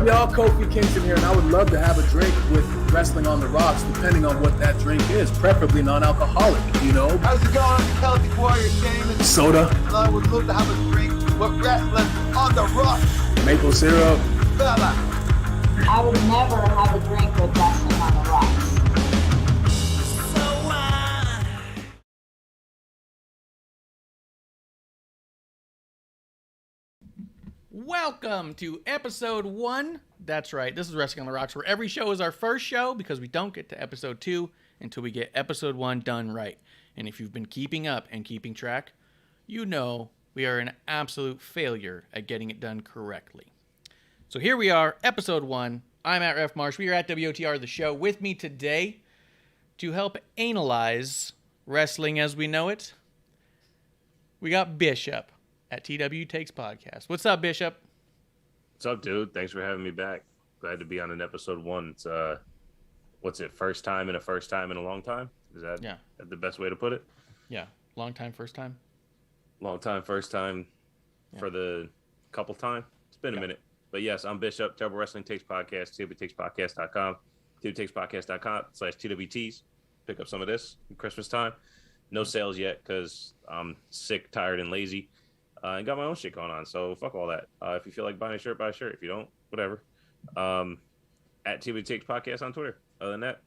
y'all? Kofi Kingston here, and I would love to have a drink with Wrestling on the Rocks, depending on what that drink is, preferably non-alcoholic, you know? How's it going? Healthy Warrior Damon. Soda. I would love to have a drink with Wrestling on the Rocks. Maple syrup. Fella. I would never have a drink with Wrestling on the Rocks. Welcome to episode 1. That's right, this is Wrestling on the Rocks, where every show is our first show because we don't get to episode 2 until we get episode 1 done right. And if you've been keeping up and keeping track, you know we are an absolute failure at getting it done correctly. So here we are, episode 1. I'm at Ref Marsh. We are at WOTR, the show. With me today to help analyze wrestling as we know it, we got Bishop at TW Takes Podcast. What's up, Bishop? What's up, dude? Thanks for having me back. Glad to be on an episode 1. It's what's it? First time in a long time? Is that the best way to put it? Yeah, long time, first time. Long time, first time for the couple time. It's been a minute. But yes, I'm Bishop, Terrible Wrestling Takes Podcast, TWTakesPodcast.com, TWTakesPodcast.com/TWTs. Pick up some of this in Christmas time. No sales yet because I'm sick, tired, and lazy. And got my own shit going on, so fuck all that. If you feel like buying a shirt, buy a shirt. If you don't, whatever. At TW Takes Podcast on Twitter. Other than that,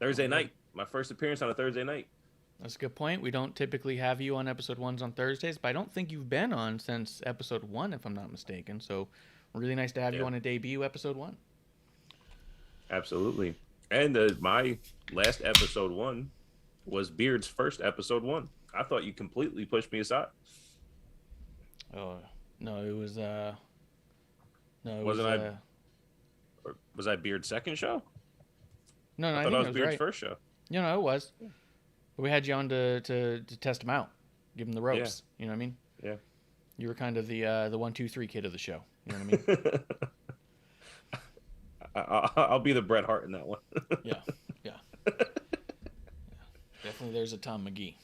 Thursday night. My first appearance on a Thursday night. That's a good point. We don't typically have you on episode 1s on Thursdays, but I don't think you've been on since episode 1, if I'm not mistaken. So really nice to have you on a debut episode 1. Absolutely. And my last episode 1 was Beard's first episode 1. I thought you completely pushed me aside. Oh no, it was was I Beard's second show? No, I thought think it was Beard's right. first show. No, it was. But we had you on to test him out, give him the ropes. You know what I mean? Yeah. You were kind of the 1, 2, 3 kid of the show. You know what I mean? I'll be the Bret Hart in that one. Yeah. Definitely, there's a Tom McGee.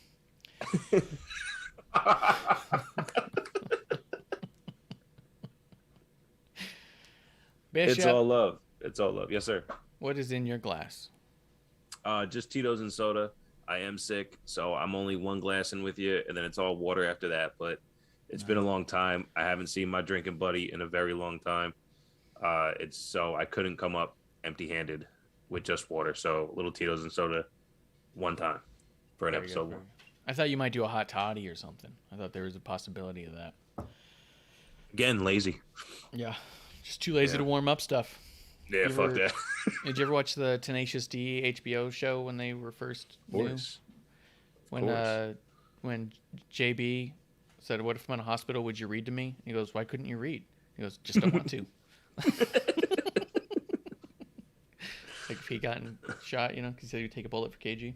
Bishop, It's all love. It's all love. Yes, sir. what is in your glass? Just Tito's and soda. I am sick, so I'm only one glass in with you, and then it's all water after that. But it's been a long time. I haven't seen my drinking buddy in a very long time. So I couldn't come up empty-handed with just water. So little Tito's and soda, one time for an episode 1. I thought you might do a hot toddy or something. I thought there was a possibility of that. Again, lazy. Yeah, just too lazy to warm up stuff. Yeah, fuck that. Did you ever watch the Tenacious D HBO show when they were first new? When JB said, "What if I'm in a hospital? Would you read to me?" He goes, "Why couldn't you read?" He goes, "Just don't want to." Like if he gotten shot, because he said he'd take a bullet for KG.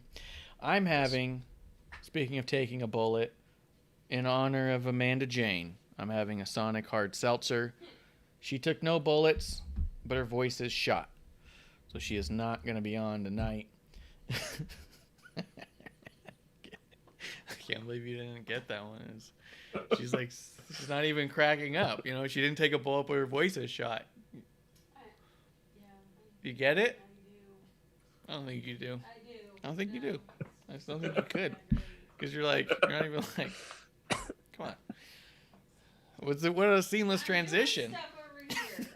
I'm having, speaking of taking a bullet, in honor of Amanda Jane, I'm having a Sonic Hard Seltzer. She took no bullets, but her voice is shot. So she is not going to be on tonight. I can't believe you didn't get that one. She's not even cracking up. She didn't take a bullet, but her voice is shot. You get it? I don't think you do. I don't think you do. I just don't think you could. Because you're not even like, come on. What a seamless transition.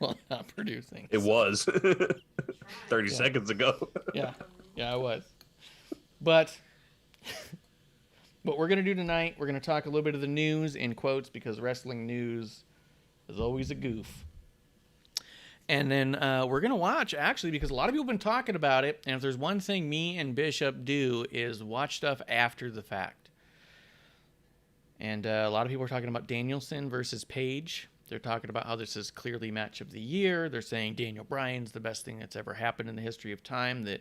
Well, not producing. It was 30 seconds ago. Yeah, I was. But what we're going to do tonight, we're going to talk a little bit of the news in quotes because wrestling news is always a goof. And then we're going to watch, actually, because a lot of people have been talking about it. And if there's one thing me and Bishop do is watch stuff after the fact. And a lot of people are talking about Danielson versus Page. They're talking about how this is clearly match of the year. They're saying Daniel Bryan's the best thing that's ever happened in the history of time. That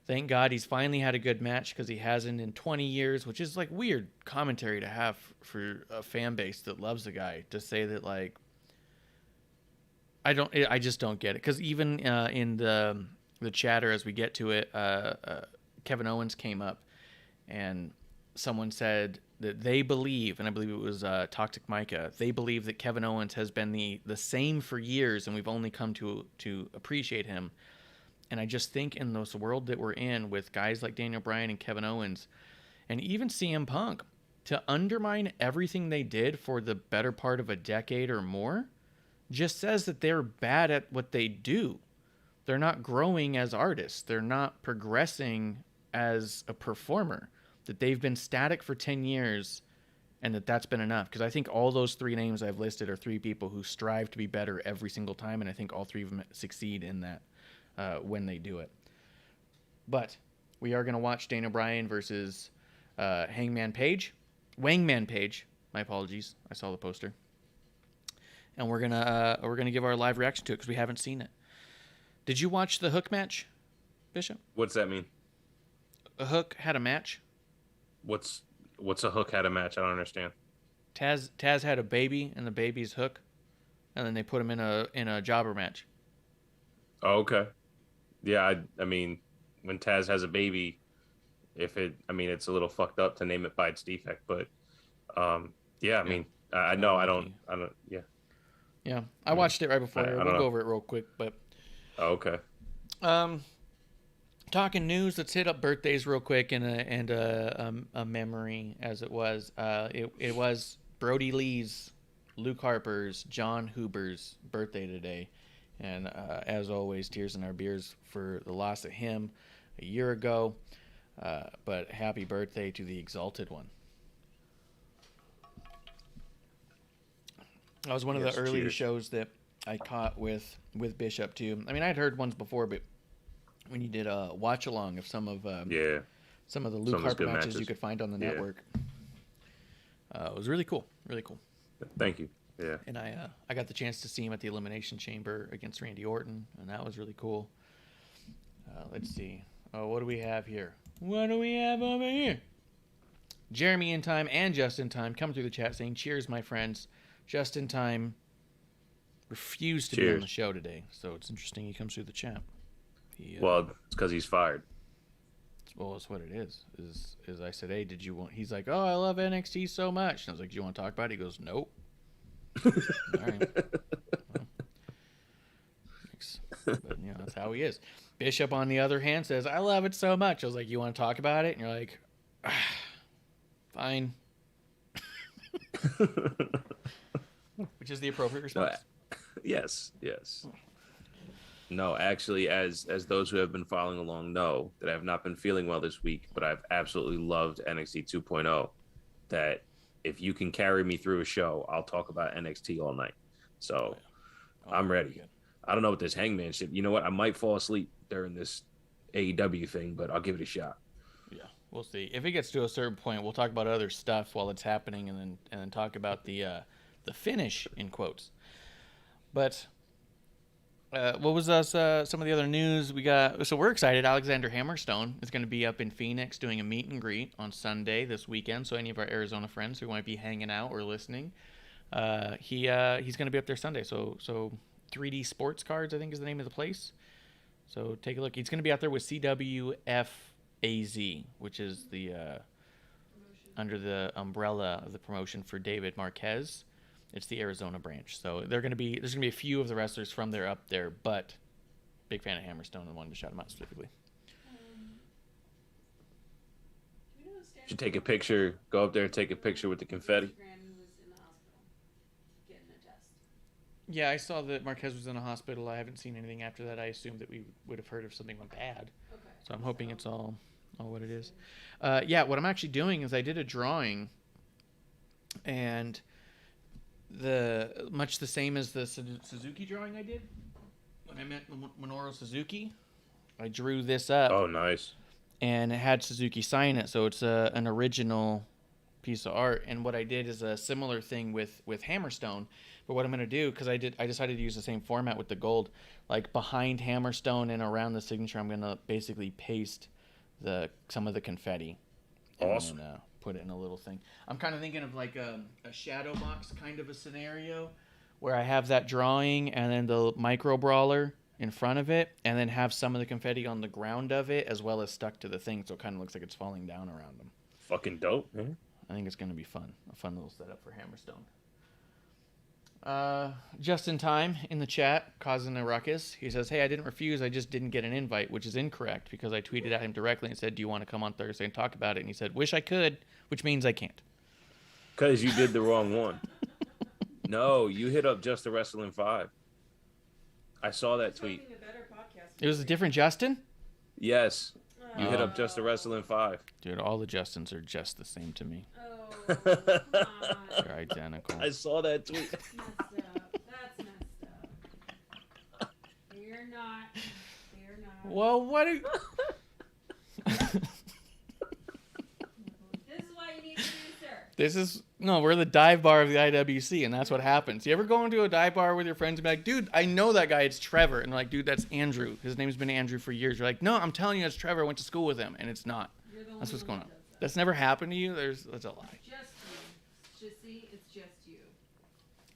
thank God he's finally had a good match because he hasn't in 20 years, which is like weird commentary to have for a fan base that loves the guy to say that like, I just don't get it. Because even in the chatter as we get to it, Kevin Owens came up and someone said, that they believe, and I believe it was Toxic Micah, they believe that Kevin Owens has been the same for years, and we've only come to appreciate him. And I just think in this world that we're in with guys like Daniel Bryan and Kevin Owens, and even CM Punk, to undermine everything they did for the better part of a decade or more, just says that they're bad at what they do. They're not growing as artists. They're not progressing as a performer. That they've been static for 10 years and that's been enough. Because I think all those three names I've listed are three people who strive to be better every single time, and I think all three of them succeed in that when they do it. But we are going to watch Daniel Bryan versus Wangman Page. My apologies. I saw the poster. And we're gonna give our live reaction to it because we haven't seen it. Did you watch the Hook match, Bishop? What's that mean? A Hook had a match. What's a Hook had a match? I don't understand. Taz had a baby, and the baby's Hook, and then they put him in a jobber match. Oh, okay. Yeah, I mean, when Taz has a baby, it's a little fucked up to name it by its defect, but yeah, I mean, I don't, yeah. Yeah, I watched it right before. We'll go over it real quick, but. Oh, okay. Talking news, let's hit up birthdays real quick and a memory as it was. It was Brody Lee's, Luke Harper's, John Huber's birthday today, and as always, tears in our beers for the loss of him a year ago. But happy birthday to the Exalted One. That was one of the early shows that I caught with Bishop too. I mean, I'd heard ones before, but when you did a watch along of some of the Luke Harper matches you could find on the network, it was really cool. Really cool. Thank you. Yeah. And I got the chance to see him at the Elimination Chamber against Randy Orton, and that was really cool. Let's see. Oh, what do we have here? What do we have over here? Jeremy in Time and Just in Time coming through the chat saying, "Cheers, my friends." Just in Time refused to be on the show today, so it's interesting he comes through the chat. Well, it's because he's fired. Well, that's what it is. Is I said, "Hey, did you want?" He's like, "Oh, I love NXT so much." And I was like, "Do you want to talk about it?" He goes, "Nope." All right. Well, thanks. But, that's how he is. Bishop, on the other hand, says, "I love it so much." I was like, "You want to talk about it?" And you're like, "Fine." Which is the appropriate response. Yes. No, actually, as those who have been following along know, that I have not been feeling well this week, but I've absolutely loved NXT 2.0. That if you can carry me through a show, I'll talk about NXT all night. So I'm ready. I don't know what this Hangman shit. You know what? I might fall asleep during this AEW thing, but I'll give it a shot. Yeah, we'll see. If it gets to a certain point, we'll talk about other stuff while it's happening, and then talk about the finish in quotes. But what was some of the other news we got? So we're excited. Alexander Hammerstone is going to be up in Phoenix doing a meet and greet on Sunday this weekend. So any of our Arizona friends who might be hanging out or listening, he's going to be up there Sunday. So 3D Sports Cards, I think, is the name of the place. So take a look. He's going to be out there with CWFAZ, which is the under the umbrella of the promotion for David Marquez. It's the Arizona branch. So there's going to be a few of the wrestlers from there up there, but big fan of Hammerstone and wanted to shout him out specifically. Should take a picture, go up there and take a picture with the confetti. Yeah, I saw that Marquez was in a hospital. I haven't seen anything after that. I assumed that we would have heard if something went bad. Okay. So I'm hoping it's all what it is. What I'm actually doing is I did a drawing, and much the same as the Suzuki drawing I did when I met Minoru Suzuki. I drew this up. Oh, nice. And it had Suzuki sign it, so it's an original piece of art. And what I did is a similar thing with Hammerstone. But what I'm going to do, because I decided to use the same format with the gold, like behind Hammerstone and around the signature, I'm going to basically paste some of the confetti. Awesome. And put it in a little thing. I'm kind of thinking of like a shadow box kind of a scenario where I have that drawing and then the micro brawler in front of it, and then have some of the confetti on the ground of it as well as stuck to the thing, so it kind of looks like it's falling down around them. Fucking dope, man. I think it's going to be fun. A fun little setup for Hammerstone. Just in time in the chat, causing a ruckus. He says, "Hey, I didn't refuse. I just didn't get an invite," which is incorrect because I tweeted at him directly and said, "Do you want to come on Thursday and talk about it?" And he said, "Wish I could," which means I can't. Because you did the wrong one. No, you hit up Just the Wrestling 5. I saw that tweet. It was a different Justin? Yes. You hit up Just the Wrestling 5. Dude, all the Justins are just the same to me. Oh, come on. They're identical. I saw that tweet. That's messed up. That's messed up. You're not. You're not. Well, what are you... This is why you need to do, sir. This is... No, we're the dive bar of the IWC, and that's what happens. You ever go into a dive bar with your friends and be like, "Dude, I know that guy. It's Trevor." And they're like, "Dude, that's Andrew. His name's been Andrew for years." You're like, "No, I'm telling you, it's Trevor. I went to school with him." And it's not. You're the That's what's only going one on. that does that. That's never happened to you? That's a lie. Just you. Just see, it's just you.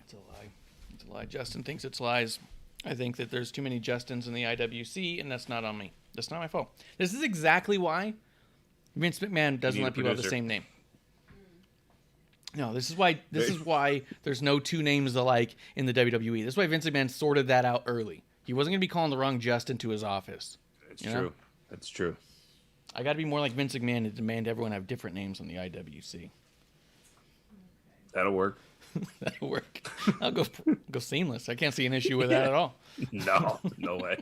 It's a lie. It's a lie. Justin thinks it's lies. I think that there's too many Justins in the IWC, and that's not on me. That's not my fault. This is exactly why Vince McMahon doesn't need a let people have the producer. same name. No, this is why there's no two names alike in the WWE. This is why Vince McMahon sorted that out early. He wasn't going to be calling the wrong Justin to his office. It's You true. know? That's true. I got to be more like Vince McMahon to demand everyone have different names on the IWC. That'll work. That'll work. I'll go seamless. I can't see an issue with that at all. No, no way.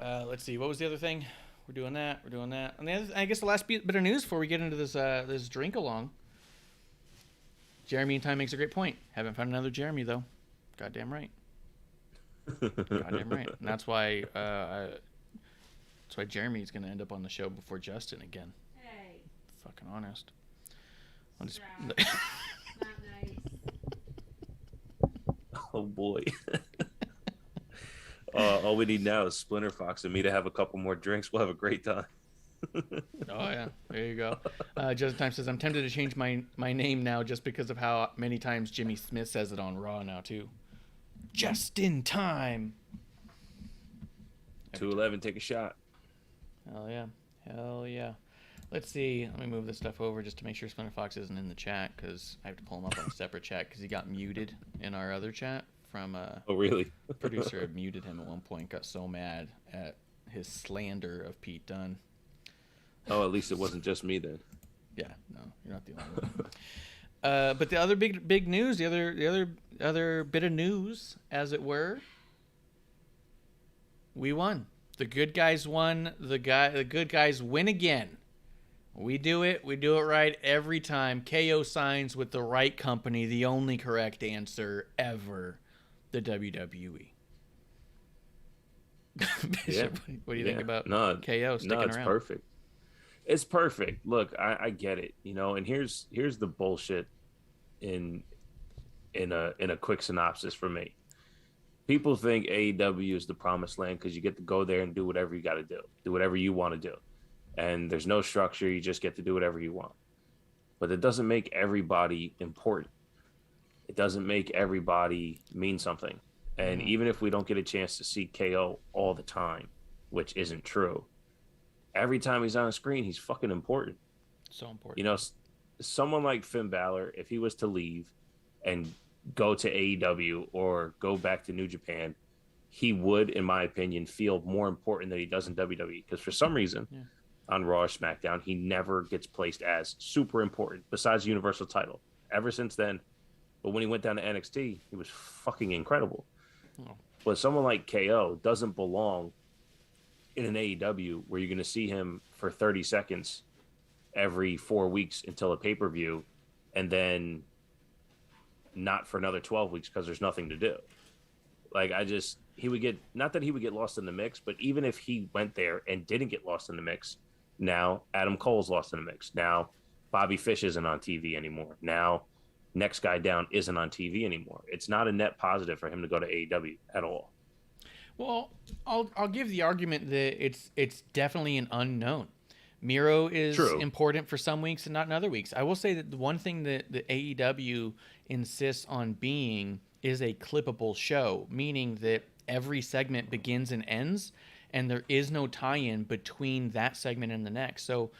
Let's see. What was the other thing? We're doing that. And the other, I guess the last bit of news before we get into this drink along. Jeremy in time makes a great point. Haven't found another Jeremy though. Goddamn right. Goddamn right. And that's why Jeremy's gonna end up on the show before Justin again. Hey, Fucking honest. I'll just, not nice. Oh boy. All we need now is Splinter Fox and me to have a couple more drinks. We'll have a great time. Oh yeah, there you go. Just in time says I'm tempted to change my name now just because of how many times Jimmy Smith says it on Raw now too. Just in time. 211, take a shot. Hell yeah. Hell yeah. Let's see. Let me move this stuff over just to make sure Splinter Fox isn't in the chat because I have to pull him up on a separate chat because he got muted in our other chat from Oh, really? producer had muted him at one point, got so mad at his slander of Pete Dunne. Oh, at least it wasn't just me then. Yeah, no, you're not the only one. But the other big news, the other bit of news, as it were, we won. The good guys won. The good guys win again. We do it right every time. KO signs with the right company, the only correct answer ever, the WWE. Bishop, what do you think about KO sticking around? It's perfect. It's perfect. Look, I get it, and here's the bullshit in a quick synopsis for me. People think AEW is the promised land because you get to go there and do whatever you got to do whatever you want to do. And there's no structure. You just get to do whatever you want. But it doesn't make everybody important. It doesn't make everybody mean something. And even if we don't get a chance to see KO all the time, which isn't true, every time he's on a screen, he's fucking important. So important. Someone like Finn Balor, if he was to leave and go to AEW or go back to New Japan, he would, in my opinion, feel more important than he does in WWE. Because for some reason, on Raw or SmackDown, he never gets placed as super important, besides the Universal title. Ever since then, but when he went down to NXT, he was fucking incredible. Oh. But someone like KO doesn't belong in an AEW where you're going to see him for 30 seconds every 4 weeks until a pay-per-view, and then not for another 12 weeks because there's nothing to do. Like, he would get, not that he would get lost in the mix, but even if he went there and didn't get lost in the mix, now Adam Cole's lost in the mix. Now Bobby Fish isn't on TV anymore. Now next guy down isn't on TV anymore. It's not a net positive for him to go to AEW at all. Well, I'll give the argument that it's definitely an unknown. Miro is important for some weeks and not in other weeks. I will say that the one thing that the AEW insists on being is a clippable show, meaning that every segment begins and ends, and there is no tie-in between that segment and the next. So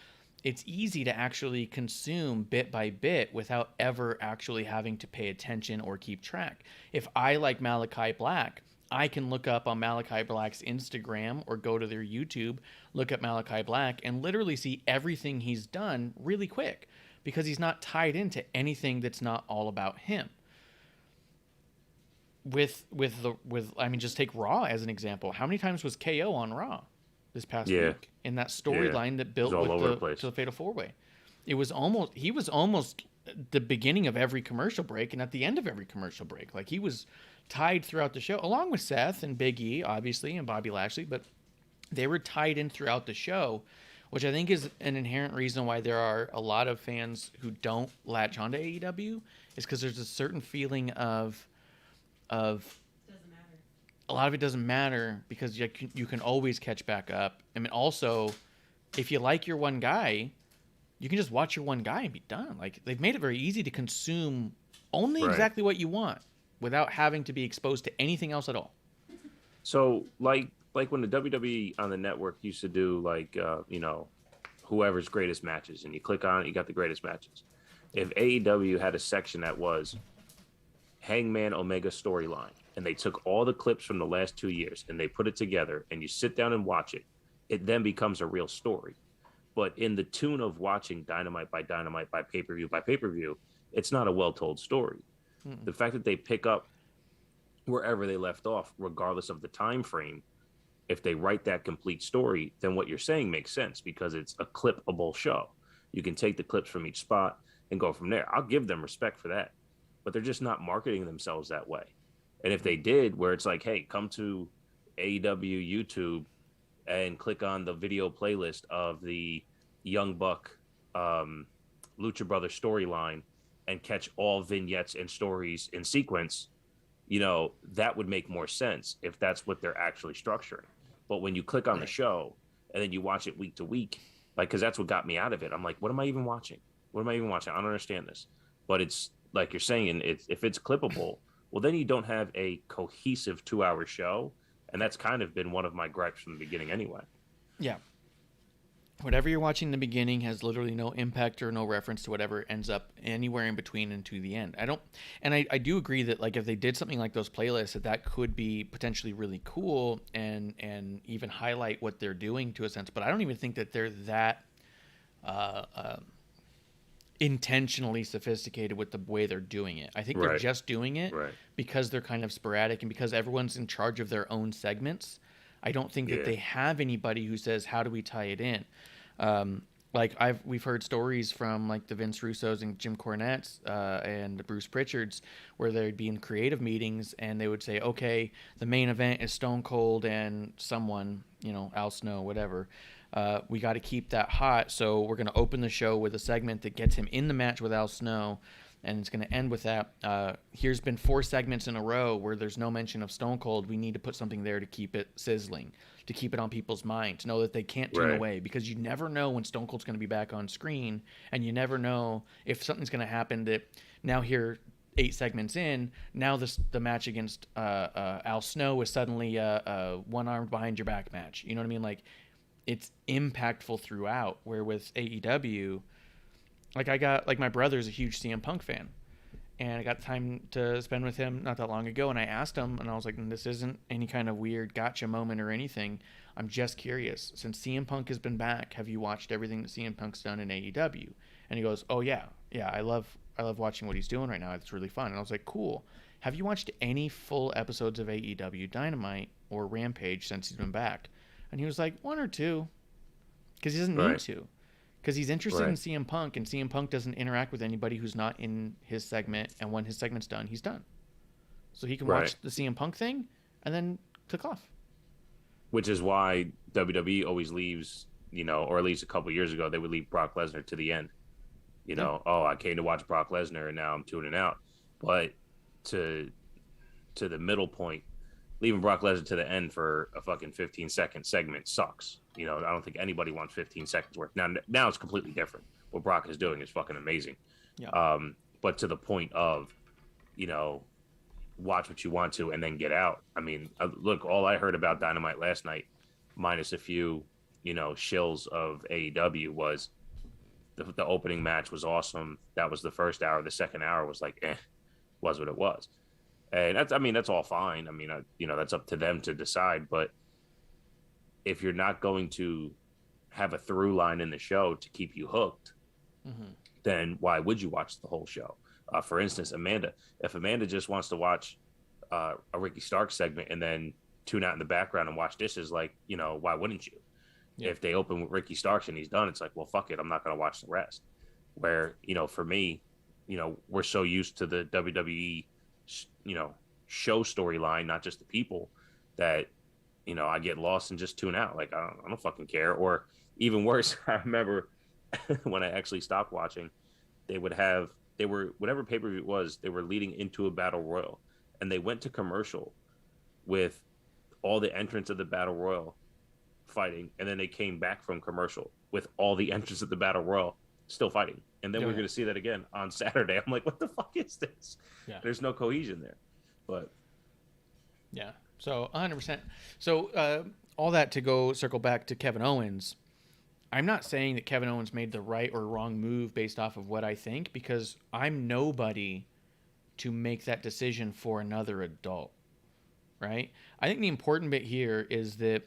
it's easy to actually consume bit by bit without ever actually having to pay attention or keep track. If I like Malachi Black, I can look up on Malachi Black's Instagram or go to their YouTube, look at Malachi Black, and literally see everything he's done really quick because he's not tied into anything that's not all about him. Just take Raw as an example. How many times was KO on Raw this past week in that storyline that built with the Fatal 4-Way? He was almost the beginning of every commercial break and at the end of every commercial break. Like, he was tied throughout the show, along with Seth and Big E, obviously, and Bobby Lashley, but they were tied in throughout the show, which I think is an inherent reason why there are a lot of fans who don't latch onto AEW, is because there's a certain feeling of Doesn't matter. a lot of it doesn't matter because you can always catch back up. I mean, also, if you like your one guy, you can just watch your one guy and be done. Like, they've made it very easy to consume only exactly what you want without having to be exposed to anything else at all. So, like when the WWE on the network used to do, like, whoever's greatest matches, and you click on it, you got the greatest matches. If AEW had a section that was Hangman Omega storyline, and they took all the clips from the last 2 years and they put it together, and you sit down and watch it, it then becomes a real story. But in the tune of watching Dynamite by pay-per-view, it's not a well-told story. The fact that they pick up wherever they left off, regardless of the time frame, if they write that complete story, then what you're saying makes sense because it's a clippable show. You can take the clips from each spot and go from there. I'll give them respect for that, but they're just not marketing themselves that way. And if they did, where it's like, hey, come to AEW YouTube and click on the video playlist of the Young Buck Lucha Brothers storyline and catch all vignettes and stories in sequence, that would make more sense if that's what they're actually structuring. But when you click on the show and then you watch it week to week, like, because that's what got me out of it. I'm like, what am I even watching? I don't understand this. But it's like you're saying, if it's clippable, well, then you don't have a cohesive 2-hour show. And that's kind of been one of my gripes from the beginning anyway. Yeah. Whatever you're watching in the beginning has literally no impact or no reference to whatever ends up anywhere in between and to the end. I do agree that, like, if they did something like those playlists, that could be potentially really cool and even highlight what they're doing to a sense. But I don't even think that they're that intentionally sophisticated with the way they're doing it. I think they're just doing it because they're kind of sporadic and because everyone's in charge of their own segments. I don't think that they have anybody who says, how do we tie it in? We've heard stories from, like, the Vince Russos and Jim Cornette's and the Bruce Pritchards where they'd be in creative meetings and they would say, okay, the main event is Stone Cold and someone, Al Snow, whatever. We got to keep that hot, so we're going to open the show with a segment that gets him in the match with Al Snow, and it's going to end with that. Here's been 4 segments in a row where there's no mention of Stone Cold. We need to put something there to keep it sizzling, to keep it on people's mind, to know that they can't tune away, because you never know when Stone Cold's going to be back on screen, and you never know if something's going to happen that now here 8 segments in, now the match against Al Snow is suddenly a one-armed behind your back match. You know what I mean? Like, it's impactful throughout, where with AEW, like my brother's a huge CM Punk fan, and I got time to spend with him not that long ago, and I asked him, and I was like, this isn't any kind of weird gotcha moment or anything. I'm just curious. Since CM Punk has been back, have you watched everything that CM Punk's done in AEW? And he goes, oh yeah, I love watching what he's doing right now. It's really fun. And I was like, cool. Have you watched any full episodes of AEW Dynamite or Rampage since he's been back? And he was like, 1 or 2, because he doesn't need to. Because he's interested in CM Punk, and CM Punk doesn't interact with anybody who's not in his segment, and when his segment's done, he's done. So he can watch the CM Punk thing and then click off. Which is why WWE always leaves, or at least a couple years ago, they would leave Brock Lesnar to the end. Oh, I came to watch Brock Lesnar, and now I'm tuning out. But to the middle point, leaving Brock Lesnar to the end for a fucking 15-second segment sucks. I don't think anybody wants 15 seconds worth. Now it's completely different. What Brock is doing is fucking amazing. Yeah. But to the point of, watch what you want to and then get out. I mean, look, all I heard about Dynamite last night minus a few, shills of AEW, was the opening match was awesome. That was the first hour. The second hour was like, was what it was. And that's all fine. I mean, that's up to them to decide. But if you're not going to have a through line in the show to keep you hooked, then why would you watch the whole show? For instance, if Amanda just wants to watch a Ricky Stark segment and then tune out in the background and watch dishes, like, why wouldn't you? Yeah. If they open with Ricky Starks and he's done, it's like, well, fuck it, I'm not going to watch the rest. Where, for me, we're so used to the WWE, show storyline, not just the people, that, I get lost and just tune out. Like, I don't fucking care. Or even worse, I remember when I actually stopped watching, whatever pay-per-view it was, they were leading into a battle royal, and they went to commercial with all the entrants of the battle royal fighting, and then they came back from commercial with all the entrants of the battle royal still fighting, and then we're going to see that again on Saturday. I'm like, what the fuck is this? Yeah. There's no cohesion there. But yeah, so 100%. So all that to circle back to Kevin Owens. I'm not saying that Kevin Owens made the right or wrong move based off of what I think, because I'm nobody to make that decision for another adult, right? I think the important bit here is that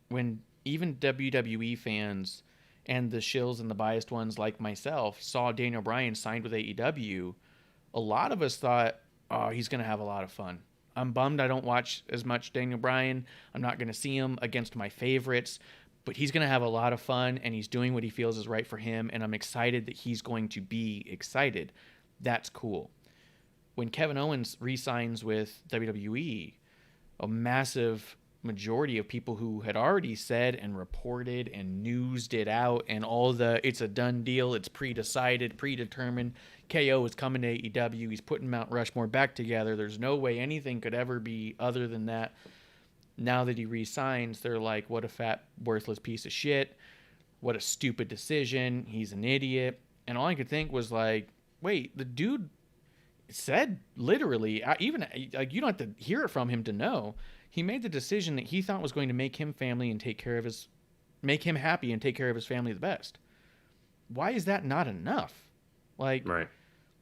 when even WWE fans and the shills and the biased ones like myself saw Daniel Bryan signed with AEW, a lot of us thought, oh, he's going to have a lot of fun. I'm bummed I don't watch as much Daniel Bryan. I'm not going to see him against my favorites, but he's going to have a lot of fun, and he's doing what he feels is right for him, and I'm excited that he's going to be excited. That's cool. When Kevin Owens re-signs with WWE, a massive majority of people who had already said and reported and newsed it out and all it's a done deal, it's pre-decided, predetermined, KO is coming to AEW, he's putting Mount Rushmore back together, there's no way anything could ever be other than that. Now that he re-signs, they're like, what a fat, worthless piece of shit, what a stupid decision, he's an idiot. And all I could think was like, wait, the dude said literally, even like, you don't have to hear it from him to know, he made the decision that he thought was going to make him family and make him happy and take care of his family the best. Why is that not enough? Like, right.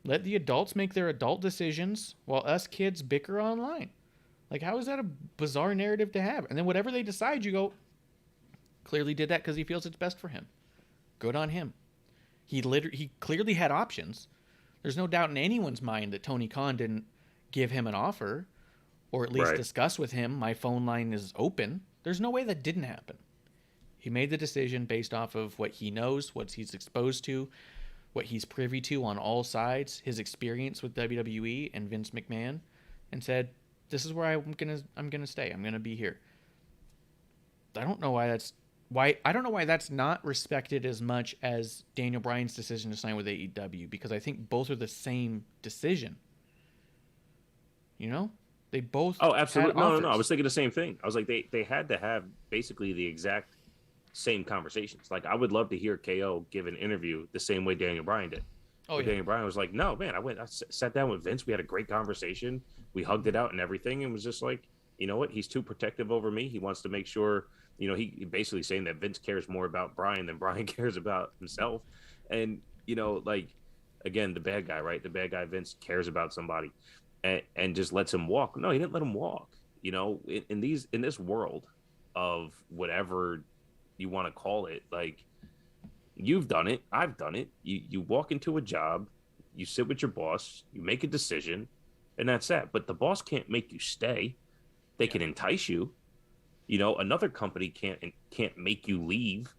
Let the adults make their adult decisions while us kids bicker online. Like, how is that a bizarre narrative to have? And then whatever they decide, you go, clearly did that because he feels it's best for him. Good on him. He clearly had options. There's no doubt in anyone's mind that Tony Khan didn't give him an offer, or at least discuss with him, my phone line is open. There's no way that didn't happen. He made the decision based off of what he knows, what he's exposed to, what he's privy to on all sides, his experience with WWE and Vince McMahon, and said, this is where I'm gonna stay. I'm gonna be here. I don't know why that's not respected as much as Daniel Bryan's decision to sign with AEW, because I think both are the same decision. They both. Oh, absolutely. No. I was thinking the same thing. I was like, they had to have basically the exact same conversations. Like, I would love to hear KO give an interview the same way Daniel Bryan did. Oh, yeah. Daniel Bryan was like, no, man, I sat down with Vince. We had a great conversation. We hugged it out and everything. And was just like, you know what? He's too protective over me. He wants to make sure, he basically saying that Vince cares more about Bryan than Bryan cares about himself. And, like, again, the bad guy, right? The bad guy, Vince, cares about somebody and just lets him walk. No, he didn't let him walk. In this world of whatever you want to call it, like, you've done it, I've done it. You walk into a job, you sit with your boss, you make a decision, and that's that. But the boss can't make you stay. They can entice you. Another company can't make you leave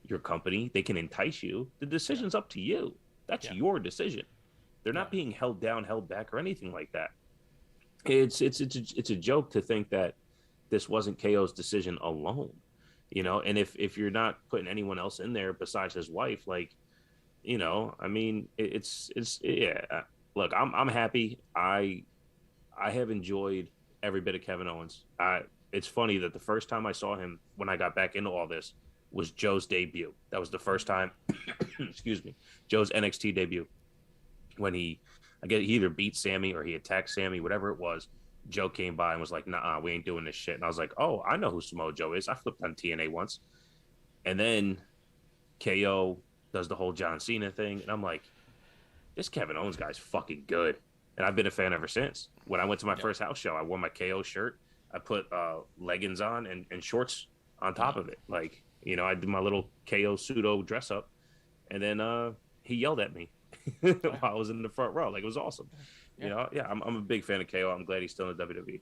your company. They can entice you. The decision's up to you. That's your decision. They're not being held down, held back, or anything like that. It's a joke to think that this wasn't KO's decision alone, And if you're not putting anyone else in there besides his wife, like, I mean, it's Look, I'm happy. I have enjoyed every bit of Kevin Owens. It's funny that the first time I saw him when I got back into all this was Joe's debut. That was the first time, excuse me, Joe's NXT debut, when he either beat Sammy or he attacked Sammy, whatever it was. Joe came by and was like, "Nah, we ain't doing this shit." And I was like, "Oh, I know who Samoa Joe is. I flipped on TNA once." And then KO does the whole John Cena thing, and I'm like, "This Kevin Owens guy's fucking good." And I've been a fan ever since. When I went to my first house show, I wore my KO shirt. I put leggings on and shorts on top of it. Like, you know, I did my little KO pseudo dress up, and then he yelled at me while I was in the front row. Like, it was awesome. You know, I'm a big fan of KO. I'm glad he's still in the WWE.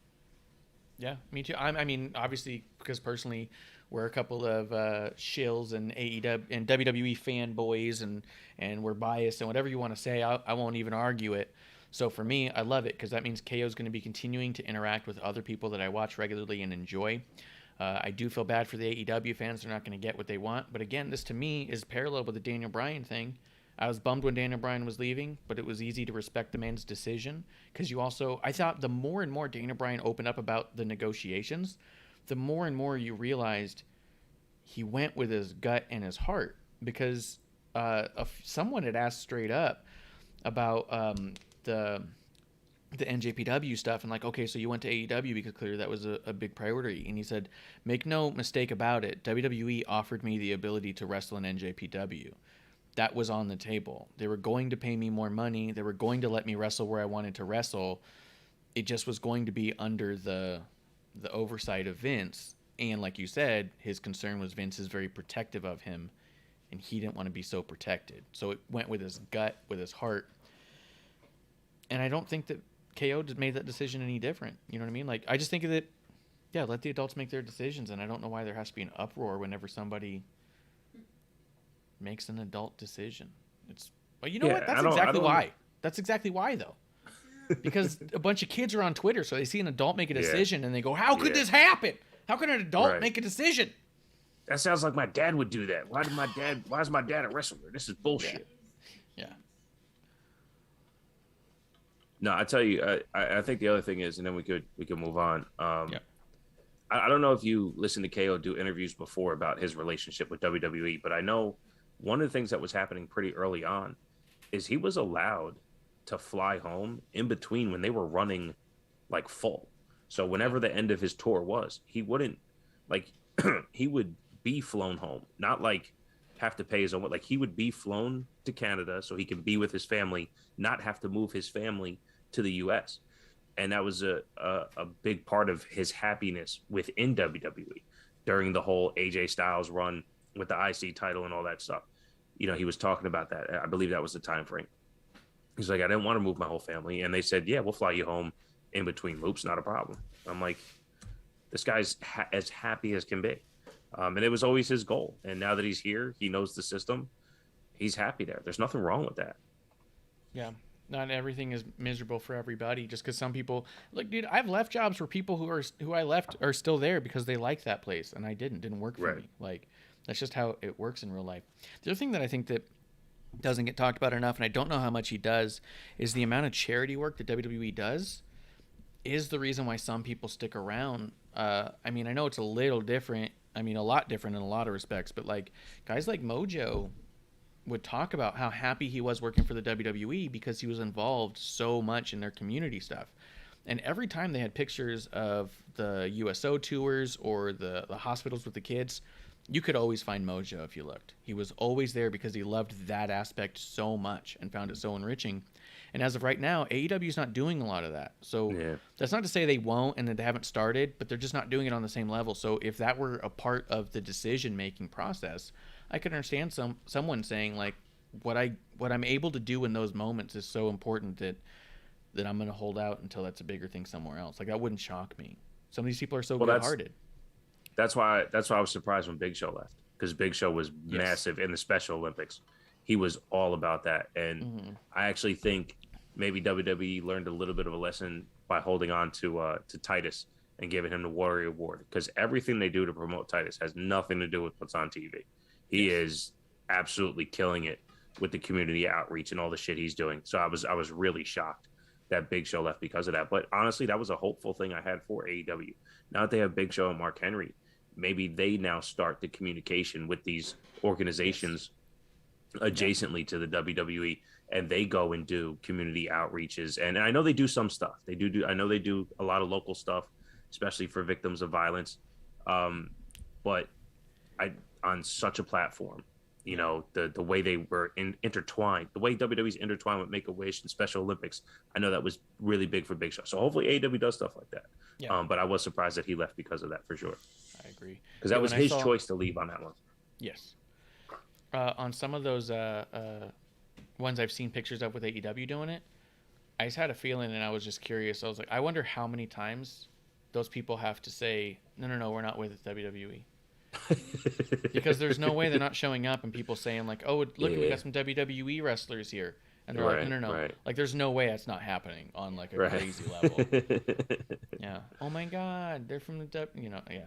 Yeah, me too. I mean, obviously, because personally, we're a couple of shills and AEW and WWE fanboys, and we're biased and whatever you want to say, I won't even argue it. So for me, I love it because that means KO is going to be continuing to interact with other people that I watch regularly and enjoy. I do feel bad for the AEW fans; they're not going to get what they want. But again, this to me is parallel with the Daniel Bryan thing. I was bummed when Daniel Bryan was leaving, but it was easy to respect the man's decision because I thought the more and more Daniel Bryan opened up about the negotiations, the more and more you realized he went with his gut and his heart because someone had asked straight up about the NJPW stuff and like, okay, so you went to AEW because clearly that was a big priority. And he said, make no mistake about it, WWE offered me the ability to wrestle in NJPW. That was on the table. They were going to pay me more money. They were going to let me wrestle where I wanted to wrestle. It just was going to be under the oversight of Vince. And like you said, his concern was Vince is very protective of him, and he didn't want to be so protected. So it went with his gut, with his heart. And I don't think that KO made that decision any different. You know what I mean? Like, I just think of it, yeah, let the adults make their decisions. And I don't know why there has to be an uproar whenever somebody makes an adult decision. Well, you know what? That's exactly why. That's exactly why, though. Because a bunch of kids are on Twitter, so they see an adult make a decision, and they go, how could this happen? How can an adult make a decision? That sounds like my dad would do that. Why is my dad a wrestler? This is bullshit. Yeah. No, I tell you, I think the other thing is, and then we could move on. I don't know if you listened to KO do interviews before about his relationship with WWE, but I know one of the things that was happening pretty early on is he was allowed to fly home in between when they were running like full. So whenever the end of his tour was, he wouldn't like he would be flown home, not like have to pay his own. Like he would be flown to Canada so he can be with his family, not have to move his family to the U.S. And that was a big part of his happiness within WWE during the whole AJ Styles run with the IC title and all that stuff. You know, he was talking about that. I believe that was the time frame. He's like, I didn't want to move my whole family. And they said, yeah, we'll fly you home in between loops. Not a problem. I'm like, this guy's as happy as can be. And it was always his goal. And now that he's here, he knows the system. He's happy there. There's nothing wrong with that. Yeah. Not everything is miserable for everybody. Just because some people, like, dude, I've left jobs where people who I left are still there because they like that place, and I didn't work for me. Like, that's just how it works in real life. The other thing that I think that doesn't get talked about enough, and I don't know how much he does, is the amount of charity work that WWE does is the reason why some people stick around. I mean, I know it's a little different. I mean, a lot different in a lot of respects, but like guys like Mojo would talk about how happy he was working for the WWE because he was involved so much in their community stuff. And every time they had pictures of the USO tours or the hospitals with the kids, you could always find Mojo if you looked. He was always there because he loved that aspect so much and found it so enriching. And as of right now, AEW is not doing a lot of that. So that's not to say they won't and that they haven't started, but they're just not doing it on the same level. So if that were a part of the decision-making process, I could understand someone saying like, what I'm able to do in those moments is so important that I'm going to hold out until that's a bigger thing somewhere else. Like that wouldn't shock me. Some of these people are so good-hearted. That's why I was surprised when Big Show left, because Big Show was massive in the Special Olympics. He was all about that. And I actually think maybe WWE learned a little bit of a lesson by holding on to Titus and giving him the Warrior Award, because everything they do to promote Titus has nothing to do with what's on TV. He is absolutely killing it with the community outreach and all the shit he's doing. So I was really shocked that Big Show left because of that. But honestly, that was a hopeful thing I had for AEW. Now that they have Big Show and Mark Henry, maybe they now start the communication with these organizations adjacently to the WWE and they go and do community outreaches. And I know they do some stuff. I know they do a lot of local stuff, especially for victims of violence. But on such a platform, you know, the way they were intertwined, the way WWE's intertwined with Make-A-Wish and Special Olympics, I know that was really big for Big Show. So hopefully AEW does stuff like that. Yeah. But I was surprised that he left because of that, for sure. I agree. Because that was his choice to leave on that one. Yes. On some of those ones I've seen pictures of with AEW doing it, I just had a feeling, and I was just curious. I was like, I wonder how many times those people have to say, no, we're not with WWE. Because there's no way they're not showing up and people saying like, oh, look, we got some WWE wrestlers here. And they're like, no. Right. Like, there's no way that's not happening on like a crazy level. Yeah. Oh my God, they're from the yeah.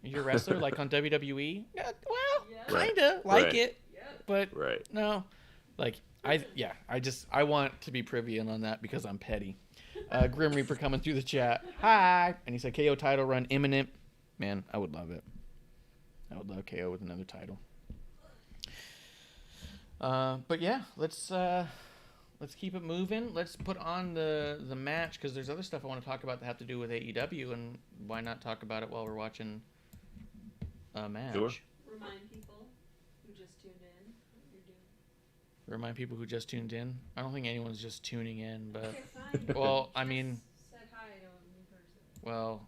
You're a wrestler like on WWE? Yeah, well, kinda like it, but no. Like I want to be privy on that because I'm petty. Grim Reaper coming through the chat. Hi, and he said KO title run imminent. Man, I would love it. I would love KO with another title. But yeah, let's keep it moving. Let's put on the match because there's other stuff I want to talk about that have to do with AEW, and why not talk about it while we're watching a match? Sure. Remind people who just tuned in what you're doing. Remind people who just tuned in. I don't think anyone's just tuning in, but Okay, fine. well, I mean, Said hi to a new person. well,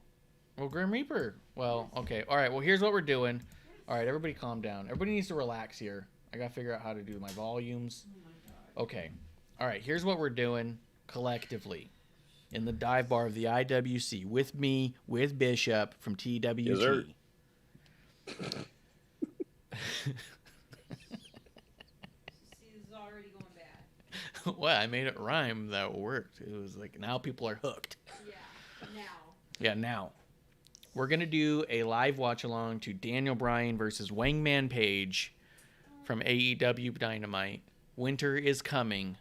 Grim Reaper. Well, okay, all right. Well, here's what we're doing. All right, everybody, calm down. Everybody needs to relax here. I gotta figure out how to do my volumes. Oh my God. Okay. All right, here's what we're doing collectively in the dive bar of the IWC with me, with Bishop from TWT. Yes, sir. See, this is already going bad. Well, I made it rhyme. That worked. It was like, now people are hooked. Yeah, now. Yeah, now. We're going to do a live watch along to Daniel Bryan versus Wangman Page from AEW Dynamite. Winter is coming.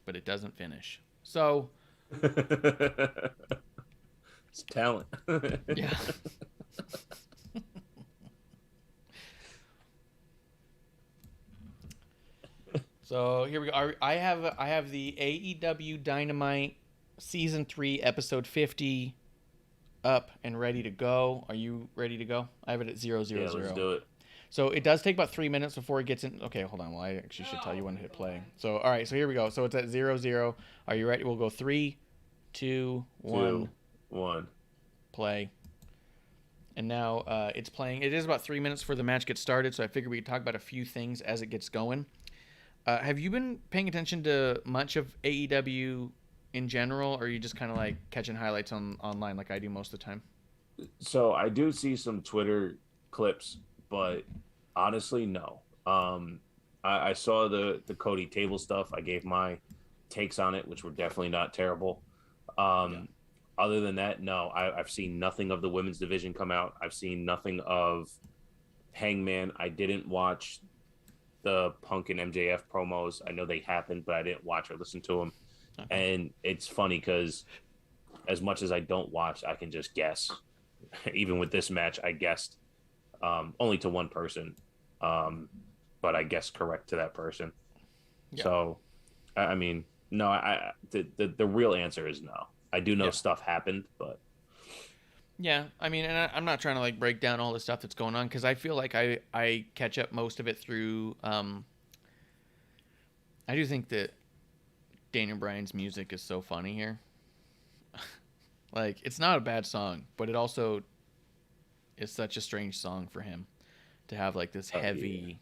But it doesn't finish. So, it's talent. yeah. So here we go. I have the AEW Dynamite Season 3 Episode 50 up and ready to go. Are you ready to go? I have it at 000. Yeah, let's do it. So it does take about 3 minutes before it gets in. Okay, hold on. Well, I actually should tell you when to hit play. So, all right. So here we go. So it's at 000. Are you ready? We'll go 3, 2, 1. 1. Play. And now it's playing. It is about 3 minutes before the match gets started. So I figured we could talk about a few things as it gets going. Have you been paying attention to much of AEW in general, or are you just kind of like catching highlights online like I do most of the time? So I do see some Twitter clips, but honestly, no. I saw the Cody table stuff. I gave my takes on it, which were definitely not terrible. Other than that, no. I've seen nothing of the women's division come out. I've seen nothing of Hangman. I didn't watch the Punk and MJF promos. I know they happened, but I didn't watch or listen to them. Okay. And it's funny because as much as I don't watch, I can just guess. Even with this match, I guessed only to one person, but I guessed correct to that person. Yeah. So, I mean, no. The real answer is no. I do know stuff happened, but yeah, I mean, and I'm not trying to like break down all the stuff that's going on because I feel like I catch up most of it through. I do think that Daniel Bryan's music is so funny here. Like, it's not a bad song, but it also is such a strange song for him to have like this heavy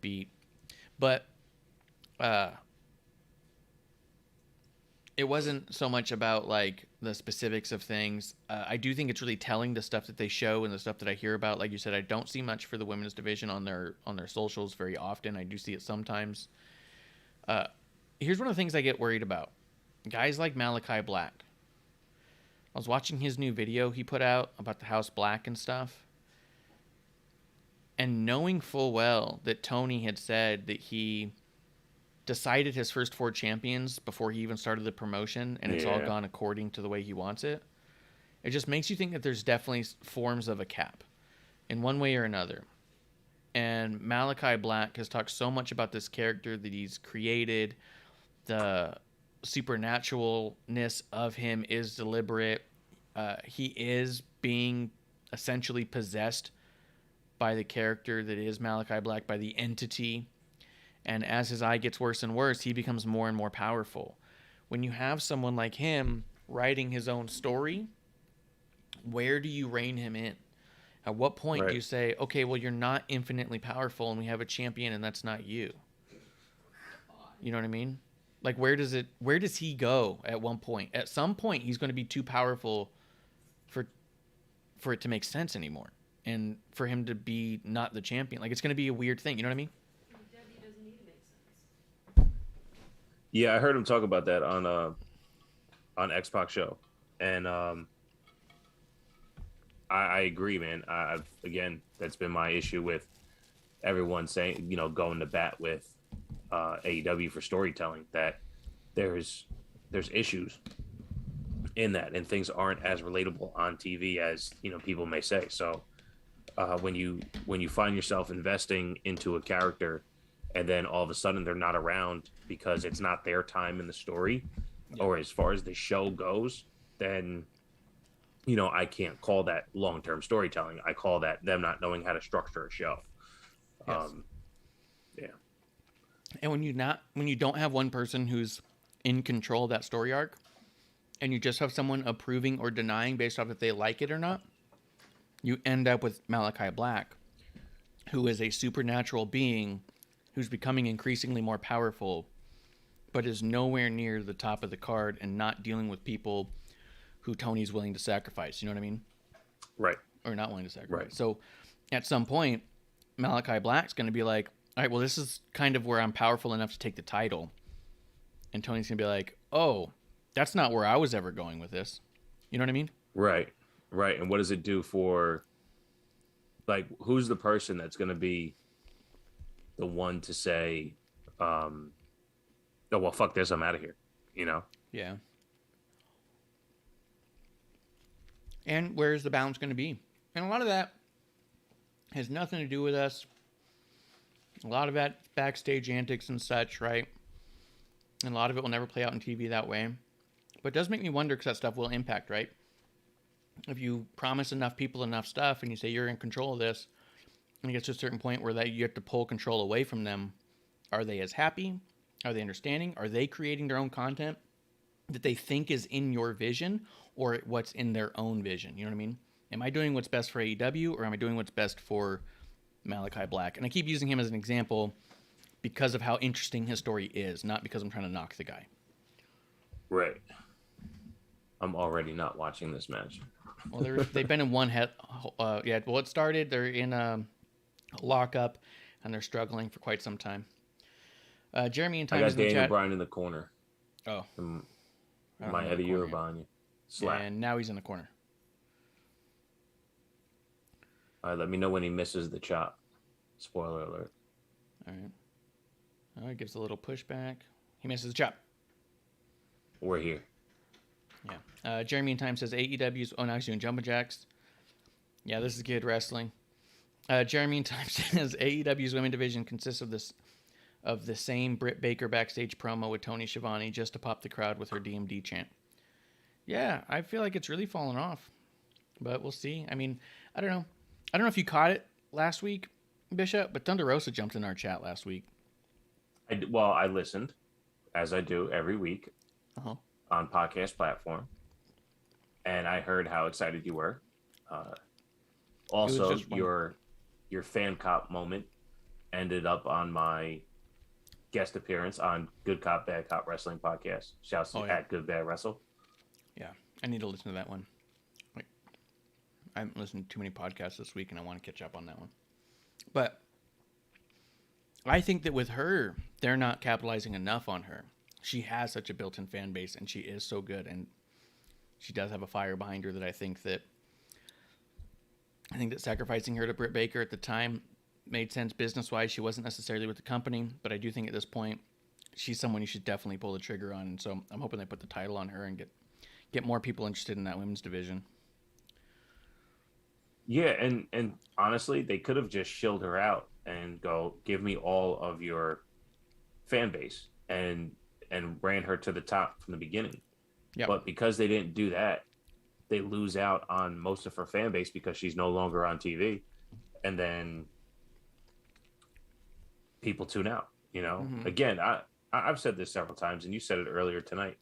beat. But it wasn't so much about like the specifics of things. I do think it's really telling, the stuff that they show and the stuff that I hear about. Like you said, I don't see much for the women's division on their socials very often. I do see it sometimes. Here's one of the things I get worried about. Guys like Malachi Black. I was watching his new video he put out about the House Black and stuff. And knowing full well that Tony had said that he decided his first 4 champions before he even started the promotion, and it's all gone according to the way he wants it. It just makes you think that there's definitely forms of a cap in one way or another. And Malachi Black has talked so much about this character that he's created. The supernaturalness of him is deliberate. He is being essentially possessed by the character that is Malachi Black, by the entity. And as his eye gets worse and worse, he becomes more and more powerful. When you have someone like him writing his own story, where do you rein him in? At what point do you say, okay, well, you're not infinitely powerful and we have a champion and that's not you? You know what I mean? Like, where does he go at one point? At some point, he's going to be too powerful for it to make sense anymore. And for him to be not the champion. Like, it's going to be a weird thing. You know what I mean? Debbie doesn't need to make sense. Yeah, I heard him talk about that on X-Pac show. And I agree, man. Again, that's been my issue with everyone saying, going to bat with AEW for storytelling, that there's issues in that, and things aren't as relatable on TV as people may say. So when you find yourself investing into a character and then all of a sudden they're not around because it's not their time in the story, or as far as the show goes, then I can't call that long-term storytelling. I call that them not knowing how to structure a show. Yes. Yeah. And when you don't have one person who's in control of that story arc, and you just have someone approving or denying based off if they like it or not, you end up with Malachi Black, who is a supernatural being who's becoming increasingly more powerful, but is nowhere near the top of the card and not dealing with people who Tony's willing to sacrifice. You know what I mean? Right. Or not willing to sacrifice. Right. So at some point, Malachi Black's going to be like, all right, well, this is kind of where I'm powerful enough to take the title. And Tony's going to be like, oh, that's not where I was ever going with this. You know what I mean? Right. Right. And what does it do for, like, who's the person that's going to be the one to say, oh, well, fuck this, I'm out of here, Yeah. And where's the balance going to be? And a lot of that has nothing to do with us. A lot of that backstage antics and such, right? And a lot of it will never play out on TV that way. But it does make me wonder, because that stuff will impact, right? If you promise enough people enough stuff and you say you're in control of this, and it gets to a certain point where that you have to pull control away from them, are they as happy? Are they understanding? Are they creating their own content that they think is in your vision, or what's in their own vision? You know what I mean? Am I doing what's best for AEW, or am I doing what's best for Malachi Black? And I keep using him as an example because of how interesting his story is, not because I'm trying to knock the guy. Right. I'm already not watching this match. Well, they've been in one head. Yeah, well, it started. They're in a lockup, and they're struggling for quite some time. Jeremy and I Time got is in the Daniel chat. Bryan in the corner. Oh. My head of you or behind you? Slap. And now he's in the corner. All right, let me know when he misses the chop. Spoiler alert. All right. Oh, he gives a little pushback. He misses the chop. We're here. Yeah. Jeremy in Time says AEW's. Oh, now he's doing jumping jacks. Yeah, this is good wrestling. Jeremy in Time says AEW's women division consists of the same Britt Baker backstage promo with Tony Schiavone just to pop the crowd with her DMD chant. Yeah, I feel like it's really fallen off, but we'll see. I mean, I don't know. I don't know if you caught it last week, Bishop, but Thunder Rosa jumped in our chat last week. I listened, as I do every week, on podcast platform, and I heard how excited you were. Also, your fan cop moment ended up on my guest appearance on Good Cop Bad Cop Wrestling podcast. Shouts to at Good Bad Wrestle. Yeah, I need to listen to that one. I haven't listened to too many podcasts this week, and I want to catch up on that one. But I think that with her, they're not capitalizing enough on her. She has such a built-in fan base, and she is so good, and she does have a fire behind her that I think that sacrificing her to Britt Baker at the time made sense business-wise. She wasn't necessarily with the company, but I do think at this point she's someone you should definitely pull the trigger on. And so I'm hoping they put the title on her and get more people interested in that women's division. Yeah, and honestly, they could have just shilled her out and go, give me all of your fan base, and ran her to the top from the beginning. Yep. But because they didn't do that, they lose out on most of her fan base because she's no longer on TV, and then people tune out. Again, I've said this several times, and you said it earlier tonight,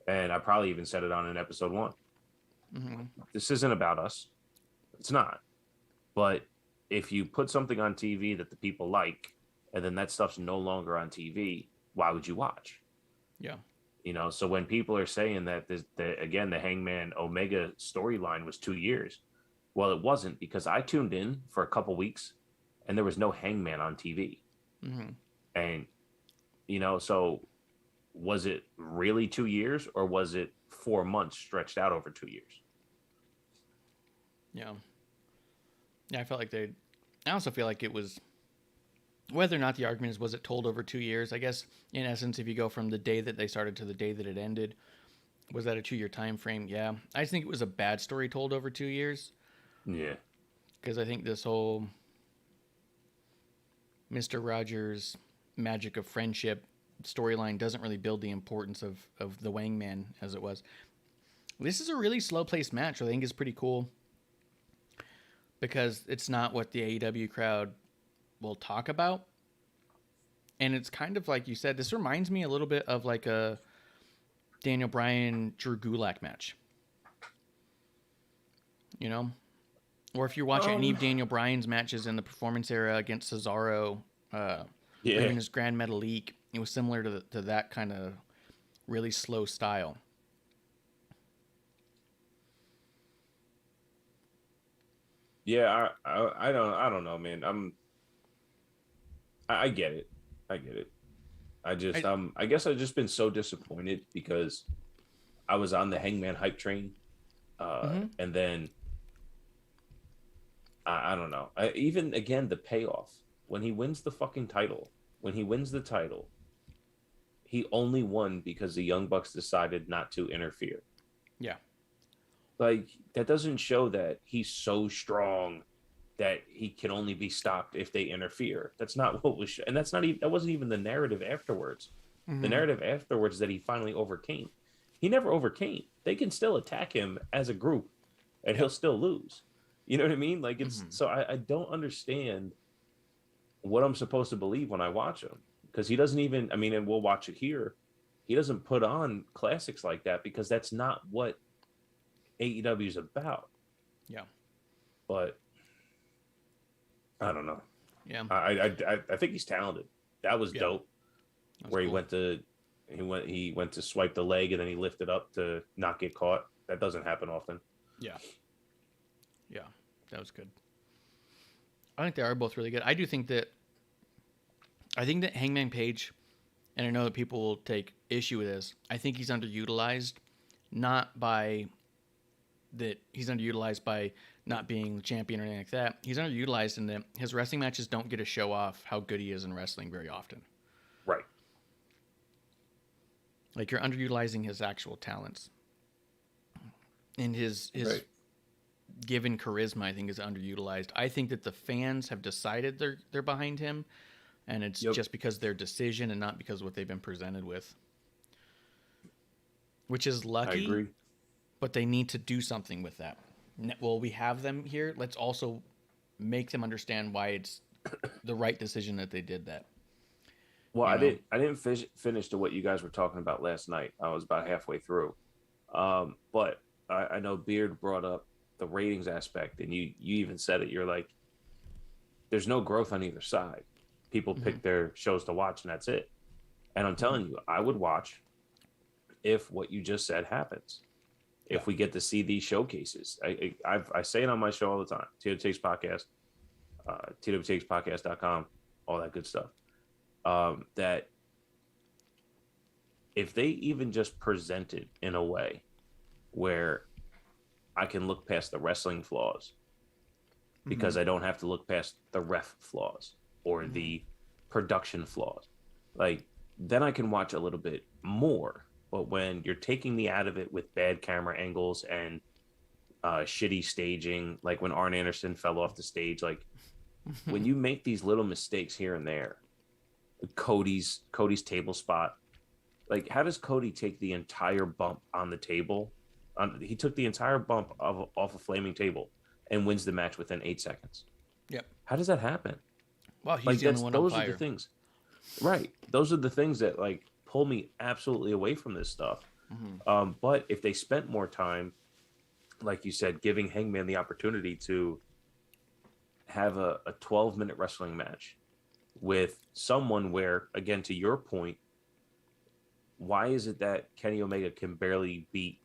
and I probably even said it on an episode 1. This isn't about us. It's not. But if you put something on TV that the people like, and then that stuff's no longer on TV, why would you watch? Yeah. So when people are saying that the Hangman Omega storyline was 2 years, well, it wasn't, because I tuned in for a couple weeks and there was no Hangman on TV. And, so was it really 2 years, or was it 4 months stretched out over 2 years? Yeah. Yeah, I also feel like it was, whether or not the argument is, was it told over 2 years? I guess, in essence, if you go from the day that they started to the day that it ended, was that a 2-year time frame? Yeah. I just think it was a bad story told over 2 years. Yeah. Because I think this whole Mr. Rogers' magic of friendship storyline doesn't really build the importance of the Wangman as it was. This is a really slow-paced match, I think is pretty cool, because it's not what the AEW crowd will talk about. And it's kind of like you said, this reminds me a little bit of like a Daniel Bryan Drew Gulak match. Or if you're watching any of Daniel Bryan's matches in the Performance era against Cesaro, or even his Grand Metalik, it was similar to that kind of really slow style. Yeah, I don't know, man. I get it. I guess I've just been so disappointed because I was on the Hangman hype train, and then I don't know. Even again, the payoff when he wins the fucking title. When he wins the title, he only won because the Young Bucks decided not to interfere. Yeah. Like, that doesn't show that he's so strong that he can only be stopped if they interfere. That's not what was, and that wasn't even the narrative afterwards. The narrative afterwards is that he finally overcame. He never overcame. They can still attack him as a group, and he'll still lose. You know what I mean? Like, it's so I don't understand what I'm supposed to believe when I watch him, because he doesn't even. I mean, and we'll watch it here. He doesn't put on classics like that because that's not what AEW is about. Yeah, but I don't know. Yeah, I think he's talented. That was dope. Where cool. he went to swipe the leg and then he lifted up to not get caught. That doesn't happen often. Yeah, that was good. I think they are both really good. I think that Hangman Page, and I know that people will take issue with this, I think he's underutilized, not by that he's underutilized by not being the champion or anything like that. He's underutilized in that his wrestling matches don't get to show off how good he is in wrestling very often. Right. Like, you're underutilizing his actual talents. And his right. Given charisma, I think, is underutilized. I think that the fans have decided they're behind him, and it's just because their decision and not because of what they've been presented with. Which is lucky. I agree. But they need to do something with that. Well, we have them here. Let's also make them understand why it's the right decision that they did that. Well, I didn't finish to what you guys were talking about last night. I was about halfway through. But I know Beard brought up the ratings aspect, and you even said it. You're like, there's no growth on either side. People pick their shows to watch, and that's it. And I'm telling you, I would watch if what you just said happens. If we get to see these showcases. I say it on my show all the time. TW Takes Podcast, twtakes.podcast.com, all that good stuff. That if they even just present it in a way where I can look past the wrestling flaws, because I don't have to look past the ref flaws or the production flaws, like, then I can watch a little bit more. But when you're taking me out of it with bad camera angles and shitty staging, like when Arn Anderson fell off the stage, like, when you make these little mistakes here and there, Cody's table spot, like how does Cody take the entire bump on the table? He took the entire bump off a flaming table and wins the match within 8 seconds. Yep. How does that happen? Well, he's Like the only one on those are fire. the things, right? Those are the things that like pull me absolutely away from this stuff. But if they spent more time, like you said, giving Hangman the opportunity to have a 12-minute wrestling match with someone where, again, to your point, why is it that Kenny Omega can barely beat,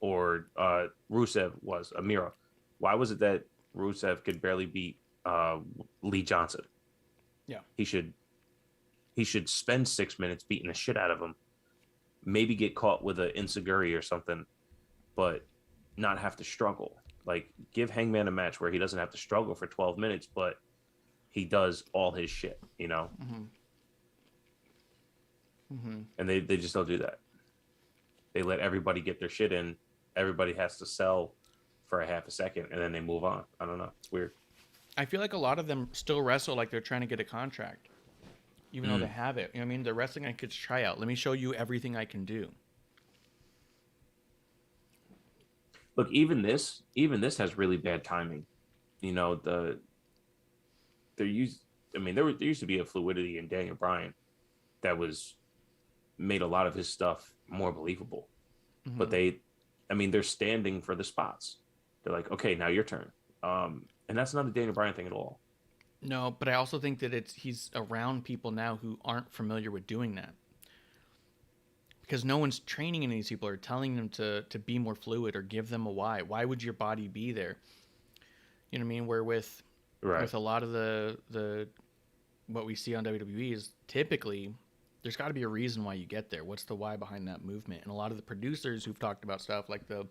or Rusev was Amira? Why was it that Rusev could barely beat Lee Johnson? Yeah. He should spend 6 minutes beating the shit out of him, maybe get caught with an enziguri or something, but not have to struggle. Like, give Hangman a match where he doesn't have to struggle for 12 minutes, but he does all his shit, you know? And they just don't do that. They let everybody get their shit in. Everybody has to sell for a half a second, and then they move on. I don't know. It's weird. I feel like a lot of them still wrestle like they're trying to get a contract, even though they have it. You know what I mean? They're wrestling like it's tryout. Let me show you everything I can do. Look, even this has really bad timing. You know, there used to be a fluidity in Daniel Bryan that made a lot of his stuff more believable. But they're standing for the spots. They're like, okay, now your turn. And that's not a Daniel Bryan thing at all. No, but I also think that he's around people now who aren't familiar with doing that. Because no one's training any of these people or telling them to be more fluid or give them a why. Why would your body be there? You know what I mean? Where with a lot of the what we see on WWE is typically there's got to be a reason why you get there. What's the why behind that movement? And a lot of the producers who've talked about stuff like the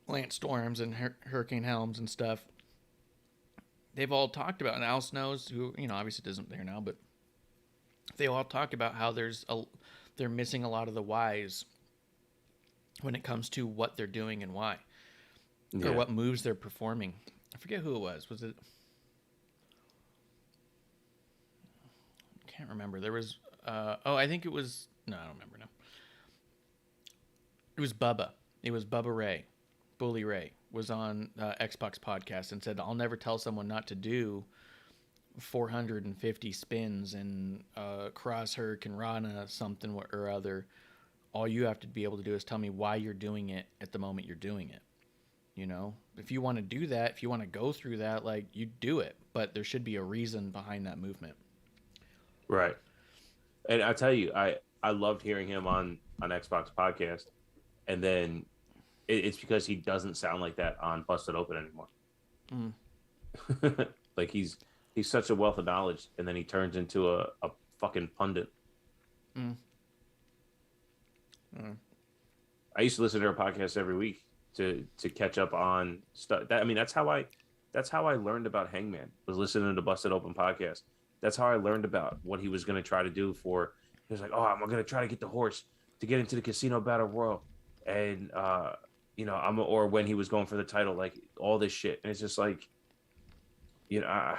Lance Storms and Hurricane Helms and stuff, they've all talked about, and Al Snows, who, you know, obviously isn't there now, but they all talk about how they're missing a lot of the whys when it comes to what they're doing and why, or what moves they're performing. I forget who it was. Was it? I can't remember. There was. I think it was. No, I don't remember now. It was Bubba. It was Bubba Ray. Bully Ray was on Xbox podcast and said, "I'll never tell someone not to do 450 spins and cross Hurricane Rana something or other. All you have to be able to do is tell me why you're doing it at the moment you're doing it. You know, if you want to do that, if you want to go through that, like, you do it, but there should be a reason behind that movement." Right. And I tell you, I loved hearing him on Xbox podcast, and then it's because he doesn't sound like that on Busted Open anymore. Like he's such a wealth of knowledge, and then he turns into a fucking pundit. I used to listen to her podcast every week to catch up on stuff. That's how I learned about Hangman, was listening to Busted Open podcast. That's how I learned about what he was going to try to do for. He was like, "Oh, I'm going to try to get the horse to get into the Casino Battle Royal," and or when he was going for the title, like all this shit, and it's just like, you know, I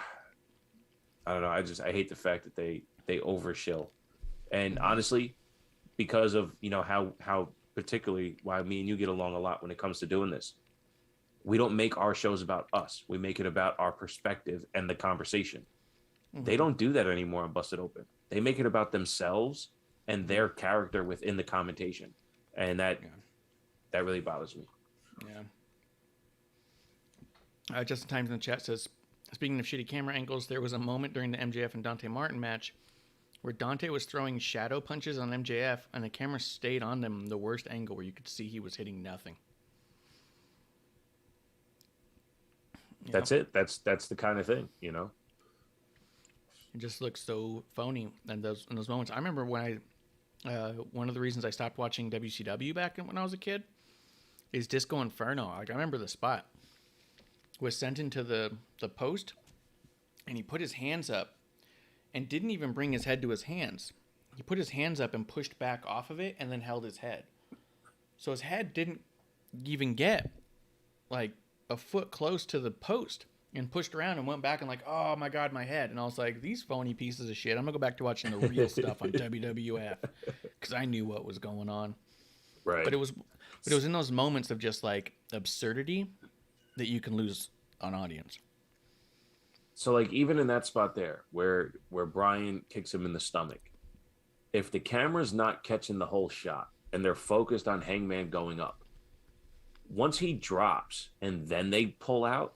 don't know. I hate the fact that they overshill, and honestly, because of, you know, how particularly why me and you get along a lot when it comes to doing this, we don't make our shows about us. We make it about our perspective and the conversation. They don't do that anymore on Busted Open. They make it about themselves and their character within the commentation, and that really bothers me. Yeah. Justin Times in the chat says, speaking of shitty camera angles, there was a moment during the MJF and Dante Martin match where Dante was throwing shadow punches on MJF, and the camera stayed on them the worst angle where you could see he was hitting nothing. That's it. That's the kind of thing, you know. It just looks so phony in those moments. I remember when one of the reasons I stopped watching WCW back when I was a kid is Disco Inferno. Like, I remember the spot was sent into the post, and he put his hands up and didn't even bring his head to his hands. He put his hands up and pushed back off of it and then held his head. So his head didn't even get like a foot close to the post. and pushed around and went back and like, oh my God, my head. And I was like, these phony pieces of shit. I'm gonna go back to watching the real stuff on WWF because I knew what was going on. Right. But it was in those moments of just like absurdity that you can lose an audience. So like even in that spot there where Brian kicks him in the stomach, if the camera's not catching the whole shot and they're focused on Hangman going up, once he drops and then they pull out,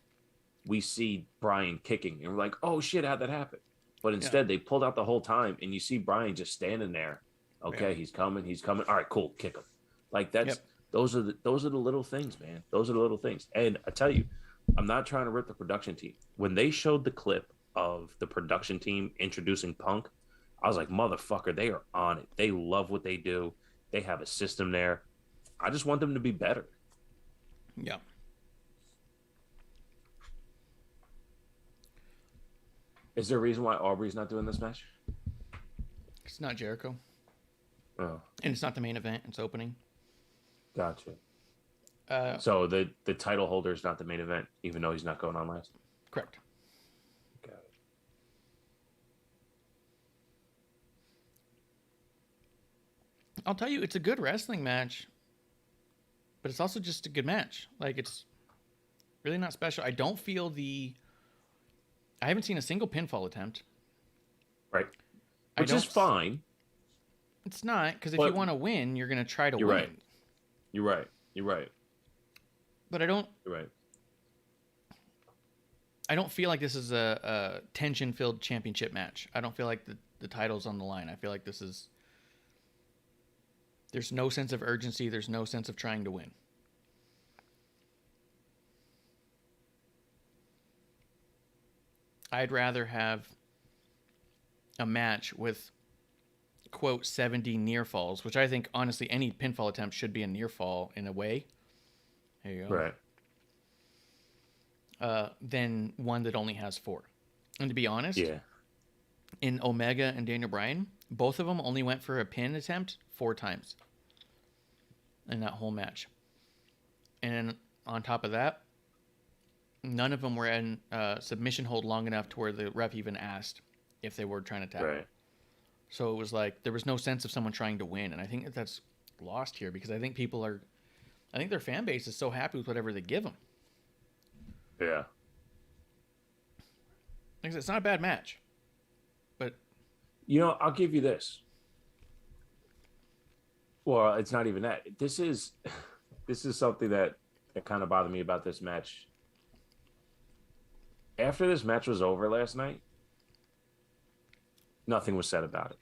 we see Brian kicking and we're like, oh shit, how'd that happen? But instead they pulled out the whole time and you see Brian just standing there. Okay, he's coming. All right, cool, kick him. Like that's those are the little things, man. Those are the little things. And I tell you, I'm not trying to rip the production team. When they showed the clip of the production team introducing Punk, I was like, motherfucker, they are on it. They love what they do. They have a system there. I just want them to be better. Yeah. Is there a reason why Aubrey's not doing this match? It's not Jericho. Oh. And it's not the main event. It's opening. Gotcha. So the title holder is not the main event, even though he's not going on last? Correct. Got it. I'll tell you, it's a good wrestling match, but it's also just a good match. Like, it's really not special. I don't feel I haven't seen a single pinfall attempt. Right. Which is fine. It's not, because if you want to win, you're going to try to win. Right. You're right. But I don't... You're right. I don't feel like this is a tension-filled championship match. I don't feel like the title's on the line. I feel like this is... There's no sense of urgency. There's no sense of trying to win. I'd rather have a match with, quote, 70 near falls, which I think, honestly, any pinfall attempt should be a near fall in a way. There you go. Right. Than one that only has 4. And to be honest, in Omega and Daniel Bryan, both of them only went for a pin attempt 4 times in that whole match. And on top of that, none of them were in submission hold long enough to where the ref even asked if they were trying to tap. Right. So it was like there was no sense of someone trying to win. And I think that's lost here because I think I think their fan base is so happy with whatever they give them. Yeah. Like I said, it's not a bad match. But I'll give you this. Well, it's not even that. This is something that kind of bothered me about this match. After this match was over last night, nothing was said about it.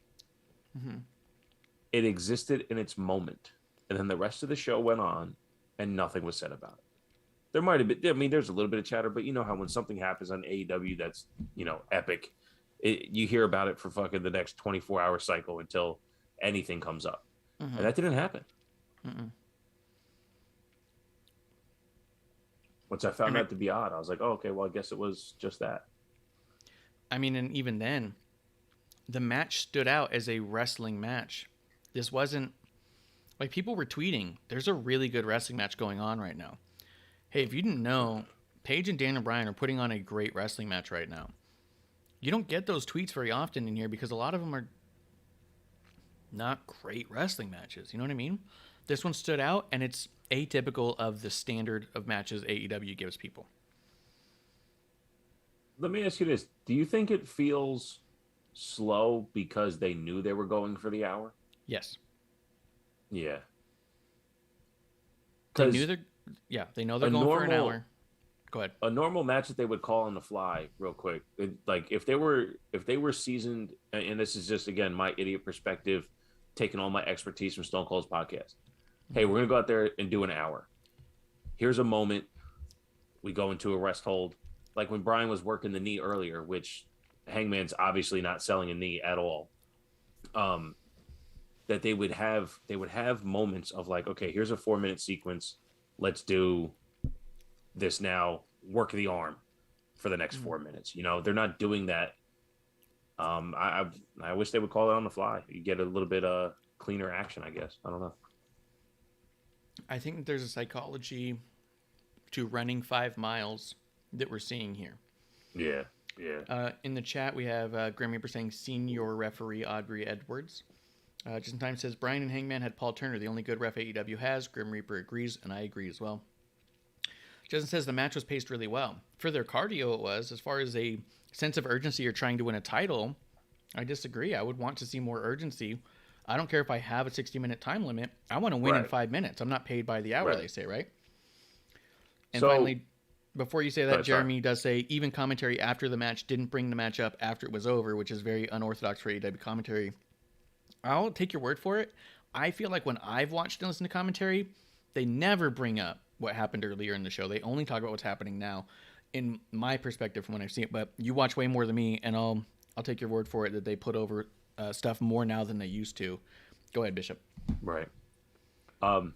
Mm-hmm. It existed in its moment. And then the rest of the show went on and nothing was said about it. There might have been, there's a little bit of chatter, but you know how when something happens on AEW that's, epic, you hear about it for fucking the next 24-hour cycle until anything comes up. Mm-hmm. And that didn't happen. Mm-mm. Once I found that to be odd, I was like, oh, okay, well, I guess it was just that. I mean, and even then, the match stood out as a wrestling match. This wasn't, like, people were tweeting, there's a really good wrestling match going on right now. Hey, if you didn't know, Paige and Daniel Bryan are putting on a great wrestling match right now. You don't get those tweets very often in here because a lot of them are not great wrestling matches. You know what I mean? This one stood out, and it's atypical of the standard of matches AEW gives people. Let me ask you this. Do you think it feels slow because they knew they were going for the hour? Yes. Yeah. They know they're going for an hour. Go ahead. A normal match that they would call on the fly real quick. Like if they were seasoned, and this is just, again, my idiot perspective, taking all my expertise from Stone Cold's podcast. Hey, we're going to go out there and do an hour. Here's a moment. We go into a rest hold. Like when Brian was working the knee earlier, which Hangman's obviously not selling a knee at all. That they would have moments of like, okay, here's a 4-minute sequence. Let's do this now. Work the arm for the next 4 minutes. They're not doing that. I wish they would call it on the fly. You get a little bit cleaner action, I guess. I don't know. I think there's a psychology to running 5 miles that we're seeing here. Yeah. Yeah. In the chat, we have Grim Reaper saying senior referee Audrey Edwards. Just in time says Bryan and Hangman had Paul Turner, the only good ref AEW has. Grim Reaper agrees, and I agree as well. Justin says the match was paced really well. For their cardio, it was. As far as a sense of urgency or trying to win a title, I disagree. I would want to see more urgency. I don't care if I have a 60-minute time limit. I want to win in 5 minutes. I'm not paid by the hour, they say, right? And finally, before you say that, Jeremy does say even commentary after the match didn't bring the match up after it was over, which is very unorthodox for AEW commentary. I'll take your word for it. I feel like when I've watched and listened to commentary, they never bring up what happened earlier in the show. They only talk about what's happening now, in my perspective from when I've seen it. But you watch way more than me, and I'll take your word for it that they put over stuff more now than they used to. Go ahead, Bishop. Right. No,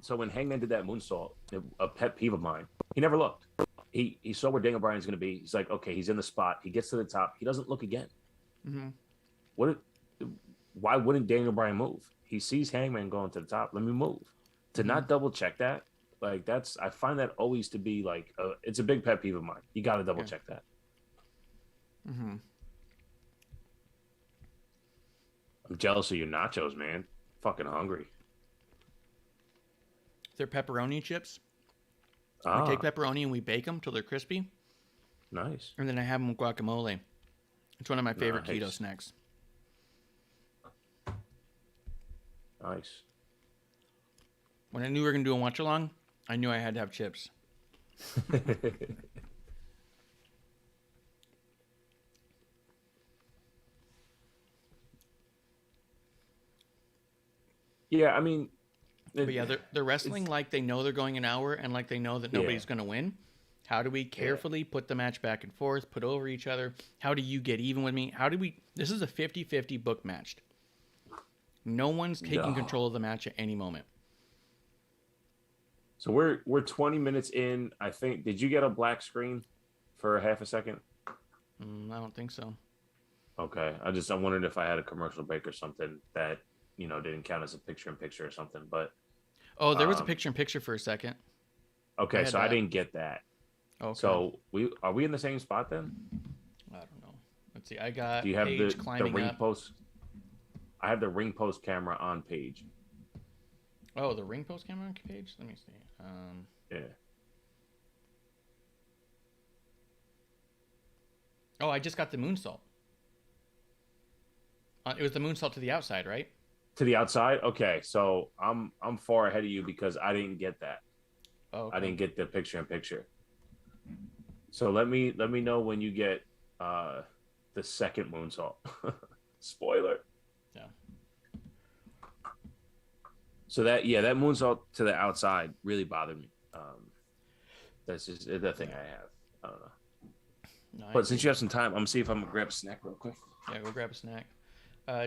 so when Hangman did that moonsault, a pet peeve of mine, he never looked. He saw where Daniel Bryan's going to be. He's like, okay, he's in the spot. He gets to the top. He doesn't look again. Mm-hmm. Why wouldn't Daniel Bryan move? He sees Hangman going to the top. Let me move. To not double check that, like I find that always to be like, it's a big pet peeve of mine. You got to double check that. Mm-hmm. I'm jealous of your nachos, man. Fucking hungry. They're pepperoni chips. We take pepperoni and we bake them till they're crispy. Nice. And then I have them with guacamole. It's one of my favorite Nice. keto snacks. Nice. When I knew we were going to do a watch-along, I knew I had to have chips. Yeah, I mean... But yeah, they're wrestling like they know they're going an hour and like they know that nobody's going to win. How do we carefully put the match back and forth, put over each other? How do you get even with me? This is a 50-50 book match. No one's taking control of the match at any moment. So we're 20 minutes in. I think. Did you get a black screen for a half a second? I don't think so. Okay. I wondered if I had a commercial break or something that didn't count as a picture-in-picture or something. But there was a picture-in-picture for a second. Okay, so I didn't get that. Okay. So are we in the same spot then? I don't know. Let's see. I got Do you have Page the climbing ring up. post? I have the ring post camera on Page. Oh, the ring post camera on Page? Let me see. Yeah. Oh, I just got the moonsault. It was the moonsault to the outside, right? To the outside? Okay, so I'm far ahead of you because I didn't get that. Oh, okay. I didn't get the picture-in-picture. So let me know when you get the second moonsault. Spoiler. Yeah. So that moonsault to the outside really bothered me. That's just the thing I have. I don't know. No, But since you have some time, I'm gonna see if I'm gonna grab a snack real quick. Yeah, go grab a snack.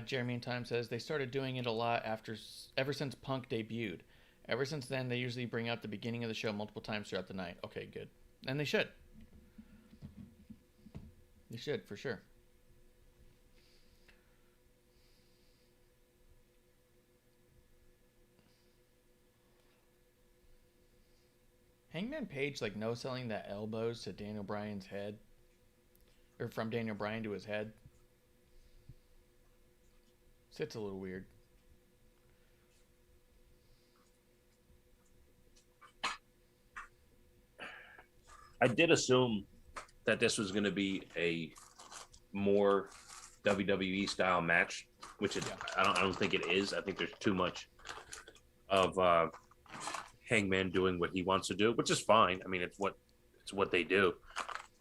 Jeremy in Time says they started doing it a lot ever since Punk debuted. Ever since then, they usually bring out the beginning of the show multiple times throughout the night. Okay, good. And they should. They should, for sure. Hangman Page, no-selling the elbows to Daniel Bryan's head. Or from Daniel Bryan to his head. It's a little weird. I did assume that this was going to be a more WWE style match, which I don't think it is. I think there's too much of Hangman doing what he wants to do, which is fine. I mean, it's what they do.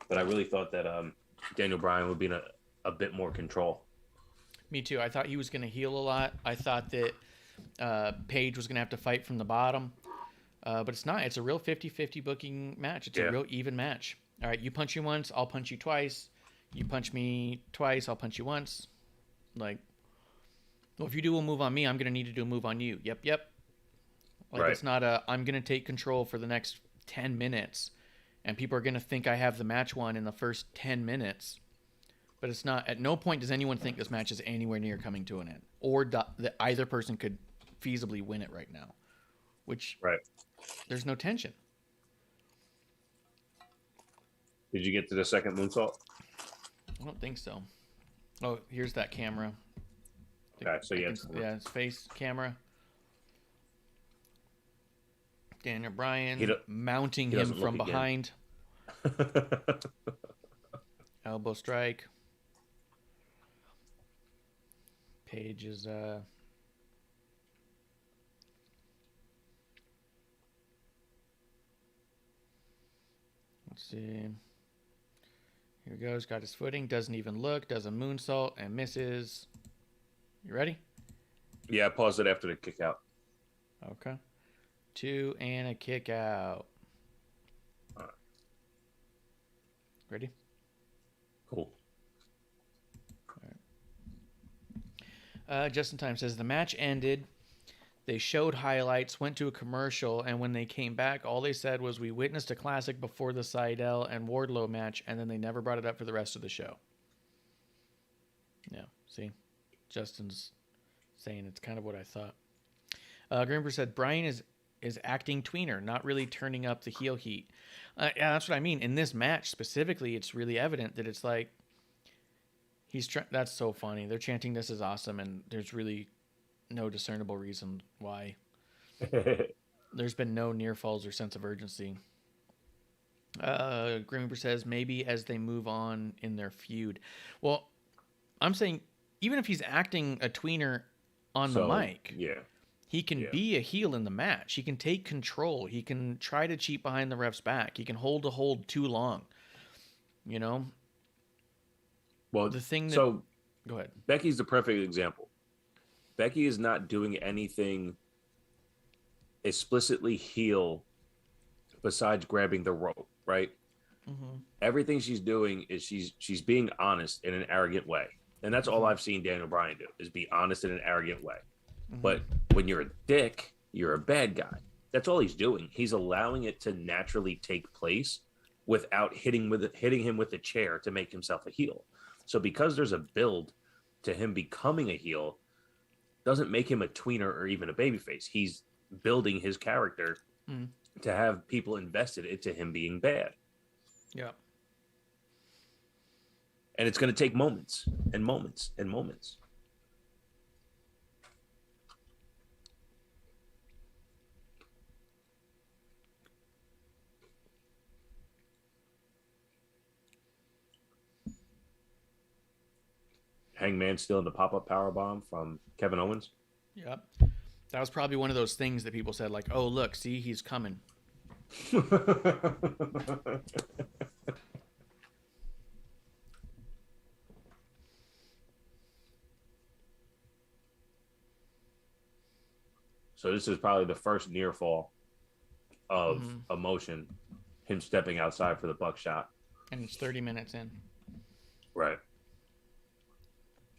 But I really thought that Daniel Bryan would be in a bit more control. Me too. I thought he was going to heal a lot. I thought that Page was going to have to fight from the bottom. But it's not. It's a real 50-50 booking match. It's a real even match. All right, you punch me once, I'll punch you twice. You punch me twice, I'll punch you once. Well, if you do a move on me, I'm going to need to do a move on you. Yep. It's not I'm going to take control for the next 10 minutes, and people are going to think I have the match won in the first 10 minutes. But it's not. At no point does anyone think this match is anywhere near coming to an end, or that either person could feasibly win it right now. Which there's no tension. Did you get to the second moonsault? I don't think so. Oh, here's that camera. Okay, so yeah, It's face camera. Daniel Bryan mounting him from behind. Elbow strike. Page is let's see. Here he goes, got his footing, doesn't even look, does a moonsault and misses. You ready? Yeah, I paused it after the kick out. Okay. 2 and a kick out. All right. Ready? Cool. Just in Time says the match ended. They showed highlights, went to a commercial, and when they came back, all they said was, "We witnessed a classic before the Seidel and Wardlow match," and then they never brought it up for the rest of the show. Yeah, see? Justin's saying it's kind of what I thought. Grimper said, Bryan is acting tweener, not really turning up the heel heat. Yeah, that's what I mean. In this match specifically, it's really evident that it's like, that's so funny. They're chanting "This is awesome," and there's really no discernible reason why. There's been no near falls or sense of urgency. Grimper says maybe as they move on in their feud. Well, I'm saying even if he's acting a tweener on the mic, he can be a heel in the match. He can take control. He can try to cheat behind the ref's back. He can hold a hold too long. You know? Well, the thing that... So, go ahead. Becky's the perfect example. Becky is not doing anything explicitly heel besides grabbing the rope, right? Mm-hmm. Everything she's doing is she's being honest in an arrogant way. And that's all I've seen Daniel Bryan do, is be honest in an arrogant way. Mm-hmm. But when you're a dick, you're a bad guy. That's all he's doing. He's allowing it to naturally take place without hitting him with a chair to make himself a heel. So because there's a build to him becoming a heel, doesn't make him a tweener or even a babyface. He's building his character to have people invested into him being bad. Yeah. And it's going to take moments and moments and moments. Hangman still in the pop-up powerbomb from Kevin Owens. Yep. That was probably one of those things that people said, like, oh, look, see, he's coming. So this is probably the first near fall of emotion, him stepping outside for the buckshot. And it's 30 minutes in. Right.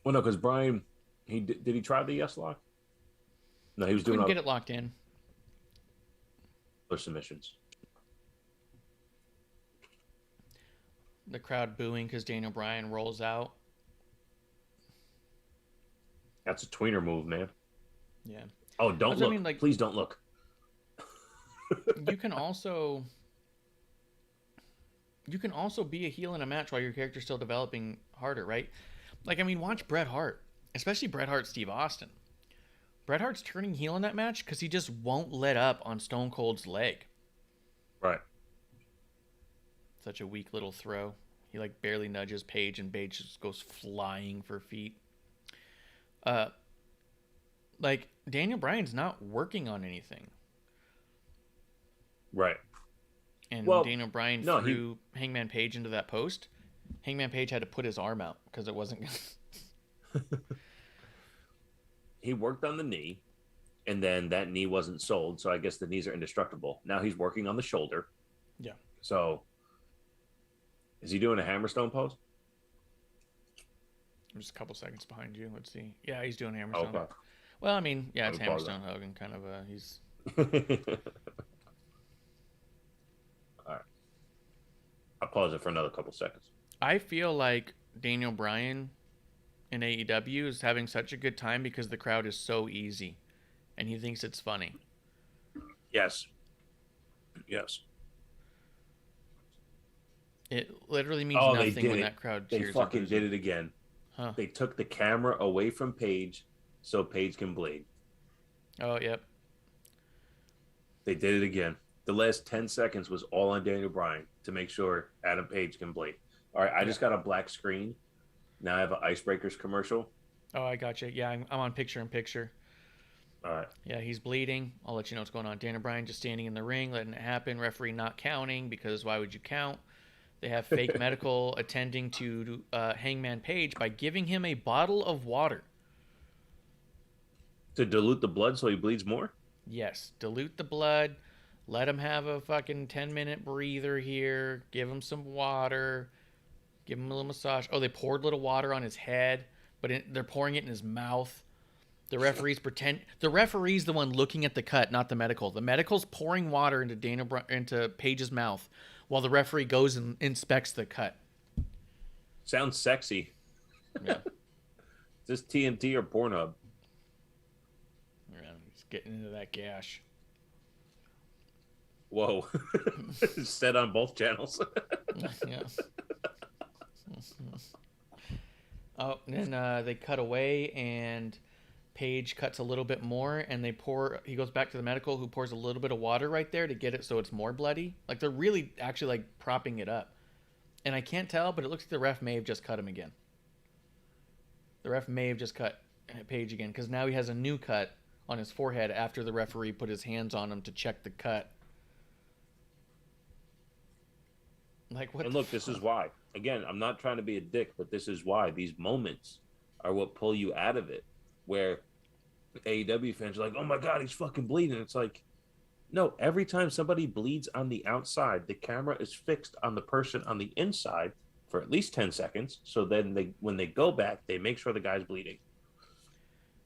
Well, no, because Bryan, did he try the yes lock? No, he was doing couldn't get it locked in. Other submissions. The crowd booing because Daniel Bryan rolls out. That's a tweener move, man. Yeah. Oh, don't look. I mean, please don't look. You can also be a heel in a match while your character's still developing harder, right? Like, I mean, watch Bret Hart, especially Bret Hart, Steve Austin. Bret Hart's turning heel in that match because he just won't let up on Stone Cold's leg. Right. Such a weak little throw. He like barely nudges Page, and Page just goes flying for feet. Like, Daniel Bryan's not working on anything. Right. And Daniel Bryan threw Hangman Page into that post. Hangman Page had to put his arm out because it wasn't. He worked on the knee, and then that knee wasn't sold, so I guess the knees are indestructible. Now he's working on the shoulder. Yeah. So, is he doing a hammerstone pose? I'm just a couple seconds behind you. Let's see. Yeah, he's doing hammerstone. Okay. Well, I mean, yeah, it's hammerstone Hogan, kind of. He's. All right. I'll pause it for another couple seconds. I feel like Daniel Bryan in AEW is having such a good time because the crowd is so easy, and he thinks it's funny. Yes. Yes. It literally means Oh, they nothing did when it. that crowd They cheers. fucking did it again. Huh. They took the camera away from Page so Page can bleed. Oh, yep. They did it again. The last 10 seconds was all on Daniel Bryan to make sure Adam Page can bleed. All right, I just got a black screen. Now I have an Icebreakers commercial. Oh, I got you. Yeah, I'm on picture-in-picture. All right. Yeah, he's bleeding. I'll let you know what's going on. Daniel Bryan just standing in the ring, letting it happen. Referee not counting because why would you count? They have fake medical attending to Hangman Page by giving him a bottle of water. To dilute the blood so he bleeds more? Yes, dilute the blood. Let him have a fucking 10-minute breather here. Give him some water. Give him a little massage. Oh, they poured a little water on his head, but they're pouring it in his mouth. The referee's the referee's the one looking at the cut, not the medical. The medical's pouring water into Page's mouth while the referee goes and inspects the cut. Sounds sexy. Yeah. Is this TNT or Pornhub? Yeah, he's getting into that gash. Whoa. Said on both channels. Yeah. Oh, and then they cut away, and Page cuts a little bit more, and he goes back to the medical, who pours a little bit of water right there to get it so it's more bloody. Like, they're really actually, like, propping it up. And I can't tell, but it looks like the ref may have just cut him again. The ref may have just cut Page again, because now he has a new cut on his forehead after the referee put his hands on him to check the cut. Like, what? And look, this is why. Again, I'm not trying to be a dick, but this is why. These moments are what pull you out of it. Where AEW fans are like, oh my God, he's fucking bleeding. It's like, no, every time somebody bleeds on the outside, the camera is fixed on the person on the inside for at least 10 seconds. So then when they go back, they make sure the guy's bleeding.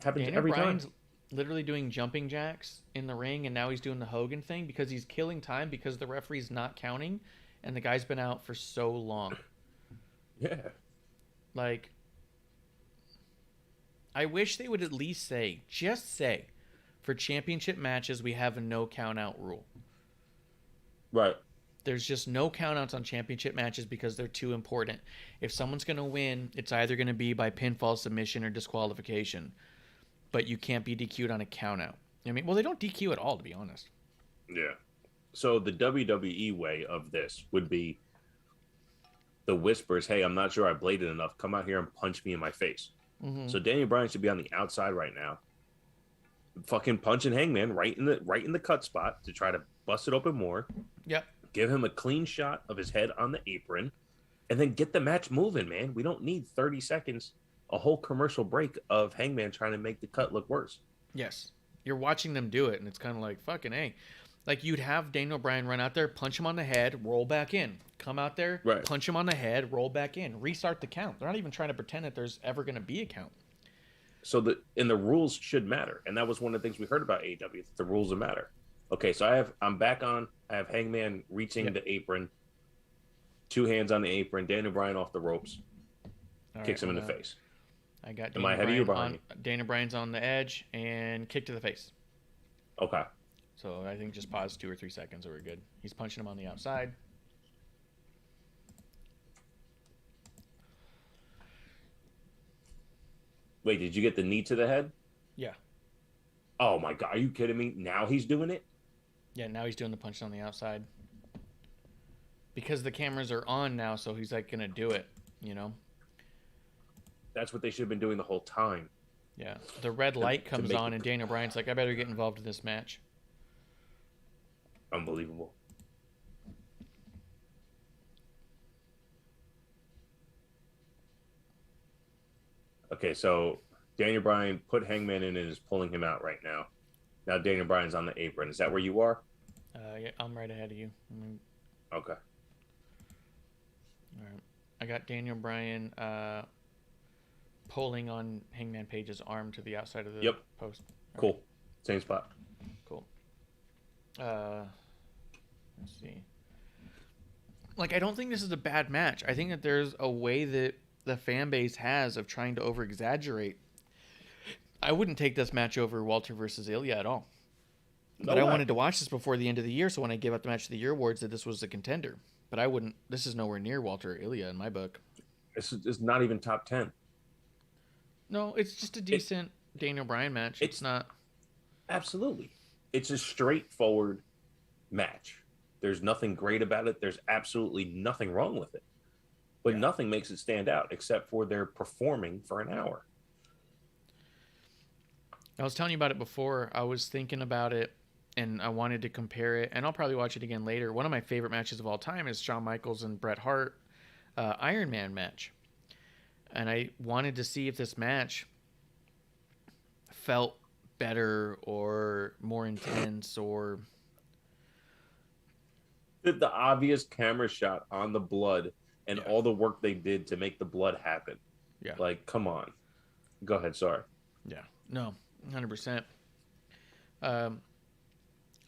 Happens Daniel every Bryan's time. literally doing jumping jacks in the ring, and now he's doing the Hogan thing because he's killing time because the referee's not counting, and the guy's been out for so long. Yeah. Like, I wish they would at least just say, for championship matches, we have a no count out rule. Right. There's just no count outs on championship matches because they're too important. If someone's going to win, it's either going to be by pinfall, submission, or disqualification. But you can't be DQ'd on a count out. I mean, well, they don't DQ at all, to be honest. Yeah. So the WWE way of this would be the whispers, hey, I'm not sure I bladed enough. Come out here and punch me in my face. Mm-hmm. So Daniel Bryan should be on the outside right now, fucking punching Hangman right in the cut spot to try to bust it open more. Yep. Give him a clean shot of his head on the apron, and then get the match moving, man. We don't need 30 seconds, a whole commercial break of Hangman trying to make the cut look worse. Yes. You're watching them do it, and it's kind of like, fucking A. Like, you'd have Daniel Bryan run out there, punch him on the head, roll back in. Come out there, right. Punch him on the head, roll back in. Restart the count. They're not even trying to pretend that there's ever going to be a count. So the rules should matter. And that was one of the things we heard about AEW, the rules that matter. Okay, so I'm back on. I have Hangman reaching the apron, 2 hands on the apron, Daniel Bryan off the ropes, kicks him in the face. I got Am I ahead of you or behind you? Daniel Bryan's on the edge and kick to the face. Okay. So I think just pause 2 or 3 seconds and we're good. He's punching him on the outside. Wait, did you get the knee to the head? Yeah. Oh my God, are you kidding me? Now he's doing it? Yeah, now he's doing the punch on the outside. Because the cameras are on now, so he's like going to do it, you know? That's what they should have been doing the whole time. Yeah. The red light comes on and Daniel Bryan's like, I better get involved in this match. Unbelievable. Okay, so Daniel Bryan put Hangman in and is pulling him out right now. Now Daniel Bryan's on the apron. Is that where you are? Yeah, I'm right ahead of you. Okay. All right. I got Daniel Bryan pulling on Hangman Page's arm to the outside of the post. All Cool. right. Same spot. Cool. Let's see. Like, I don't think this is a bad match. I think that there's a way that the fan base has of trying to over-exaggerate. I wouldn't take this match over Walter versus Ilya at all. But I wanted to watch this before the end of the year, so when I gave out the Match of the Year awards, that this was a contender. But I wouldn't. This is nowhere near Walter Ilya in my book. It's not even top 10. No, it's just a decent Daniel Bryan match. It's not. Absolutely. It's a straightforward match. There's nothing great about it. There's absolutely nothing wrong with it. But nothing makes it stand out except for they're performing for an hour. I was telling you about it before. I was thinking about it, and I wanted to compare it, and I'll probably watch it again later. One of my favorite matches of all time is Shawn Michaels and Bret Hart Iron Man match. And I wanted to see if this match felt better or more intense or... The obvious camera shot on the blood and all the work they did to make the blood happen. Yeah. Like, come on. Go ahead, sorry. Yeah. No, 100%.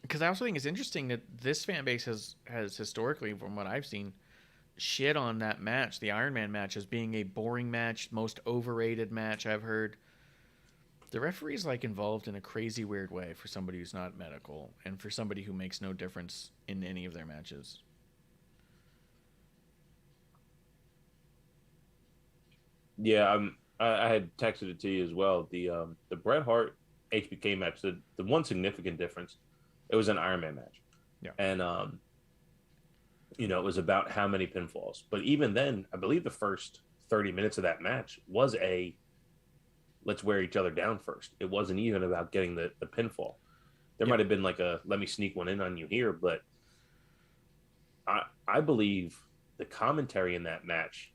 Because I also think it's interesting that this fan base has historically, from what I've seen, shit on that match, the Iron Man match, as being a boring match, most overrated match I've heard. The referee's like involved in a crazy weird way for somebody who's not medical and for somebody who makes no difference in any of their matches. Yeah, I had texted it to you as well. The Bret Hart HBK match, the one significant difference, it was an Iron Man match. Yeah. And it was about how many pinfalls. But even then, I believe the first 30 minutes of that match was a let's wear each other down first. It wasn't even about getting the pinfall. There might have been like a let me sneak one in on you here, but I believe the commentary in that match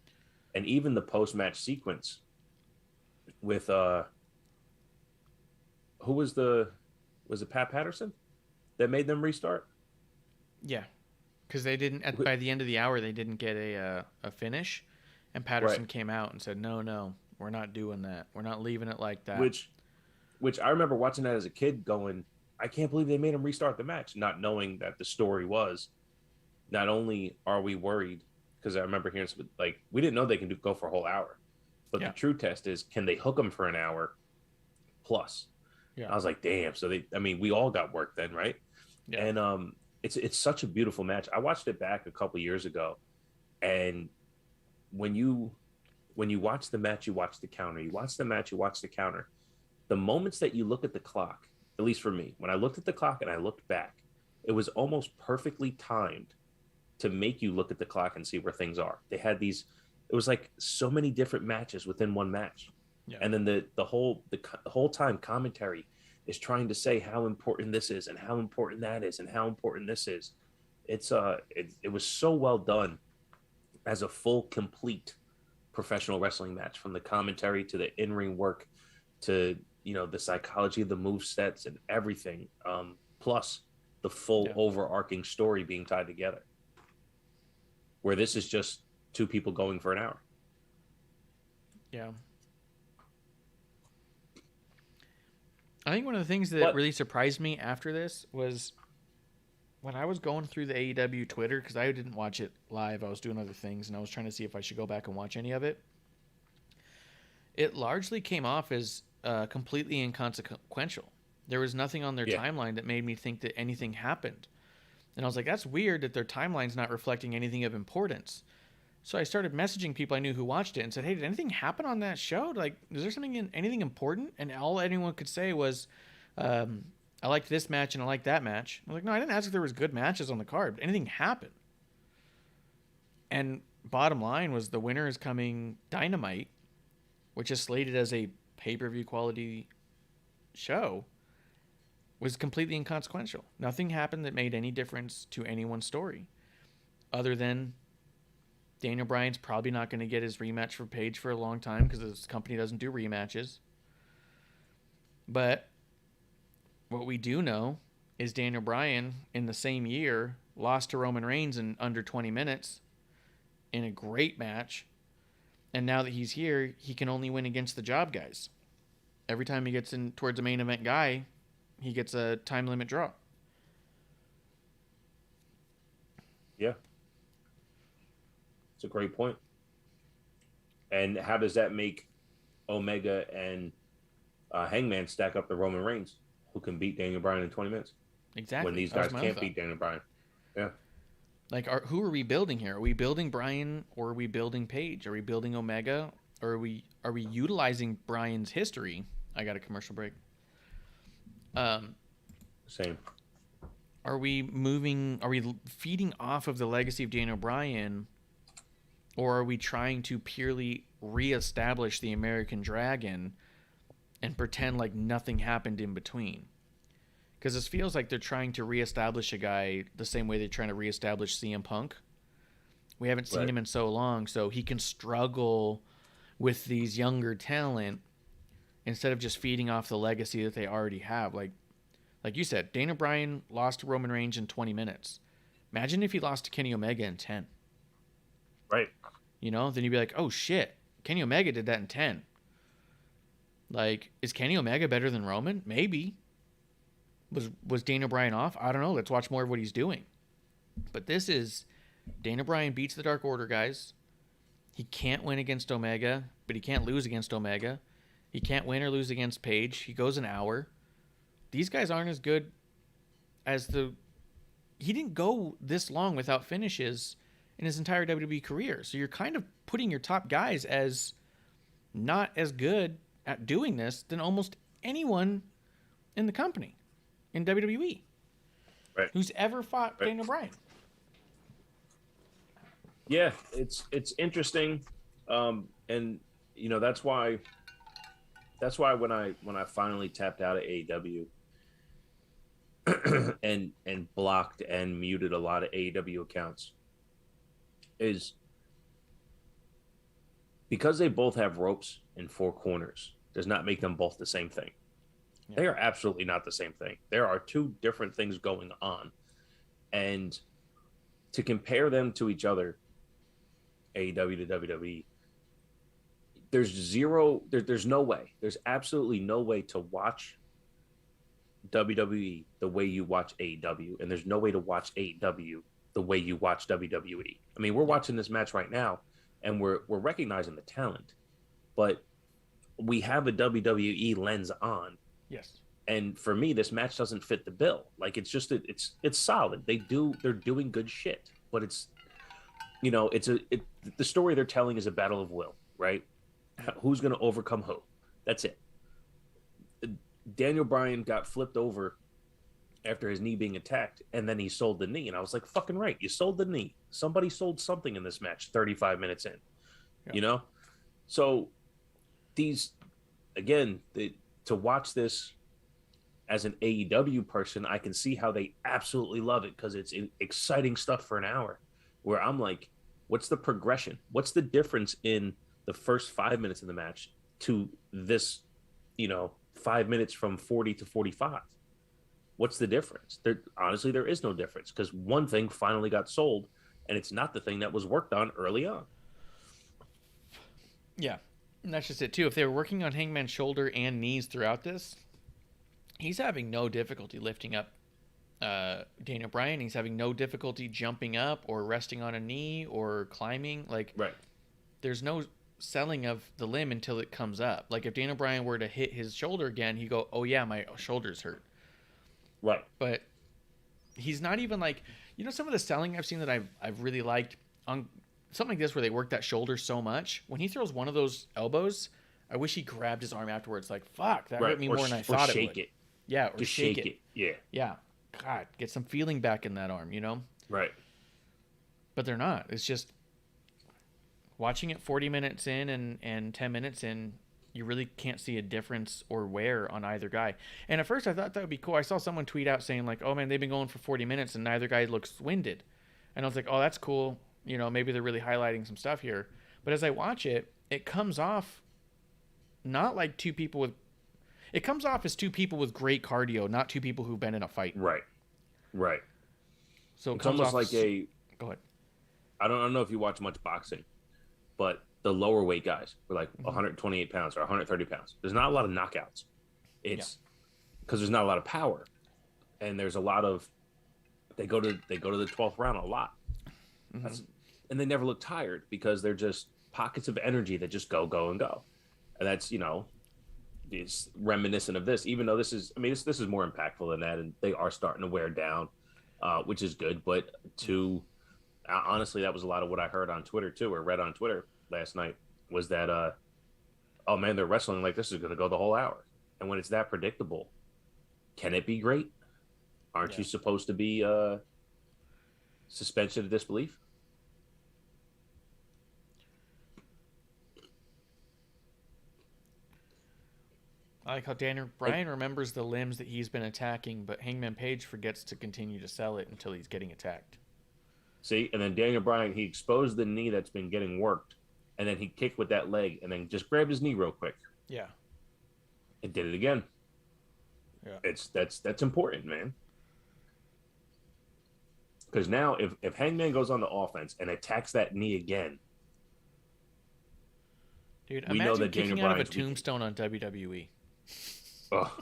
and even the post-match sequence with who was it Pat Patterson that made them restart? Yeah. Because they didn't by the end of the hour they didn't get a finish, and Patterson came out and said, No, we're not doing that. We're not leaving it like that. Which I remember watching that as a kid, going, I can't believe they made him restart the match, not knowing that the story was not only are we worried, because I remember hearing like we didn't know they can go for a whole hour, but the true test is can they hook them for an hour plus? Yeah, I was like, damn. So we all got work then, right? Yeah, and it's such a beautiful match. I watched it back a couple years ago, and when you watch the match, you watch the counter. You watch the match, you watch the counter. The moments that you look at the clock, at least for me, when I looked at the clock and I looked back, it was almost perfectly timed to make you look at the clock and see where things are. They had it was like so many different matches within one match. Yeah. And then the whole time commentary is trying to say how important this is and how important that is and how important this is. It was so well done as a full, complete professional wrestling match, from the commentary to the in-ring work to the psychology of the move sets and everything, plus the full overarching story being tied together, where this is just two people going for an hour. Yeah, I think one of the things that really surprised me after this was when I was going through the AEW Twitter, because I didn't watch it live, I was doing other things, and I was trying to see if I should go back and watch any of it. It largely came off as completely inconsequential. There was nothing on their timeline that made me think that anything happened. And I was like, that's weird that their timeline's not reflecting anything of importance. So I started messaging people I knew who watched it and said, hey, did anything happen on that show? Like, is there anything important? And all anyone could say was, I liked this match and I liked that match. I was like, no, I didn't ask if there was good matches on the card. Anything happened? And bottom line was the winner is coming Dynamite, which is slated as a pay-per-view quality show, was completely inconsequential. Nothing happened that made any difference to anyone's story, other than Daniel Bryan's probably not going to get his rematch for Page for a long time because this company doesn't do rematches. But what we do know is Daniel Bryan, in the same year, lost to Roman Reigns in under 20 minutes in a great match. And now that he's here, he can only win against the job guys. Every time he gets in towards a main event guy, he gets a time limit draw. Yeah. It's a great point. And how does that make Omega and Hangman stack up to Roman Reigns, who can beat Daniel Bryan in 20 minutes? Exactly. when these That was guys my can't other beat Daniel Bryan. Yeah. Like, who are we building here? Are we building Bryan or are we building Page? Are we building Omega? Or are we utilizing Bryan's history? I got a commercial break. Same. Are we feeding off of the legacy of Daniel Bryan, or are we trying to purely reestablish the American Dragon and pretend like nothing happened in between? Because this feels like they're trying to reestablish a guy the same way they're trying to reestablish CM Punk. We haven't seen him in so long, so he can struggle with these younger talent instead of just feeding off the legacy that they already have. Like you said, Daniel Bryan lost to Roman Reigns in 20 minutes. Imagine if he lost to Kenny Omega in 10. Right. You know, then you'd be like, oh shit, Kenny Omega did that in 10. Like, is Kenny Omega better than Roman? Maybe. Was Daniel Bryan off? I don't know. Let's watch more of what he's doing. But this is Daniel Bryan beats the Dark Order guys. He can't win against Omega, but he can't lose against Omega. He can't win or lose against Page. He goes an hour. These guys aren't as good as he didn't go this long without finishes in his entire WWE career. So you're kind of putting your top guys as not as good at doing this than almost anyone in the company, in WWE, who's ever fought Daniel Bryan. Yeah, it's interesting, and you know that's why when I finally tapped out of AEW and blocked and muted a lot of AEW accounts is because they both have ropes and four corners does not make them both the same thing. Yeah. They are absolutely not the same thing. There are two different things going on, and to compare them to each other, AEW to WWE, there's no way. There's absolutely no way to watch WWE the way you watch AEW, and there's no way to watch AEW the way you watch WWE. I mean, we're watching this match right now, and we're recognizing the talent, but we have a WWE lens on. Yes. And for me, this match doesn't fit the bill. Like it's solid. They're doing good shit, but it's, you know, the story they're telling is a battle of will, right? Who's going to overcome who? That's it. Daniel Bryan got flipped over after his knee being attacked, and then he sold the knee. And I was like, fucking right. You sold the knee. Somebody sold something in this match 35 minutes in, you know? So to watch this as an AEW person, I can see how they absolutely love it because it's exciting stuff for an hour where I'm like, what's the progression? What's the difference in the first 5 minutes of the match to this, 5 minutes from 40 to 45? What's the difference? Honestly, there is no difference because one thing finally got sold and it's not the thing that was worked on early on. Yeah. And that's just it too. If they were working on Hangman's shoulder and knees throughout this, he's having no difficulty lifting up Daniel Bryan. He's having no difficulty jumping up or resting on a knee or climbing. There's no selling of the limb until it comes up. Like if Daniel Bryan were to hit his shoulder again, he'd go, oh yeah, my shoulder's hurt. Right. But he's not even like, some of the selling I've seen that I've really liked on something like this where they work that shoulder so much. When he throws one of those elbows, I wish he grabbed his arm afterwards. Like, fuck, that hurt me more than I thought it would. Or shake it. Yeah, or just shake it. Yeah. Yeah. God, get some feeling back in that arm, Right. But they're not. It's just watching it 40 minutes in and 10 minutes in, you really can't see a difference or wear on either guy. And at first I thought that would be cool. I saw someone tweet out saying like, oh man, they've been going for 40 minutes and neither guy looks winded. And I was like, oh, that's cool. Maybe they're really highlighting some stuff here. But as I watch it, it comes off not like two people with... It comes off as two people with great cardio, not two people who've been in a fight. Right. So it's almost like a... Go ahead. I don't know if you watch much boxing, but the lower weight guys were like 128 pounds or 130 pounds. There's not a lot of knockouts. It's because there's not a lot of power. And there's a lot of... They go to the 12th round a lot. And they never look tired because they're just pockets of energy that just go, and go. And that's, is reminiscent of this, even though this is, I mean, this is more impactful than that, and they are starting to wear down, which is good. But honestly, that was a lot of what I heard on Twitter too, or read on Twitter last night, was that, oh man, they're wrestling like this is going to go the whole hour. And when it's that predictable, can it be great? Aren't you supposed to be suspension of disbelief? I like how Daniel Bryan remembers the limbs that he's been attacking, but Hangman Page forgets to continue to sell it until he's getting attacked. See, and then Daniel Bryan, he exposed the knee that's been getting worked, and then he kicked with that leg, and then just grabbed his knee real quick. Yeah. And did it again. Yeah. That's important, man. Because now, if Hangman goes on the offense and attacks that knee again, dude, we imagine know that kicking Daniel out of a Bryan's tombstone on WWE. Oh.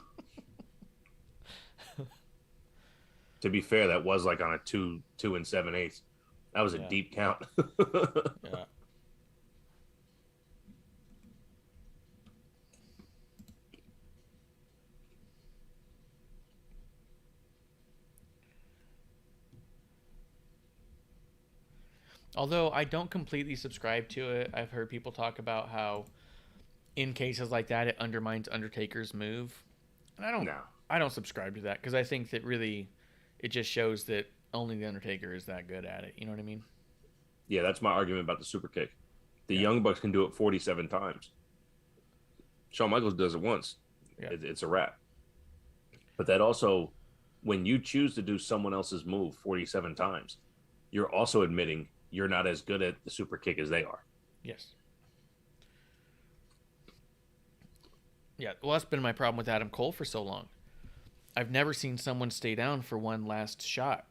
To be fair, that was like on a 2 7/8. That was a deep count. Yeah. Although I don't completely subscribe to it, I've heard people talk about how in cases like that it undermines Undertaker's move. And I don't subscribe to that, because I think that really it just shows that only the Undertaker is that good at it. You know what I mean? Yeah, that's my argument about the super kick. The Young Bucks can do it 47 times. Shawn Michaels does it once. Yeah. It's a wrap. But that also, when you choose to do someone else's move 47 times, you're also admitting you're not as good at the super kick as they are. Yes. Yeah, well, that's been my problem with Adam Cole for so long. I've never seen someone stay down for one last shot.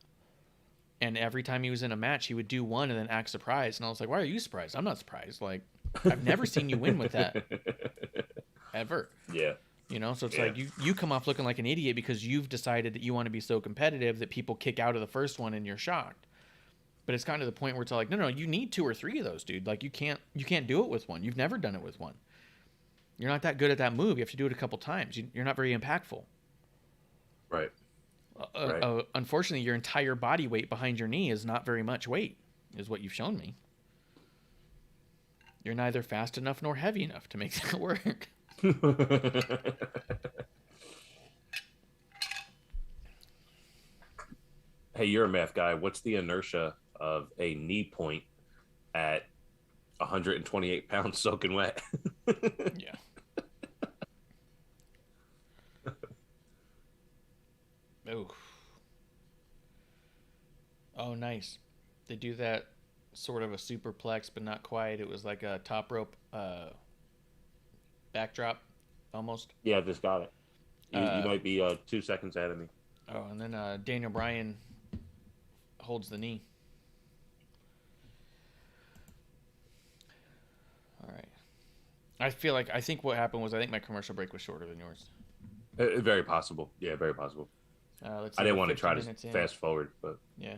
And every time he was in a match, he would do one and then act surprised. And I was like, why are you surprised? I'm not surprised. Like, I've never seen you win with that. Ever. Yeah. You know, so it's like you come off looking like an idiot because you've decided that you want to be so competitive that people kick out of the first one and you're shocked. But it's kind of the point where it's like, no, you need 2 or 3 of those, dude. Like, you can't do it with one. You've never done it with one. You're not that good at that move. You have to do it a couple times. You're not very impactful. Right. Unfortunately, your entire body weight behind your knee is not very much weight, is what you've shown me. You're neither fast enough nor heavy enough to make that work. Hey, you're a math guy. What's the inertia of a knee point at 128 pounds soaking wet? Yeah. Oh, nice. They do that sort of a superplex, but not quite. It was like a top rope backdrop, almost. Yeah, I just got it. You might be 2 seconds ahead of me. Oh, and then Daniel Bryan holds the knee. All right. I think what happened was I think my commercial break was shorter than yours. Very possible. Yeah, very possible. Let's I see, didn't want to 50 try to minutes in. fast forward, but Yeah.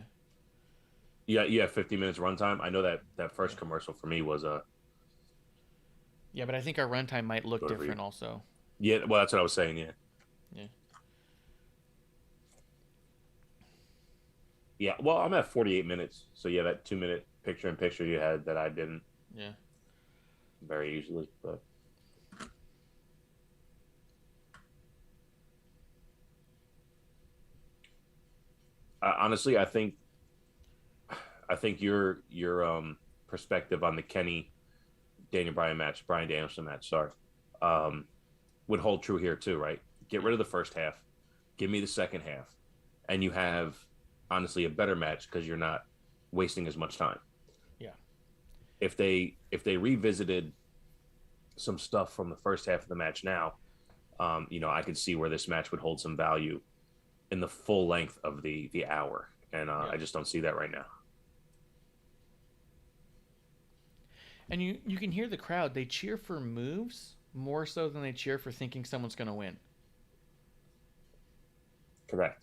you have 50 minutes runtime. I know that first commercial for me was Yeah, but I think our runtime might look Sort of different also. yeah. Well, that's what I was saying. Yeah. Yeah. Yeah. Well, I'm at 48 minutes, so yeah, that 2-minute picture-in-picture you had that I didn't Yeah. very easily, but. Honestly, I think your perspective on the Kenny Bryan Danielson match, would hold true here too, right? Get rid of the first half, give me the second half, and you have honestly a better match because you're not wasting as much time. Yeah. If they revisited some stuff from the first half of the match now, I could see where this match would hold some value in the full length of the hour, and I just don't see that right now. And you can hear the crowd. They cheer for moves more so than they cheer for thinking someone's going to win. Correct.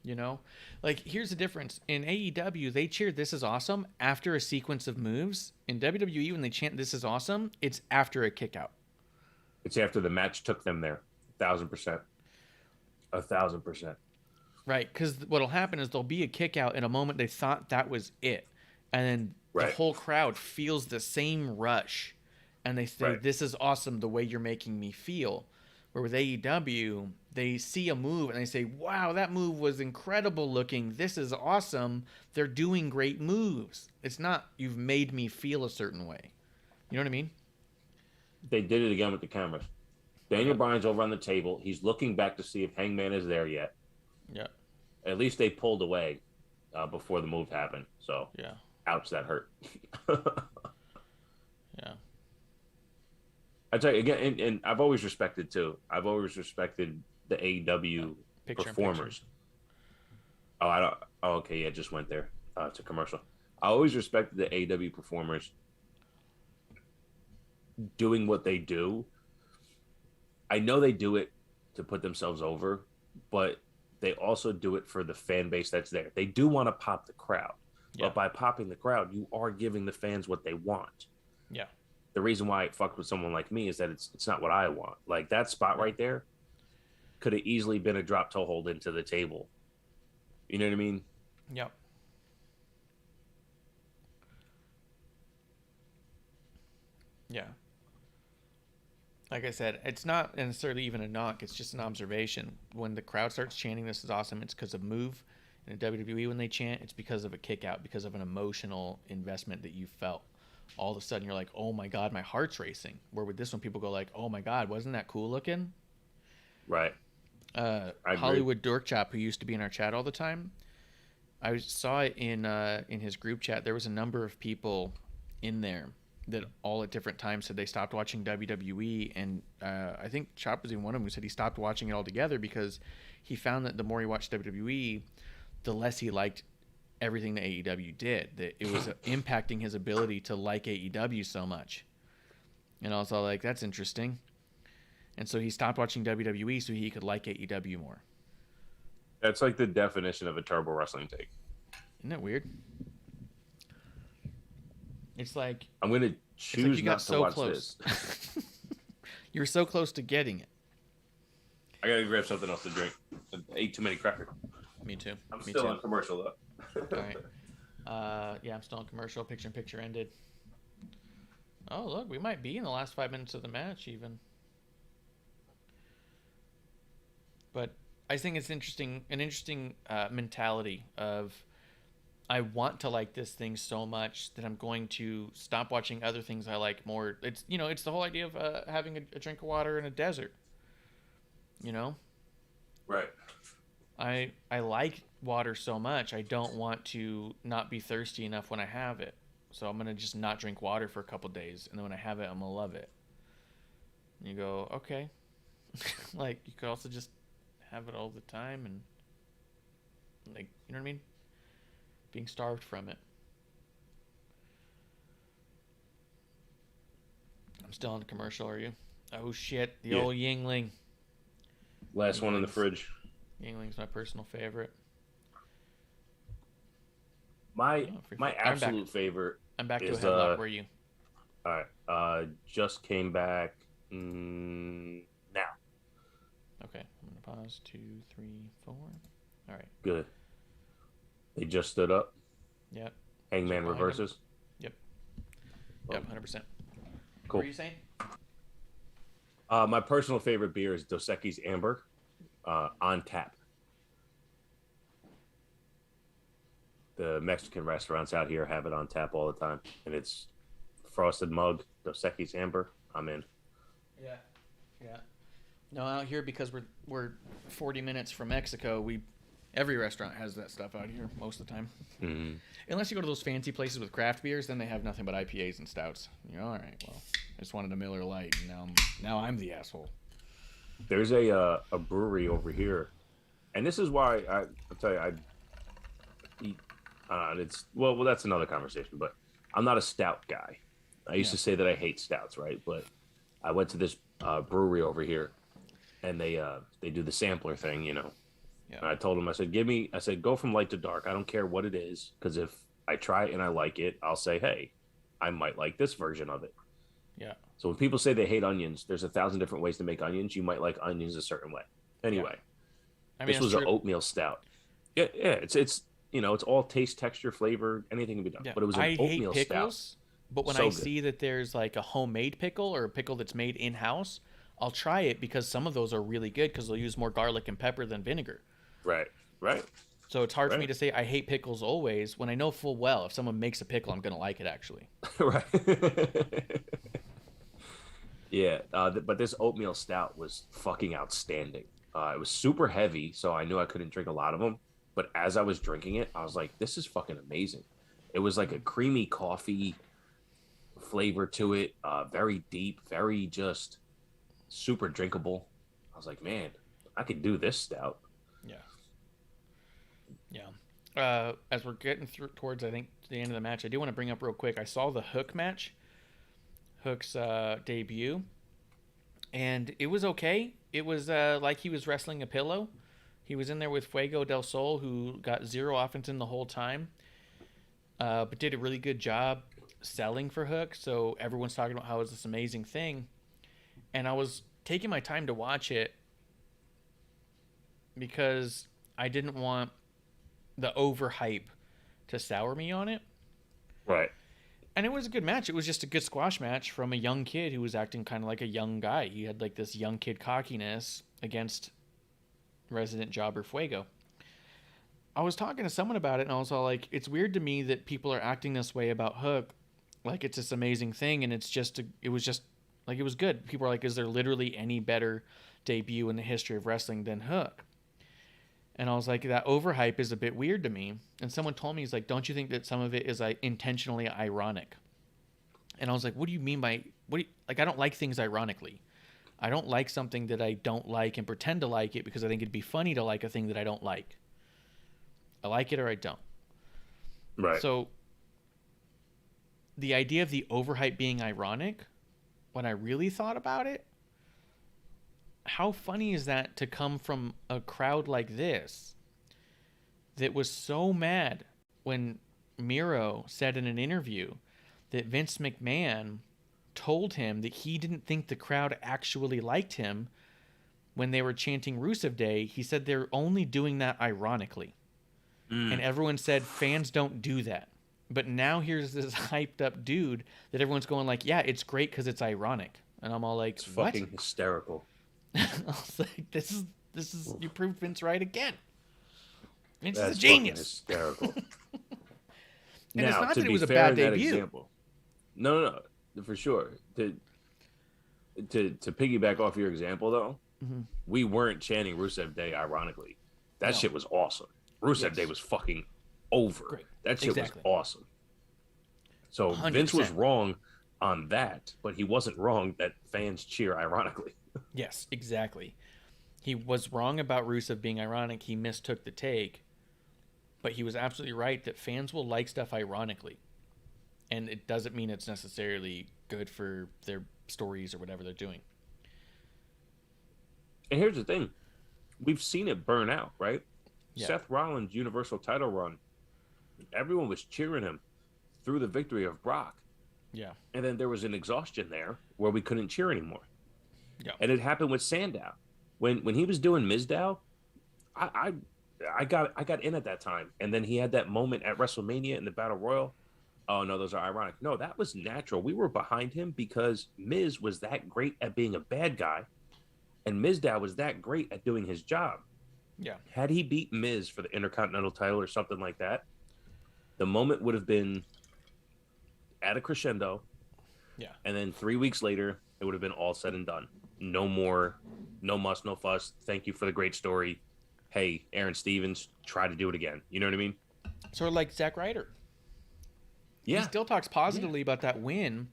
You know? Like, here's the difference. In AEW, they cheer "This is awesome" after a sequence of moves. In WWE, when they chant "This is awesome," it's after a kick out. It's after the match took them there. 1,000%. 1,000%. Right, because what'll happen is there'll be a kick out in a moment they thought that was it, and then the whole crowd feels the same rush, and they say, "This is awesome, the way you're making me feel." Where with AEW, they see a move and they say, "Wow, that move was incredible looking. This is awesome. They're doing great moves." It's not you've made me feel a certain way. You know what I mean? They did it again with the cameras. Daniel Bryan's over on the table. He's looking back to see if Hangman is there yet. Yeah. At least they pulled away before the move happened. So, ouch, that hurt. Yeah. I tell you again, and I've always respected too. I've always respected the AEW performers. Oh, I don't. Oh, okay, yeah, just went there to commercial. I always respected the AEW performers doing what they do. I know they do it to put themselves over, but they also do it for the fan base that's there. They do want to pop the crowd, but by popping the crowd, you are giving the fans what they want. Yeah. The reason why I fucked with someone like me is that it's not what I want. Like that spot right there could have easily been a drop toe hold into the table. You know what I mean? Yep. Yeah. Like I said, it's not necessarily even a knock. It's just an observation. When the crowd starts chanting, "This is awesome," it's because of move. In WWE, when they chant, it's because of a kick out, because of an emotional investment that you felt. All of a sudden, you're like, "Oh my God, my heart's racing." Where with this one, people go like, "Oh my God, wasn't that cool looking?" Right. Hollywood Dork Chop, who used to be in our chat all the time, I saw it in his group chat. There was a number of people in there that all at different times said they stopped watching WWE, and I think Chop was even one of them who said he stopped watching it altogether because he found that the more he watched WWE, the less he liked everything that AEW did. That it was impacting his ability to like AEW so much. And I was all like, that's interesting. And so he stopped watching WWE so he could like AEW more. That's like the definition of a turbo wrestling take. Isn't that weird? It's like I'm gonna choose you not got to so watch close. this. You were so close to getting it. I gotta grab something else to drink. I ate too many crackers. Me too. I'm Me still too. on commercial though. All right. Yeah, I'm still on commercial. Picture ended. Oh, look, we might be in the last 5 minutes of the match even. But I think it's an interesting mentality of I want to like this thing so much that I'm going to stop watching other things I like more. It's it's the whole idea of having a drink of water in a desert. Right. I like water so much, I don't want to not be thirsty enough when I have it. So I'm going to just not drink water for a couple days, and then when I have it, I'm going to love it. And you go, okay. Like, you could also just have it all the time and, like, you know what I mean? Being starved from it. I'm still on the commercial, are you? Oh, shit. The old Yingling. Last one in the fridge. Yingling's my personal favorite. My absolute favorite. I'm back to a is, headlock. Where are you? All right. Just came back now. Okay. I'm going to pause. 2, 3, 4. All right. Good. They just stood up. Yep. Hangman reverses. Yep. Yep. 100%. Cool. What were you saying? My personal favorite beer is Dos Equis Amber, on tap. The Mexican restaurants out here have it on tap all the time, and it's frosted mug, Dos Equis Amber. I'm in. Yeah. No, out here because we're 40 minutes from Mexico. Every restaurant has that stuff out here most of the time. Mm-hmm. Unless you go to those fancy places with craft beers, then they have nothing but IPAs and stouts. You're all right. Well, I just wanted a Miller Lite, and now I'm the asshole. There's a brewery over here, and this is why I'll tell you I eat. Well, that's another conversation. But I'm not a stout guy. I used to say that I hate stouts, right? But I went to this brewery over here, and they do the sampler thing, Yeah. And I told him, I said, go from light to dark. I don't care what it is, because if I try it and I like it, I'll say, hey, I might like this version of it. Yeah. So when people say they hate onions, there's 1,000 different ways to make onions. You might like onions a certain way. Anyway, I mean, this was an oatmeal stout. Yeah, it's it's all taste, texture, flavor, anything can be done. Yeah. But it was an I hate oatmeal pickles, stout. but when So I good. see that there's like a homemade pickle or a pickle that's made in house, I'll try it because some of those are really good because they'll use more garlic and pepper than vinegar. Right. So it's hard for me Right. to say I hate pickles always when I know full well if someone makes a pickle, I'm gonna like it actually. Right. Yeah, but this oatmeal stout was fucking outstanding. It was super heavy, so I knew I couldn't drink a lot of them. But as I was drinking it, I was like, "This is fucking amazing." It was like a creamy coffee flavor to it, very deep, very just super drinkable. I was like, "Man, I could do this stout." Yeah. Yeah. As we're getting through towards, I think, the end of the match, I do want to bring up real quick. I saw the Hook match, Hook's debut, and it was okay. It was like he was wrestling a pillow. He was in there with Fuego del Sol, who got 0 offense in the whole time, but did a really good job selling for Hook. So everyone's talking about how it's this amazing thing. And I was taking my time to watch it because I didn't want the overhype to sour me on it. Right. And it was a good match. It was just a good squash match from a young kid who was acting kind of like a young guy. He had like this young kid cockiness against resident jobber Fuego. I was talking to someone about it and I was all like, it's weird to me that people are acting this way about Hook. Like it's this amazing thing. And it was good. People are like, is there literally any better debut in the history of wrestling than Hook? And I was like, that overhype is a bit weird to me. And someone told me, he's like, don't you think that some of it is like intentionally ironic? And I was like, what do you mean by, I don't like things ironically. I don't like something that I don't like and pretend to like it because I think it'd be funny to like a thing that I don't like. I like it or I don't. Right. So the idea of the overhype being ironic, when I really thought about it, how funny is that to come from a crowd like this that was so mad when Miro said in an interview that Vince McMahon told him that he didn't think the crowd actually liked him when they were chanting Rusev Day. He said they're only doing that ironically. And everyone said fans don't do that. But now here's this hyped up dude that everyone's going like, yeah, it's great because it's ironic. And I'm all like, It's what? fucking hysterical. I was like, this is you proved Vince right again. Vince That's is a genius. hysterical. And it's not to that it be was a fair bad in that debut. example, no, for sure. To piggyback off your example though, we weren't chanting Rusev Day ironically. That No. shit was awesome. Rusev Yes. Day was fucking over. Great. That shit Exactly. was awesome. So 100%. Vince was wrong on that, but he wasn't wrong that fans cheer ironically. Yes, exactly. He was wrong about Rusev being ironic. He mistook the take. But he was absolutely right that fans will like stuff ironically. And it doesn't mean it's necessarily good for their stories or whatever they're doing. And here's the thing. We've seen it burn out, right? Yeah. Seth Rollins' Universal title run. Everyone was cheering him through the victory of Brock. Yeah. And then there was an exhaustion there where we couldn't cheer anymore. Yeah. And it happened with Sandow. When he was doing Mizdow, I got in at that time. And then he had that moment at WrestleMania in the Battle Royal. Oh no, those are ironic. No, that was natural. We were behind him because Miz was that great at being a bad guy, and Mizdow was that great at doing his job. Yeah. Had he beat Miz for the Intercontinental title or something like that, the moment would have been at a crescendo. Yeah. And then 3 weeks later, it would have been all said and done. No more, no muss, no fuss. Thank you for the great story. Hey, Aaron Stevens, try to do it again. You know what I mean? Sort of like Zack Ryder. Yeah. He still talks positively about that win.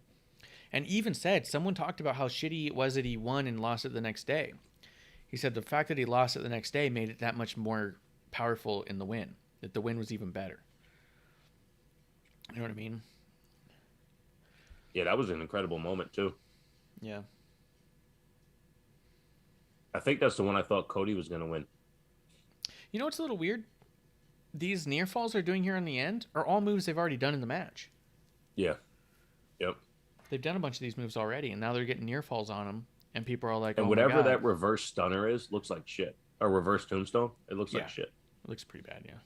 And even said, someone talked about how shitty it was that he won and lost it the next day. He said the fact that he lost it the next day made it that much more powerful in the win. That the win was even better. You know what I mean? Yeah, that was an incredible moment, too. Yeah. I think that's the one I thought Cody was going to win. You know what's a little weird? These near falls they're doing here in the end are all moves they've already done in the match. Yeah. Yep. They've done a bunch of these moves already, and now they're getting near falls on them, and people are like, And "Oh whatever my God." that reverse stunner is, looks like shit. A reverse tombstone, it looks Yeah. like shit. It looks pretty bad, yeah.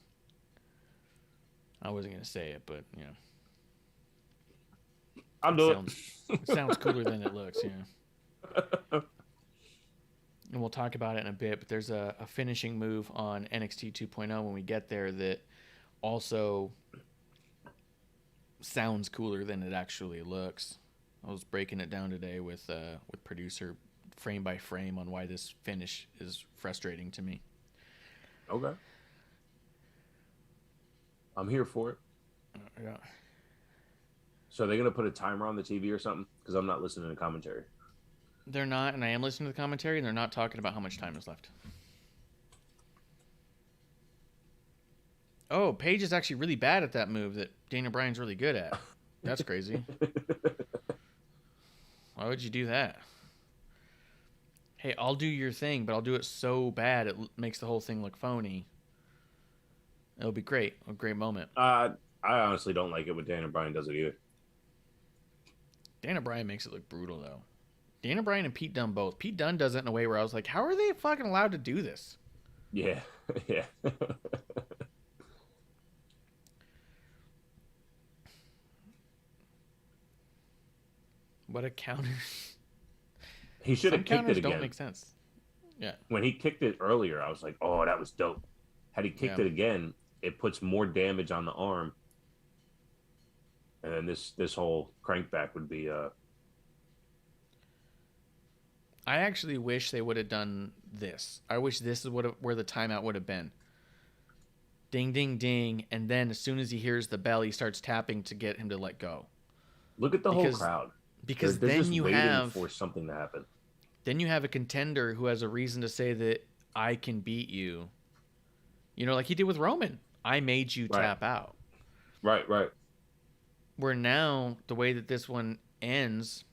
I wasn't gonna say it, but yeah. I'll do it. It sounds cooler than it looks, yeah. And we'll talk about it in a bit, but there's a finishing move on NXT 2.0 when we get there that also sounds cooler than it actually looks. I was breaking it down today with producer frame by frame on why this finish is frustrating to me. Okay. I'm here for it. Yeah. So are they going to put a timer on the TV or something? Because I'm not listening to commentary. They're not, and I am listening to the commentary, and they're not talking about how much time is left. Oh, Page is actually really bad at that move that Daniel Bryan's really good at. That's crazy. Why would you do that? Hey, I'll do your thing, but I'll do it so bad it makes the whole thing look phony. It'll be great. A great moment. I honestly don't like it when Daniel Bryan does it either. Daniel Bryan makes it look brutal, though. Daniel Bryan and Pete Dunne both. Pete Dunne does it in a way where I was like, how are they fucking allowed to do this? Yeah. Yeah. What a counter. He should have Some kicked counters it again. don't make sense. Yeah. When he kicked it earlier, I was like, oh, that was dope. Had he kicked Yeah. it again, it puts more damage on the arm. And then this whole crankback would be I actually wish they would have done this. I wish this is where the timeout would have been. Ding, ding, ding. And then as soon as he hears the bell, he starts tapping to get him to let go. look at the whole crowd. Because They're then just you waiting have for something to happen. then you have a contender who has a reason to say that I can beat you. You know, like he did with Roman. I made you Right. tap out. Right. Where now the way that this one ends,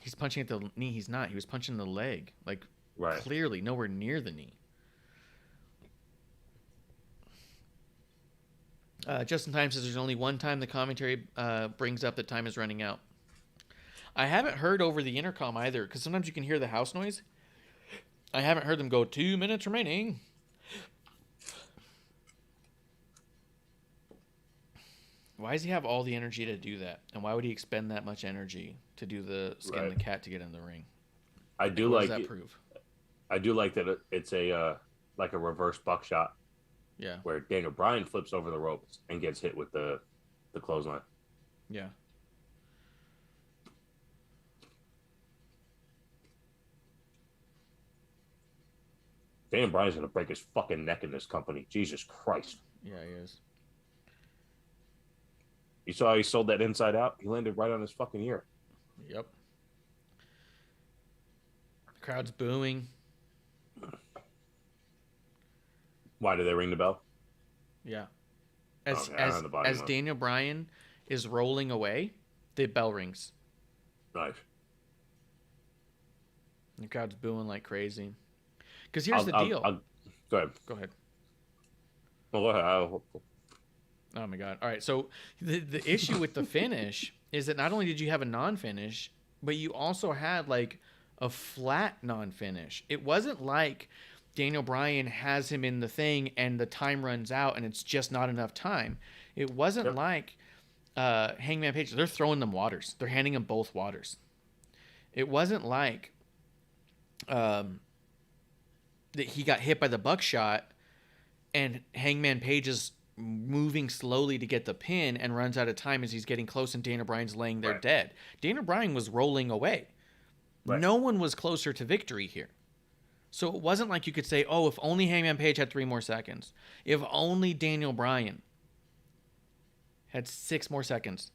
he's punching at the knee. He's not. He was punching the leg, like Right. clearly nowhere near the knee. Justin Time says there's only one time the commentary brings up that time is running out. I haven't heard over the intercom either, because sometimes you can hear the house noise. I haven't heard them go 2 minutes remaining. Why does he have all the energy to do that? And why would he expend that much energy to do the skin Right. the cat to get in the ring? I do What like does that it. prove? I do like that it's a like a reverse buckshot Yeah. where Daniel Bryan flips over the ropes and gets hit with the clothesline. Yeah. Daniel Bryan's gonna break his fucking neck in this company. Jesus Christ. Yeah, he is. You saw how he sold that inside out? He landed right on his fucking ear. Yep. The crowd's booing. Why did they ring the bell? Yeah. As Okay, I don't have the body as one. Daniel Bryan is rolling away, the bell rings. Nice. The crowd's booing like crazy. Because here's the deal. Go ahead. Go ahead. Well, go ahead. Oh my god. All right. So the issue with the finish is that not only did you have a non-finish, but you also had like a flat non-finish. It wasn't like Daniel Bryan has him in the thing and the time runs out and it's just not enough time. It wasn't like Hangman Page. They're throwing them waters. They're handing them both waters. It wasn't like that he got hit by the buckshot and Hangman Page is moving slowly to get the pin and runs out of time as he's getting close and Daniel Bryan's laying there dead. Daniel Bryan was rolling away. Right. No one was closer to victory here. So it wasn't like you could say, oh, if only Hangman Page had 3 more seconds. If only Daniel Bryan had 6 more seconds.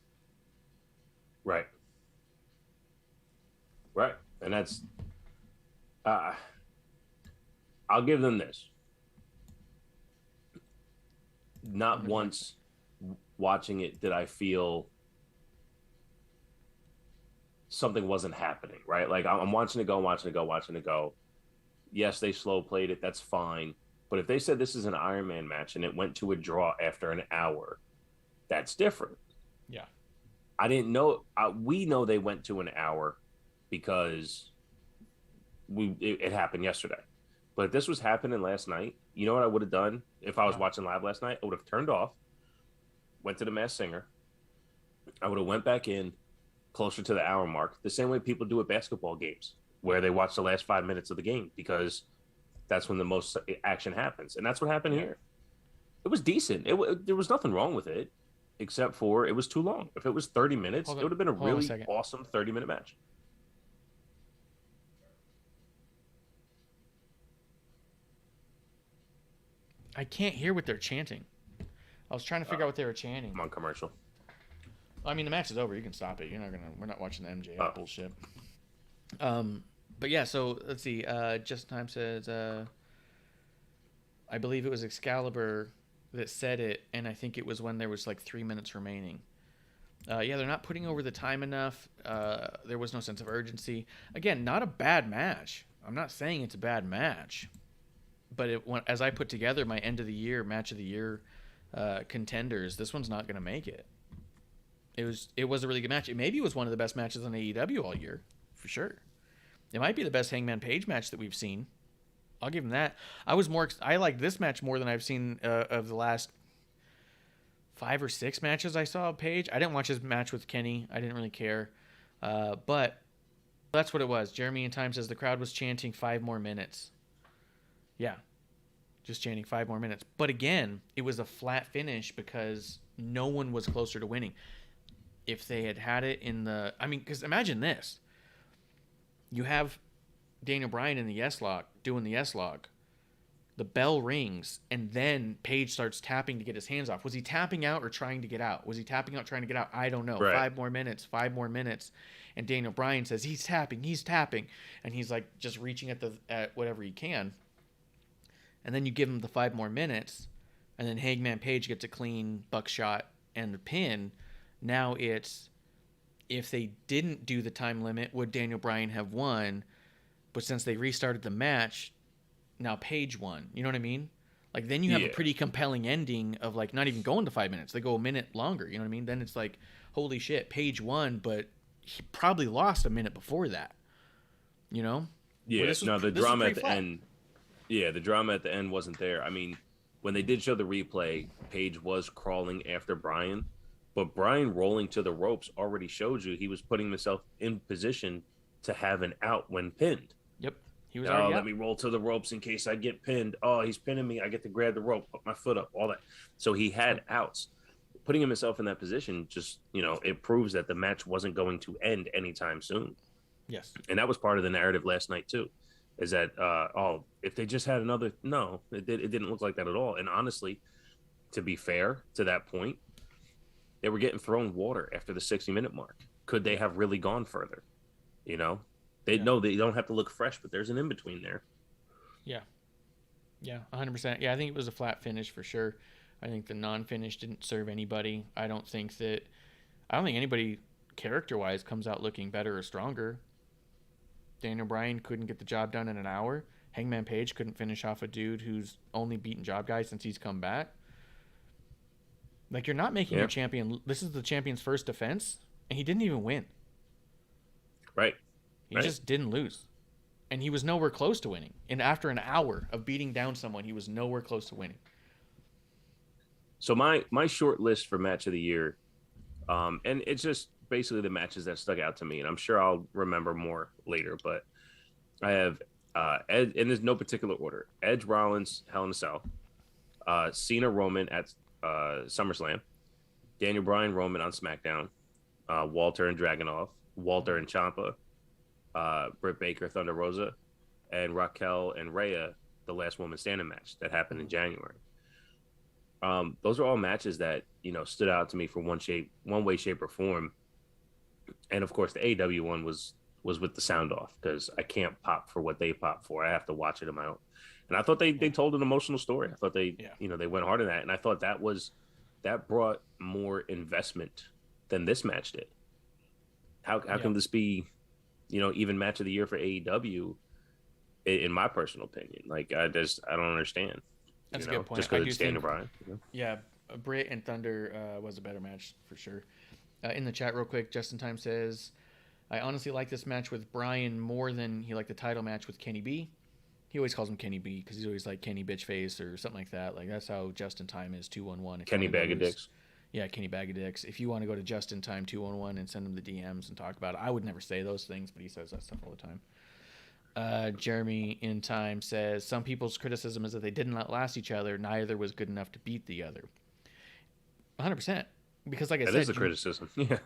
Right. And that's I'll give them this. Not once watching it did I feel something wasn't happening, right? Like I'm watching it go. Yes, they slow played it. That's fine. But if they said this is an Iron Man match and it went to a draw after an hour, that's different. Yeah. I didn't know. We know they went to an hour because it happened yesterday. But if this was happening last night, you know what I would have done if I was watching live last night? I would have turned off, went to the Masked Singer. I would have went back in closer to the hour mark, the same way people do at basketball games, where they watch the last 5 minutes of the game because that's when the most action happens. And that's what happened here. It was decent. There was nothing wrong with it, except for it was too long. If it was 30 minutes, it would have been a really awesome 30-minute match. I can't hear what they're chanting. I was trying to figure out what they were chanting. I'm on commercial. I mean, the match is over. You can stop it. We're not watching the MJF bullshit. But yeah, so let's see. Just Time says, I believe it was Excalibur that said it, and I think it was when there was like 3 minutes remaining. Yeah, they're not putting over the time enough. There was no sense of urgency. Again, not a bad match. I'm not saying it's a bad match, but as I put together my end of the year match of the year contenders, this one's not going to make it. It was a really good match. Maybe it was one of the best matches on AEW all year, for sure. It might be the best Hangman Page match that we've seen. I'll give him that. I like this match more than I've seen of the last 5 or 6 matches I saw of Page. I didn't watch his match with Kenny. I didn't really care. But that's what it was. Jeremy in Time says the crowd was chanting 5 more minutes. Yeah. Just chanting 5 more minutes. But again, it was a flat finish because no one was closer to winning. If they had it in the... I mean, because imagine this. You have Daniel Bryan in the yes lock, doing the yes lock. The bell rings, and then Page starts tapping to get his hands off. Was he tapping out or trying to get out? Was he tapping out, trying to get out? I don't know. Right. 5 more minutes, 5 more minutes. And Daniel Bryan says, he's tapping. And he's like just reaching at whatever he can. And then you give him the 5 more minutes, and then Hangman Page gets a clean buckshot and the pin. Now it's, if they didn't do the time limit, would Daniel Bryan have won? But since they restarted the match, now Page won. You know what I mean? Like, then you have a pretty compelling ending of, like, not even going to 5 minutes. They go a minute longer. You know what I mean? Then it's like, holy shit, Page won, but he probably lost a minute before that. You know? Yeah, the drama at the end. Yeah, the drama at the end wasn't there. I mean, when they did show the replay, Page was crawling after Bryan. But Bryan rolling to the ropes already showed you he was putting himself in position to have an out when pinned. Yep. He was already let me roll to the ropes in case I get pinned. Oh, he's pinning me. I get to grab the rope, put my foot up, all that. So he had outs. Putting himself in that position just, it proves that the match wasn't going to end anytime soon. Yes. And that was part of the narrative last night, too, is that, if they just had another... No, it didn't look like that at all. And honestly, to be fair to that point, they were getting thrown water after the 60-minute mark. Could they have really gone further? They know they don't have to look fresh, but there's an in-between there. Yeah. Yeah, 100%. Yeah, I think it was a flat finish for sure. I think the non-finish didn't serve anybody. I don't think anybody character-wise comes out looking better or stronger. Daniel Bryan couldn't get the job done in an hour. Hangman Page couldn't finish off a dude who's only beaten job guys since he's come back. Like, you're not making your champion... This is the champion's first defense, and he didn't even win. Right. He just didn't lose. And he was nowhere close to winning. And after an hour of beating down someone, he was nowhere close to winning. So my short list for match of the year, and it's just basically the matches that stuck out to me, and I'm sure I'll remember more later, but I have Ed, and there's no particular order. Edge, Rollins, Hell in a Cell. Cena, Roman at SummerSlam, Daniel Bryan, Roman on SmackDown, Walter and Dragunov, Walter and Ciampa, Britt Baker, Thunder Rosa, and Raquel and Rhea, the last woman standing match that happened in January. Those are all matches that stood out to me for one way, shape, or form. And of course, the AEW one was with the sound off because I can't pop for what they pop for. I have to watch it on my own. And I thought they told an emotional story. I thought they went hard on that. And I thought that brought more investment than this match did. How can this be, even match of the year for AEW, in my personal opinion? Like, I don't understand. That's a good point. Just because it's Daniel Bryan. Yeah, Britt and Thunder was a better match for sure. In the chat, real quick, Justin Time says, I honestly like this match with Brian more than he liked the title match with Kenny B. He always calls him Kenny B because he's always like Kenny Bitch Face or something like that. Like, that's how Justin Time is 211. Kenny Bag of Dicks. Yeah, Kenny Bag of Dicks. If you want to go to Justin Time 211 and send him the DMs and talk about it, I would never say those things, but he says that stuff all the time. Jeremy in Time says, some people's criticism is that they didn't outlast each other. Neither was good enough to beat the other. 100%. Because like I said, that is a criticism. Yeah.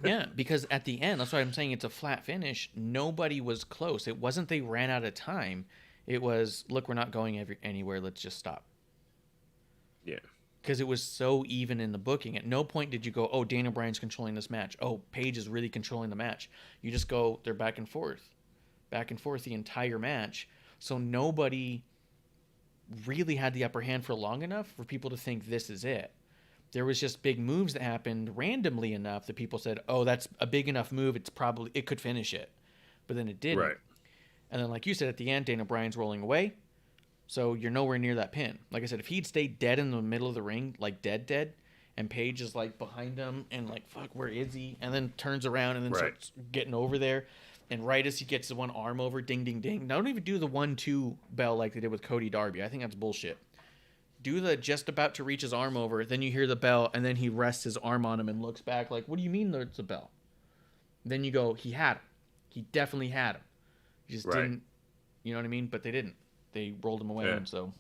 Yeah, because at the end, that's why I'm saying it's a flat finish. Nobody was close. It wasn't they ran out of time. It was, look, we're not going anywhere. Let's just stop. Yeah. Because it was so even in the booking. At no point did you go, oh, Daniel Bryan's controlling this match. Oh, Page is really controlling the match. You just go, they're back and forth the entire match. So nobody really had the upper hand for long enough for people to think this is it. There was just big moves that happened randomly enough that people said, oh, that's a big enough move. It could finish it. But then it didn't. Right. And then, like you said, at the end, Daniel Bryan's rolling away. So you're nowhere near that pin. Like I said, if he'd stayed dead in the middle of the ring, like dead, and Page is like behind him and like, fuck, where is he? And then turns around and then starts getting over there. And right as he gets the one arm over, ding, ding, ding. Now, don't even do the 1-2 bell like they did with Cody Darby. I think that's bullshit. Do the just about to reach his arm over, then you hear the bell, and then he rests his arm on him and looks back like, what do you mean there's a bell? Then you go, he had him. He definitely had him. He just didn't, you know what I mean? But they didn't. They rolled him away, and so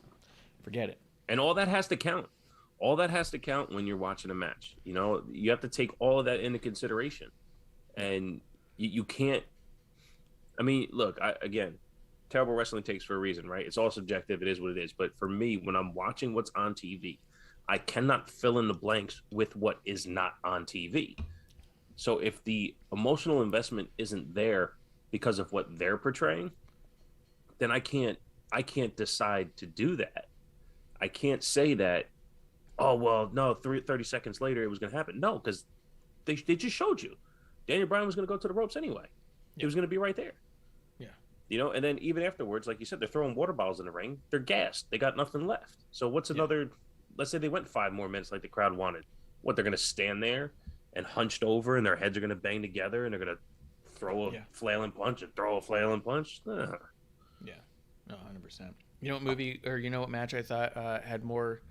forget it. And all that has to count. All that has to count when you're watching a match. You know, you have to take all of that into consideration. And you can't, I mean, look, again, terrible wrestling takes for a reason, right? It's all subjective. It is what it is. But for me, when I'm watching what's on TV, I cannot fill in the blanks with what is not on TV. So if the emotional investment isn't there because of what they're portraying, then I can't decide to do that. I can't say that, oh, well, no, 30 seconds later it was going to happen. No, because they just showed you. Daniel Bryan was going to go to the ropes anyway. He was going to be right there. Yeah. You know, and then even afterwards, like you said, they're throwing water bottles in the ring. They're gassed. They got nothing left. So what's another, let's say they went 5 more minutes like the crowd wanted. What, they're going to stand there and hunched over and their heads are going to bang together and they're going to throw a flailing punch and throw a flailing punch? Yeah. No, 100%. You know what movie, or you know what match I thought had more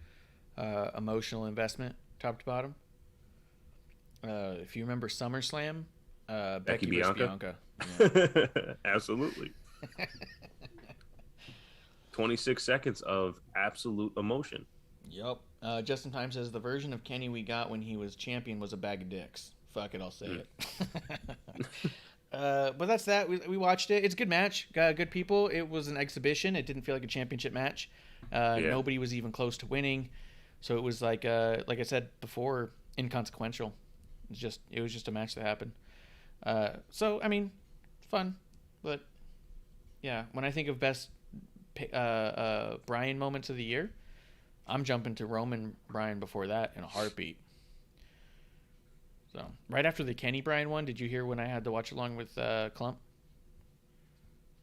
emotional investment, top to bottom? If you remember SummerSlam, Becky versus Bianca. Yeah. Absolutely. 26 seconds of absolute emotion. Yep. Justin Time says the version of Kenny we got when he was champion was a bag of dicks. Fuck it, I'll say it. But that's that. We watched it. It's a good match. Got good people. It was an exhibition. It didn't feel like a championship match. Nobody was even close to winning. So it was like I said before, inconsequential. It was just a match that happened. So I mean, fun, but yeah. When I think of best Bryan moments of the year, I'm jumping to Roman Bryan before that in a heartbeat. So right after the Kenny Bryan one, did you hear when I had to watch along with Clump?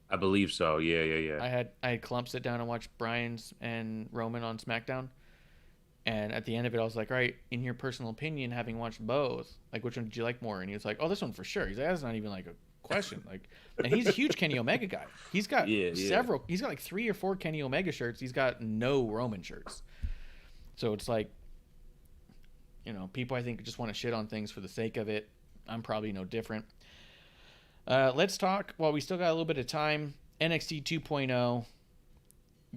I believe so. Yeah. I had Clump sit down and watch Bryan's and Roman on SmackDown. And at the end of it, I was like, all right, in your personal opinion, having watched both, like, which one did you like more? And he was like, oh, this one for sure. He's like, that's not even like a question. Like, and he's a huge Kenny Omega guy. He's got several. He's got like 3 or 4 Kenny Omega shirts. He's got no Roman shirts. So it's like, you know, people I think just want to shit on things for the sake of it. I'm probably no different. Let's talk, while we still got a little bit of time, NXT 2.0.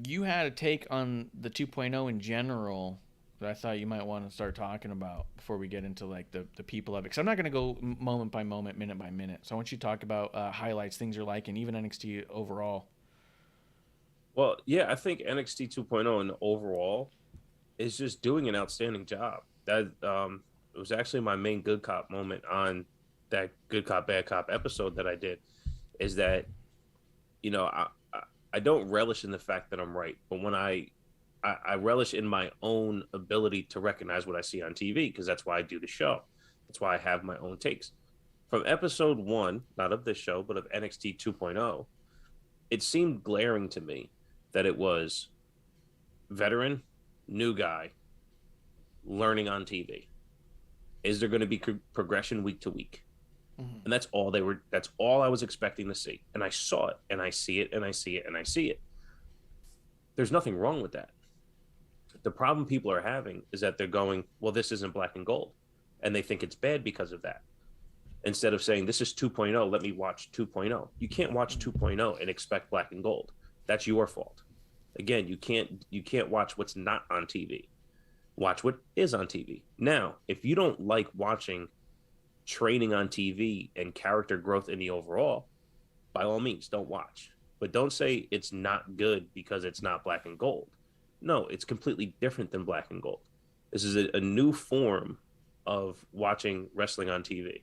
You had a take on the 2.0 in general that I thought you might want to start talking about before we get into like the people of it. Because I'm not going to go moment by moment, minute by minute. So I want you to talk about highlights, things you're liking, even NXT overall. Well, yeah, I think NXT 2.0 and overall is just doing an outstanding job. That it was actually my main good cop moment on that good cop bad cop episode that I did, is that, you know, I don't relish in the fact that I'm right, but when I relish in my own ability to recognize what I see on TV, because that's why I do the show. That's why I have my own takes. From episode 1, not of this show, but of NXT 2.0, it seemed glaring to me that it was veteran, new guy, learning on TV? Is there going to be progression week to week? And that's all I was expecting to see. And I saw it, and I see it, and I see it, and I see it. There's nothing wrong with that. The problem people are having is that they're going, well, this isn't Black and Gold. And they think it's bad because of that. Instead of saying, this is 2.0, let me watch 2.0. You can't watch 2.0 and expect Black and Gold. That's your fault. Again, you can't watch what's not on TV. Watch what is on TV. Now, if you don't like watching training on TV and character growth in the overall, by all means, don't watch. But don't say it's not good because it's not Black and Gold. No, it's completely different than Black and Gold. This is a new form of watching wrestling on TV.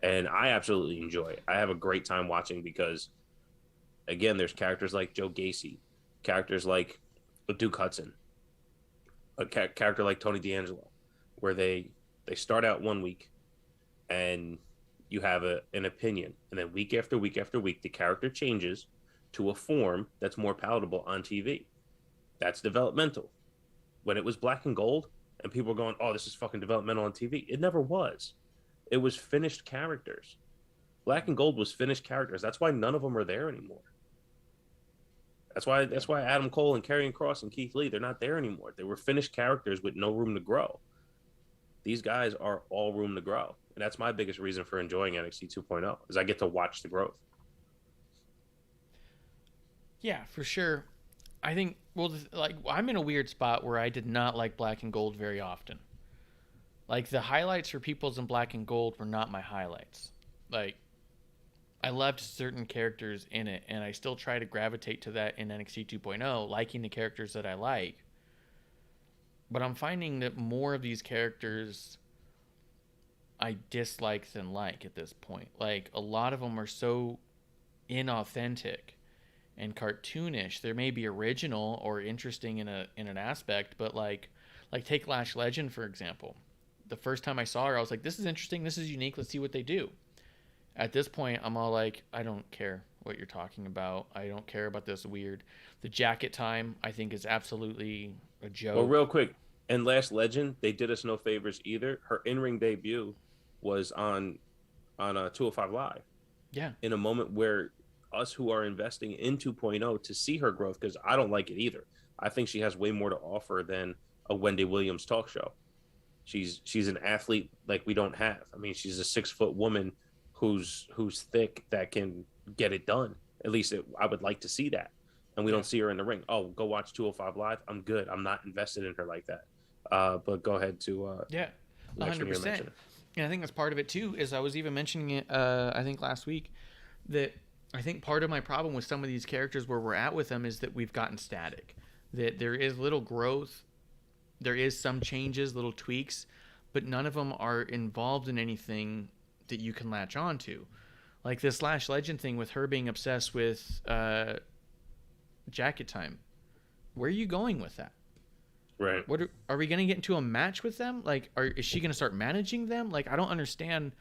And I absolutely enjoy it. I have a great time watching because, again, there's characters like Joe Gacy, characters like Duke Hudson, a character like Tony D'Angelo, where they start out one week and you have an opinion. And then week after week after week, the character changes to a form that's more palatable on TV. That's developmental. When it was Black and Gold and people were going, oh, this is fucking developmental on TV, it never was. It was finished characters. Black and Gold was finished characters. That's why none of them are there anymore. That's why Adam Cole and Karrion Kross and Keith Lee, they're not there anymore. They were finished characters with no room to grow. These guys are all room to grow. And that's my biggest reason for enjoying NXT 2.0 is I get to watch the growth. Yeah, for sure. I think, well, like, I'm in a weird spot where I did not like Black and Gold very often. Like, the highlights for Peoples in Black and Gold were not my highlights. Like, I loved certain characters in it, and I still try to gravitate to that in NXT 2.0, liking the characters that I like. But I'm finding that more of these characters I dislike than like at this point. Like, a lot of them are so inauthentic and cartoonish. They may be original or interesting in an aspect, but like take Lash Legend, for example. The first time I saw her, I was like, this is interesting, this is unique, let's see what they do. At this point, I'm all like, I don't care what you're talking about. I don't care about this weird. The jacket time, I think, is absolutely a joke. Well, real quick, and Lash Legend, they did us no favors either. Her in-ring debut was on 205 Live. Yeah. In a moment where us who are investing in 2.0 to see her growth, because I don't like it either. I think she has way more to offer than a Wendy Williams talk show. She's an athlete like we don't have. I mean, she's a 6-foot woman who's thick that can get it done. At least I would like to see that. And we don't see her in the ring. Oh, go watch 205 Live. I'm good. I'm not invested in her like that. But go ahead to yeah, 100%. And I think that's part of it too. Is I was even mentioning it, I think last week, that I think part of my problem with some of these characters where we're at with them is that we've gotten static. That there is little growth, there is some changes, little tweaks, but none of them are involved in anything that you can latch on to. Like this Lash Legend thing with her being obsessed with jacket time. Where are you going with that? Right. What are we going to get into a match with them? Like, is she going to start managing them? Like, I don't understand.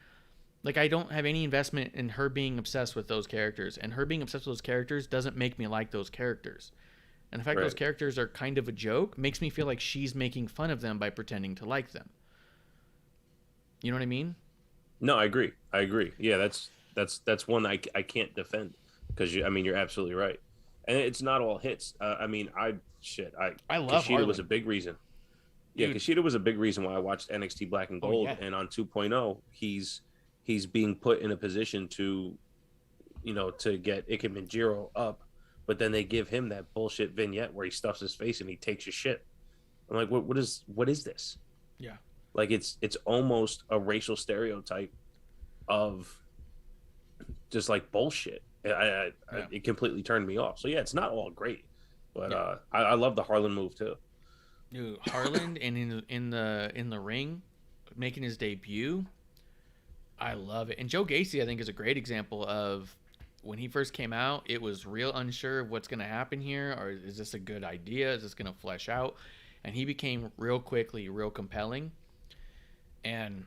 Like, I don't have any investment in her being obsessed with those characters. And her being obsessed with those characters doesn't make me like those characters. And the fact those characters are kind of a joke makes me feel like she's making fun of them by pretending to like them. You know what I mean? No, I agree. Yeah, that's one I can't defend because you're absolutely right. And it's not all hits. I love Kushida Harlan. was a big reason. Yeah, Kushida was a big reason why I watched NXT Black and Gold. And on 2.0, he's being put in a position to get Ike Manjiro up, but then they give him that bullshit vignette where he stuffs his face and he takes your shit. I'm like, what is this? Yeah. Like it's almost a racial stereotype of just like bullshit. It completely turned me off. So yeah, it's not all great, but I love the Harlan move too. Dude, Harlan and in the ring, making his debut, I love it. And Joe Gacy, I think, is a great example of when he first came out. It was real unsure of what's going to happen here, or is this a good idea? Is this going to flesh out? And he became real quickly real compelling. And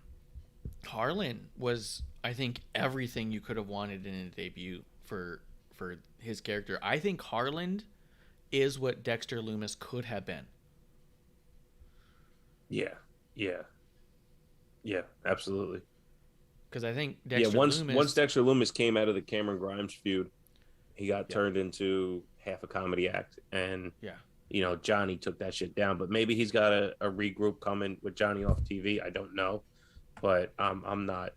Harlan was, I think, everything you could have wanted in a debut for his character. I think Harlan is what Dexter Lumis could have been. Yeah. Yeah. Yeah, absolutely. Because I think Yeah, Dexter once Loomis. once Dexter Loomis came out of the Cameron Grimes feud, he got Yeah. turned into half a comedy act, and Yeah. Johnny took that shit down. But maybe he's got a regroup coming with Johnny off TV. I don't know, but I'm not.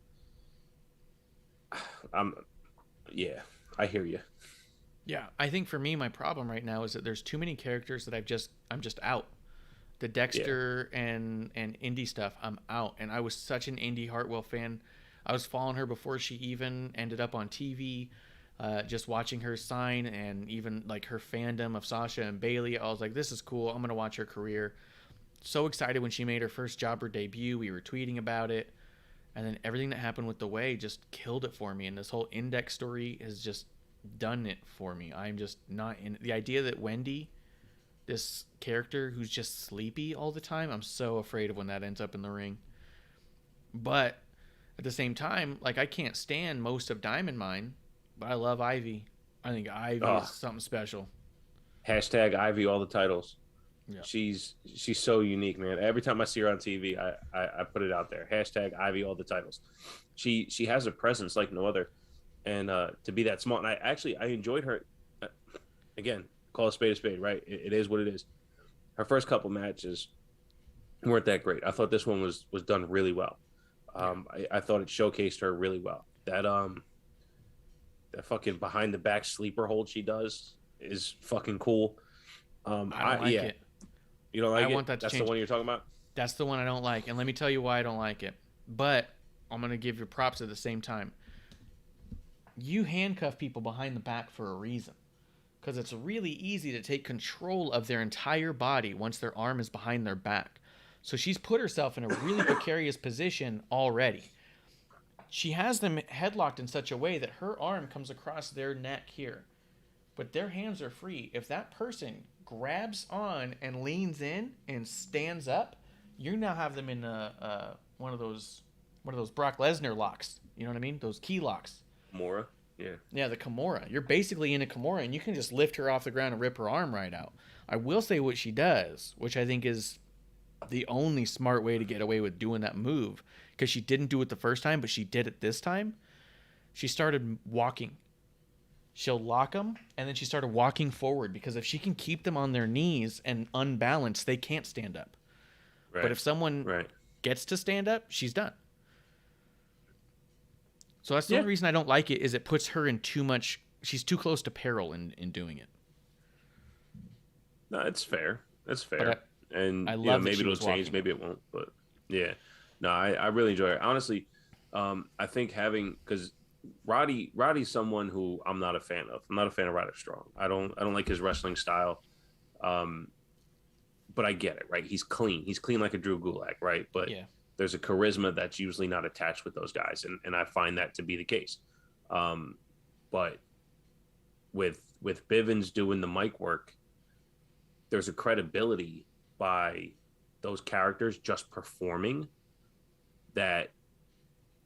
I'm, yeah, I hear you. Yeah, I think for me, my problem right now is that there's too many characters that I'm just out. The Dexter and indie stuff, I'm out. And I was such an Indy Hartwell fan. I was following her before she even ended up on TV. Just watching her sign and even like her fandom of Sasha and Bailey, I was like, this is cool. I'm gonna watch her career. So excited when she made her first jobber debut. We were tweeting about it, and then everything that happened with The Way just killed it for me. And this whole Index story has just done it for me. I'm just not in the idea that Wendy, this character who's just sleepy all the time, I'm so afraid of when that ends up in the ring. But at the same time, like, I can't stand most of Diamond Mine, but I love Ivy. I think Ivy is something special. Hashtag Ivy all the titles. Yeah. She's so unique, man. Every time I see her on TV, I put it out there. Hashtag Ivy all the titles. She has a presence like no other, and to be that smart. And I enjoyed her. Again, call a spade, right? It is what it is. Her first couple matches weren't that great. I thought this one was done really well. I thought it showcased her really well. That fucking behind the back sleeper hold she does is fucking cool. I don't like it. You don't like it? Want that to That's change. the one you're talking about? That's the one I don't like. And let me tell you why I don't like it. But I'm going to give you props at the same time. You handcuff people behind the back for a reason. Because it's really easy to take control of their entire body once their arm is behind their back. So she's put herself in a really precarious position already. She has them headlocked in such a way that her arm comes across their neck here. But their hands are free. If that person grabs on and leans in and stands up, you now have them in one of those Brock Lesnar locks. You know what I mean? Those key locks. Kimura? Yeah. Yeah, the Kimura. You're basically in a Kimura, and you can just lift her off the ground and rip her arm right out. I will say what she does, which I think is the only smart way to get away with doing that move, because she didn't do it the first time, but she did it this time. She started walking. She'll lock them, and then she started walking forward, because if she can keep them on their knees and unbalanced, they can't stand up. Right. But if someone gets to stand up, she's done. So that's the only reason I don't like it, is it puts her in too much. She's too close to peril in doing it. No, it's fair. That's fair. And I love maybe it'll change, walking. maybe it won't. But yeah, no, I really enjoy it. Honestly, I think because Roddy's someone who I'm not a fan of. I'm not a fan of Roderick Strong. I don't like his wrestling style. But I get it, right? He's clean. He's clean like a Drew Gulak, right? But there's a charisma that's usually not attached with those guys, and I find that to be the case. But with Bivens doing the mic work, there's a credibility by those characters just performing that,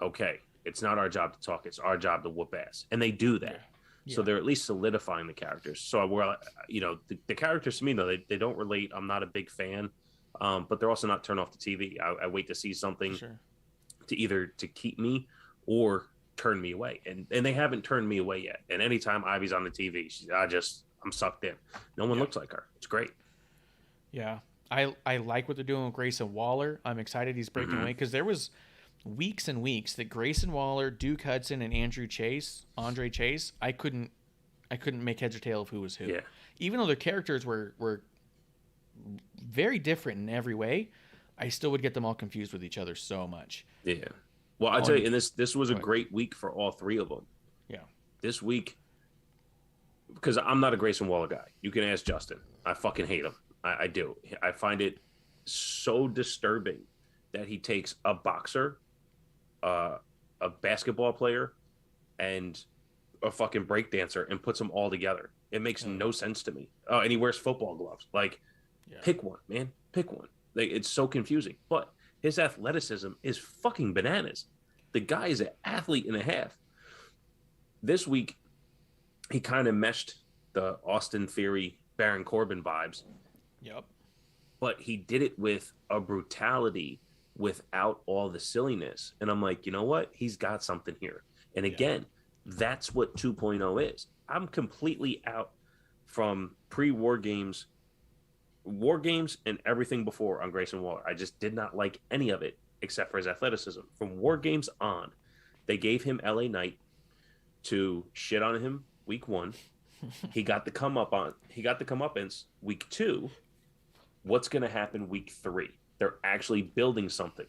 okay, it's not our job to talk, it's our job to whoop ass. And they do that. So they're at least solidifying the characters. So the characters to me, though, they don't relate. I'm not a big fan, but they're also not turned off the TV. I wait to see something to either to keep me or turn me away. And they haven't turned me away yet. And anytime Ivy's on the TV, I'm sucked in. No one looks like her. It's great. Yeah. I like what they're doing with Grayson Waller. I'm excited he's breaking away, because there was weeks and weeks that Grayson Waller, Duke Hudson, and Andre Chase, I couldn't make heads or tail of who was who. Yeah. Even though their characters were very different in every way, I still would get them all confused with each other so much. Yeah. Well, I'll tell you, and this was a great week for all three of them. Yeah. This week, because I'm not a Grayson Waller guy. You can ask Justin. I fucking hate him. I do. I find it so disturbing that he takes a boxer, a basketball player, and a fucking breakdancer and puts them all together. It makes no sense to me. Oh, and he wears football gloves. Like, pick one, man. Pick one. Like, it's so confusing. But his athleticism is fucking bananas. The guy is an athlete and a half. This week, he kind of meshed the Austin Theory, Baron Corbin vibes. Yep. But he did it with a brutality without all the silliness. And I'm like, you know what? He's got something here. And again, that's what 2.0 is. I'm completely out from pre-war games, war games, and everything before on Grayson Waller. I just did not like any of it except for his athleticism. From war games on, they gave him LA Knight to shit on him week 1. He got the comeuppance week 2. What's going to happen week 3? They're actually building something.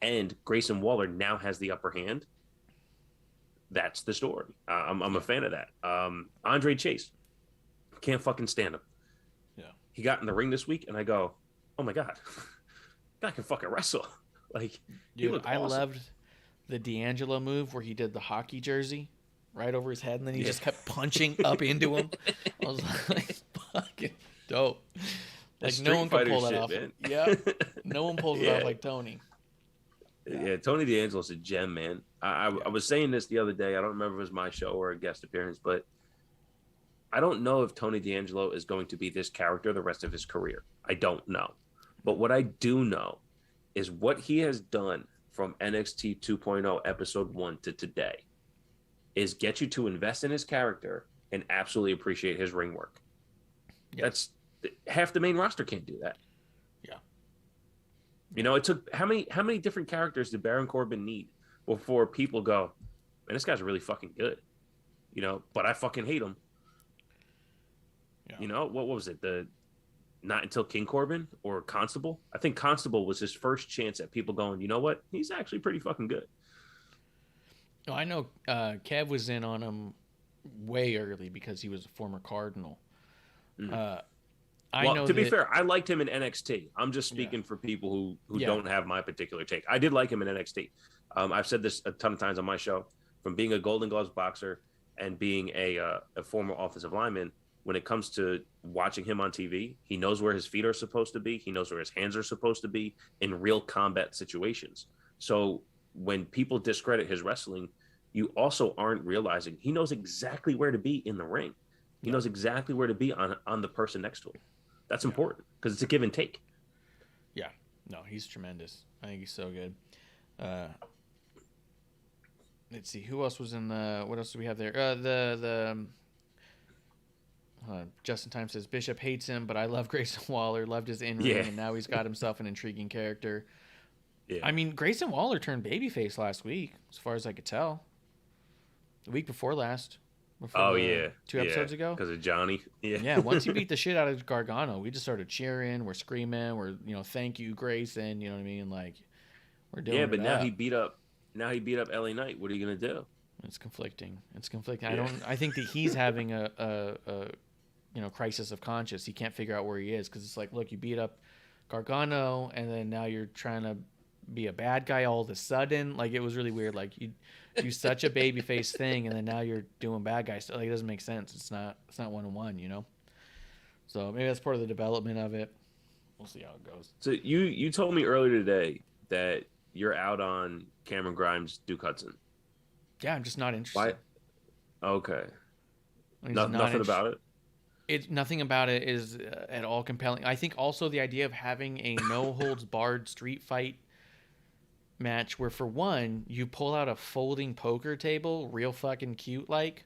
And Grayson Waller now has the upper hand. That's the story. I'm a fan of that. Andre Chase, can't fucking stand him. Yeah. He got in the ring this week, and I go, oh my God, guy can fucking wrestle. Like, he Dude, looked I awesome. loved the D'Angelo move where he did the hockey jersey right over his head, and then he just kept punching up into him. I was like, fucking dope. Like, That's no one Street can pull that Fighter off. shit, man. Yeah. No one pulls it Yeah. off like Tony. Yeah, Tony D'Angelo's a gem, man. I was saying this the other day. I don't remember if it was my show or a guest appearance, but I don't know if Tony D'Angelo is going to be this character the rest of his career. I don't know. But what I do know is what he has done from NXT 2.0 episode 1 to today is get you to invest in his character and absolutely appreciate his ring work. Yeah. That's half the main roster can't do that. Yeah. You know, it took how many different characters did Baron Corbin need before people go, man, this guy's really fucking good. You know, but I fucking hate him. Yeah. You know, what was it? The Not Until King Corbin or Constable? I think Constable was his first chance at people going, you know what? He's actually pretty fucking good. No, I know Kev was in on him way early because he was a former Cardinal. I know to be fair, I liked him in NXT. I'm just speaking for people who Yeah. don't have my particular take. I did like him in NXT. I've said this a ton of times on my show. From being a Golden Gloves boxer and being a former offensive lineman, when it comes to watching him on TV, he knows where his feet are supposed to be. He knows where his hands are supposed to be in real combat situations. So when people discredit his wrestling, you also aren't realizing he knows exactly where to be in the ring. He knows exactly where to be on the person next to him. That's important because it's a give and take. Yeah. No, he's tremendous. I think he's so good. Let's see. Who else was in the... What else do we have there? Justin Time says, Bishop hates him, but I love Grayson Waller. Loved his in-ring, and now he's got himself an intriguing character. Yeah. I mean, Grayson Waller turned babyface last week, as far as I could tell. The week before last. Two episodes ago. Because of Johnny. Yeah, once he beat the shit out of Gargano, we just started cheering. We're screaming. We're, thank you, Grayson. You know what I mean? Like, we're doing it. Yeah, but now up. he beat up LA Knight. What are you gonna do? It's conflicting. Yeah. I think that he's having a crisis of conscience. He can't figure out where he is because it's like, look, you beat up Gargano, and then now you're trying to be a bad guy all of a sudden. Like, it was really weird. Like, you do such a babyface thing, and then now you're doing bad guy stuff. Like, it doesn't make sense. It's not 1-on-1, So maybe that's part of the development of it. We'll see how it goes. So you told me earlier today that you're out on Cameron Grimes, Duke Hudson. Yeah, I'm just not interested. Why? Okay. I'm just Nothing not about it. Nothing about it is at all compelling. I think also the idea of having a no holds barred street fight match where, for one, you pull out a folding poker table, real fucking cute, like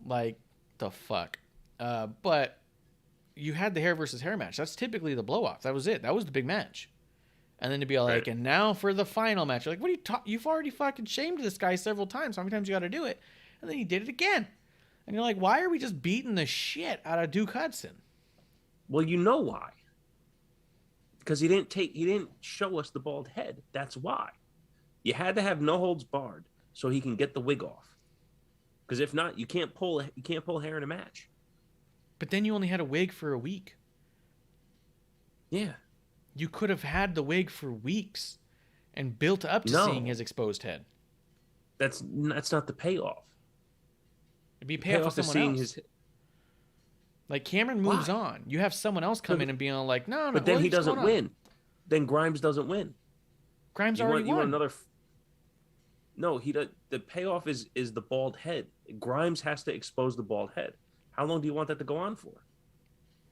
the fuck. But you had the hair versus hair match. That's typically the blow off. That was it. That was the big match. And then to be like, Right. And now for the final match. You're like, what are you you've already fucking shamed this guy several times. How many times you got to do it? And then he did it again. And you're like, why are we just beating the shit out of Duke Hudson? Well, you know why. Because he didn't show us the bald head. That's why. You had to have no holds barred so he can get the wig off. Because if not, you can't pull hair in a match. But then you only had a wig for a week. Yeah. You could have had the wig for weeks and built up to seeing his exposed head. That's not the payoff. It'd be a payoff for someone else. Like, Cameron moves on. You have someone else come in and be like, no. But then he doesn't win. Then Grimes doesn't win. Grimes already won. No, he does. The payoff is the bald head. Grimes has to expose the bald head. How long do you want that to go on for?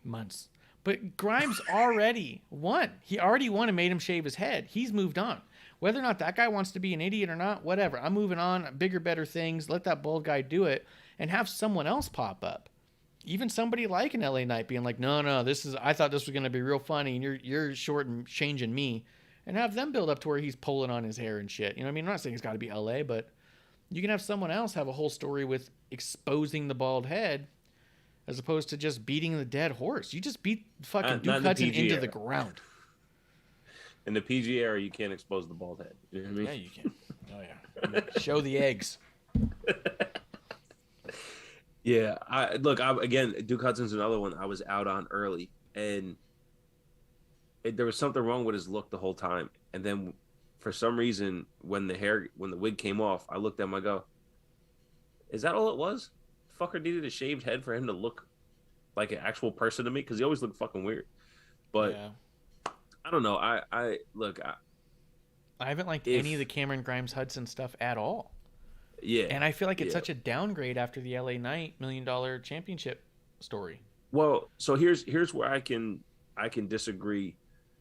Months. But Grimes already won. He already won and made him shave his head. He's moved on. Whether or not that guy wants to be an idiot or not, whatever. I'm moving on. Bigger, better things. Let that bald guy do it and have someone else pop up. Even somebody like an LA Knight being like, no, I thought this was going to be real funny and you're short and changing me. And have them build up to where he's pulling on his hair and shit. You know what I mean? I'm not saying it's got to be LA, but you can have someone else have a whole story with exposing the bald head as opposed to just beating the dead horse. You just beat fucking Duke Hudson into the ground. In the PG era, you can't expose the bald head. You know what I mean? Yeah, you can. Oh, yeah. Show the eggs. Yeah. Again, Duke Hudson's another one I was out on early. And there was something wrong with his look the whole time. And then for some reason, when the wig came off, I looked at him, I go, is that all it was? Fucker needed a shaved head for him to look like an actual person to me? Because he always looked fucking weird. But yeah. I don't know. I haven't liked any of the Cameron Grimes Hudson stuff at all. Yeah. And I feel like it's such a downgrade after the LA Knight $1 Million Championship story. Well, so here's where I can disagree,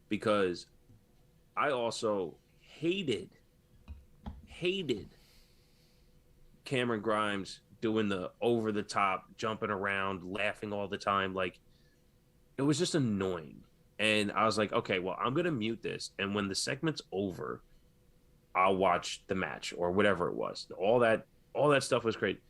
because I also hated Cameron Grimes doing the over the top, jumping around, laughing all the time. Like, it was just annoying. And I was like, okay, well, I'm going to mute this. And when the segment's over, I'll watch the match or whatever it was. All that stuff was great.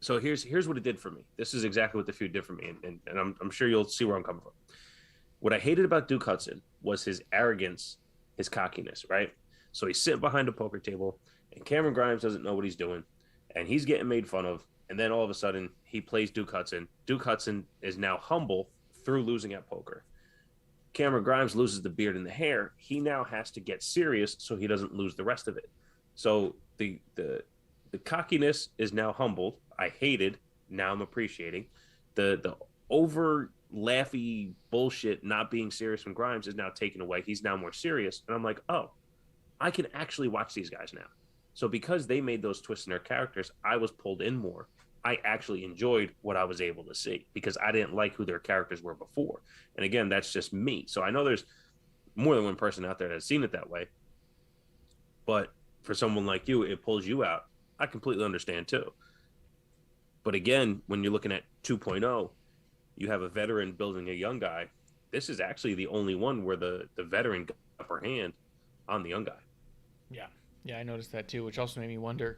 So here's what it did for me. This is exactly what the feud did for me. And I'm sure you'll see where I'm coming from. What I hated about Duke Hudson was his arrogance, his cockiness, right? So he's sitting behind a poker table, and Cameron Grimes doesn't know what he's doing, and he's getting made fun of. And then all of a sudden, he plays Duke Hudson. Duke Hudson is now humble through losing at poker. Cameron Grimes loses the beard and the hair. He now has to get serious so he doesn't lose the rest of it. So the cockiness is now humbled. I hated. Now I'm appreciating. The over laughy bullshit not being serious from Grimes is now taken away. He's now more serious. And I'm like, oh, I can actually watch these guys now. So because they made those twists in their characters, I was pulled in more. I actually enjoyed what I was able to see because I didn't like who their characters were before. And again, that's just me. So I know there's more than one person out there that's seen it that way. But for someone like you, it pulls you out. I completely understand too. But again, when you're looking at 2.0, you have a veteran building a young guy. This is actually the only one where the veteran got upper hand on the young guy. Yeah, I noticed that too, which also made me wonder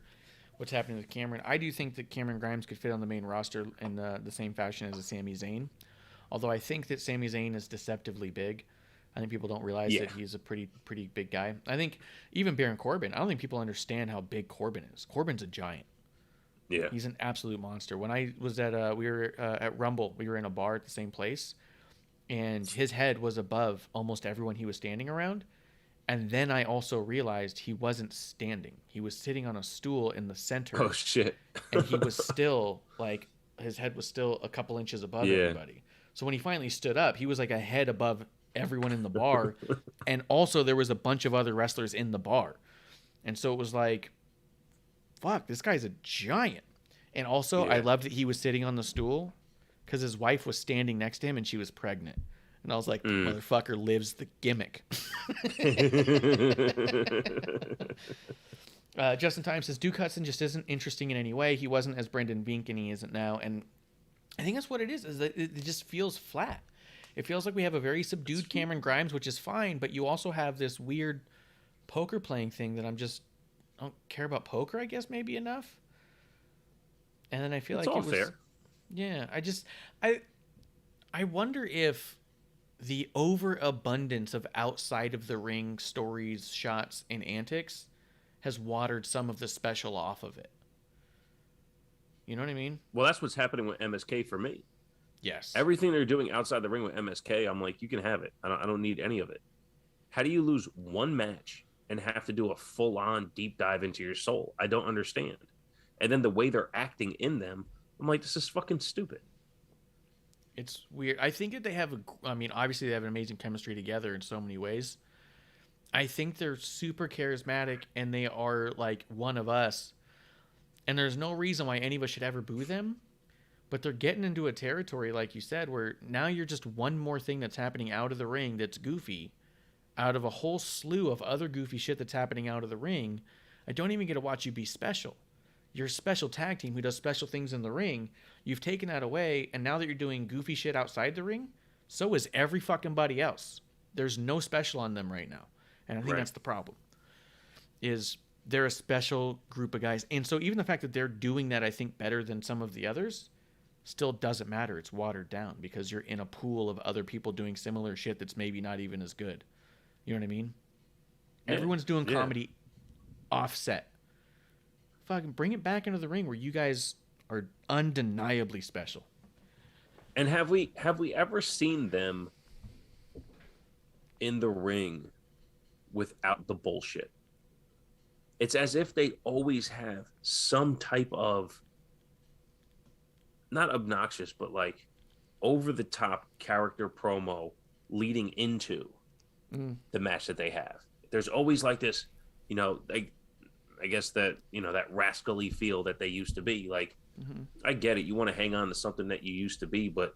what's happening with Cameron. I do think that Cameron Grimes could fit on the main roster in the same fashion as a Sami Zayn. Although I think that Sami Zayn is deceptively big. I think people don't realize that he's a pretty big guy. I think even Baron Corbin, I don't think people understand how big Corbin is. Corbin's a giant. Yeah. He's an absolute monster. When I was we were at Rumble, we were in a bar at the same place, and his head was above almost everyone he was standing around. And then I also realized he wasn't standing. He was sitting on a stool in the center. Oh, shit. And he was still, like, his head was still a couple inches above everybody. So when he finally stood up, he was like a head above everyone in the bar. And also there was a bunch of other wrestlers in the bar. And so it was like, fuck, this guy's a giant. And also I loved that he was sitting on the stool because his wife was standing next to him and she was pregnant. And I was like, motherfucker lives the gimmick. Justin Time says, Duke Hudson just isn't interesting in any way. He wasn't as Brendan Vink, and he isn't now. And I think that's what it is that it just feels flat. It feels like we have a very subdued Cameron Grimes, which is fine, but you also have this weird poker playing thing that I don't care about poker, I guess, maybe enough. And then I feel it's like all it was fair. Yeah, I wonder if the overabundance of outside of the ring stories, shots, and antics has watered some of the special off of it. You know what I mean? Well, that's what's happening with MSK for me. Yes. Everything they're doing outside the ring with MSK, I'm like, you can have it. I don't need any of it. How do you lose one match and have to do a full-on deep dive into your soul? I don't understand. And then the way they're acting in them, I'm like, this is fucking stupid. It's weird. I think that they have obviously they have an amazing chemistry together in so many ways. I think they're super charismatic and they are like one of us. And there's no reason why any of us should ever boo them. But they're getting into a territory, like you said, where now you're just one more thing that's happening out of the ring that's goofy, out of a whole slew of other goofy shit that's happening out of the ring. I don't even get to watch you be special. You're a special tag team who does special things in the ring. You've taken that away, and now that you're doing goofy shit outside the ring, so is every fucking buddy else. There's no special on them right now. And I think that's the problem. Is they're a special group of guys. And so even the fact that they're doing that, I think, better than some of the others, still doesn't matter. It's watered down because you're in a pool of other people doing similar shit that's maybe not even as good. You know what I mean? Yeah. Everyone's doing comedy offset. Fucking bring it back into the ring where you guys are undeniably special. And have we ever seen them in the ring without the bullshit? It's as if they always have some type of, not obnoxious, but like over the top character promo leading into the match that they have. There's always like this, you know, like, I guess that, you know, that rascally feel that they used to be. Like, I get it. You want to hang on to something that you used to be, but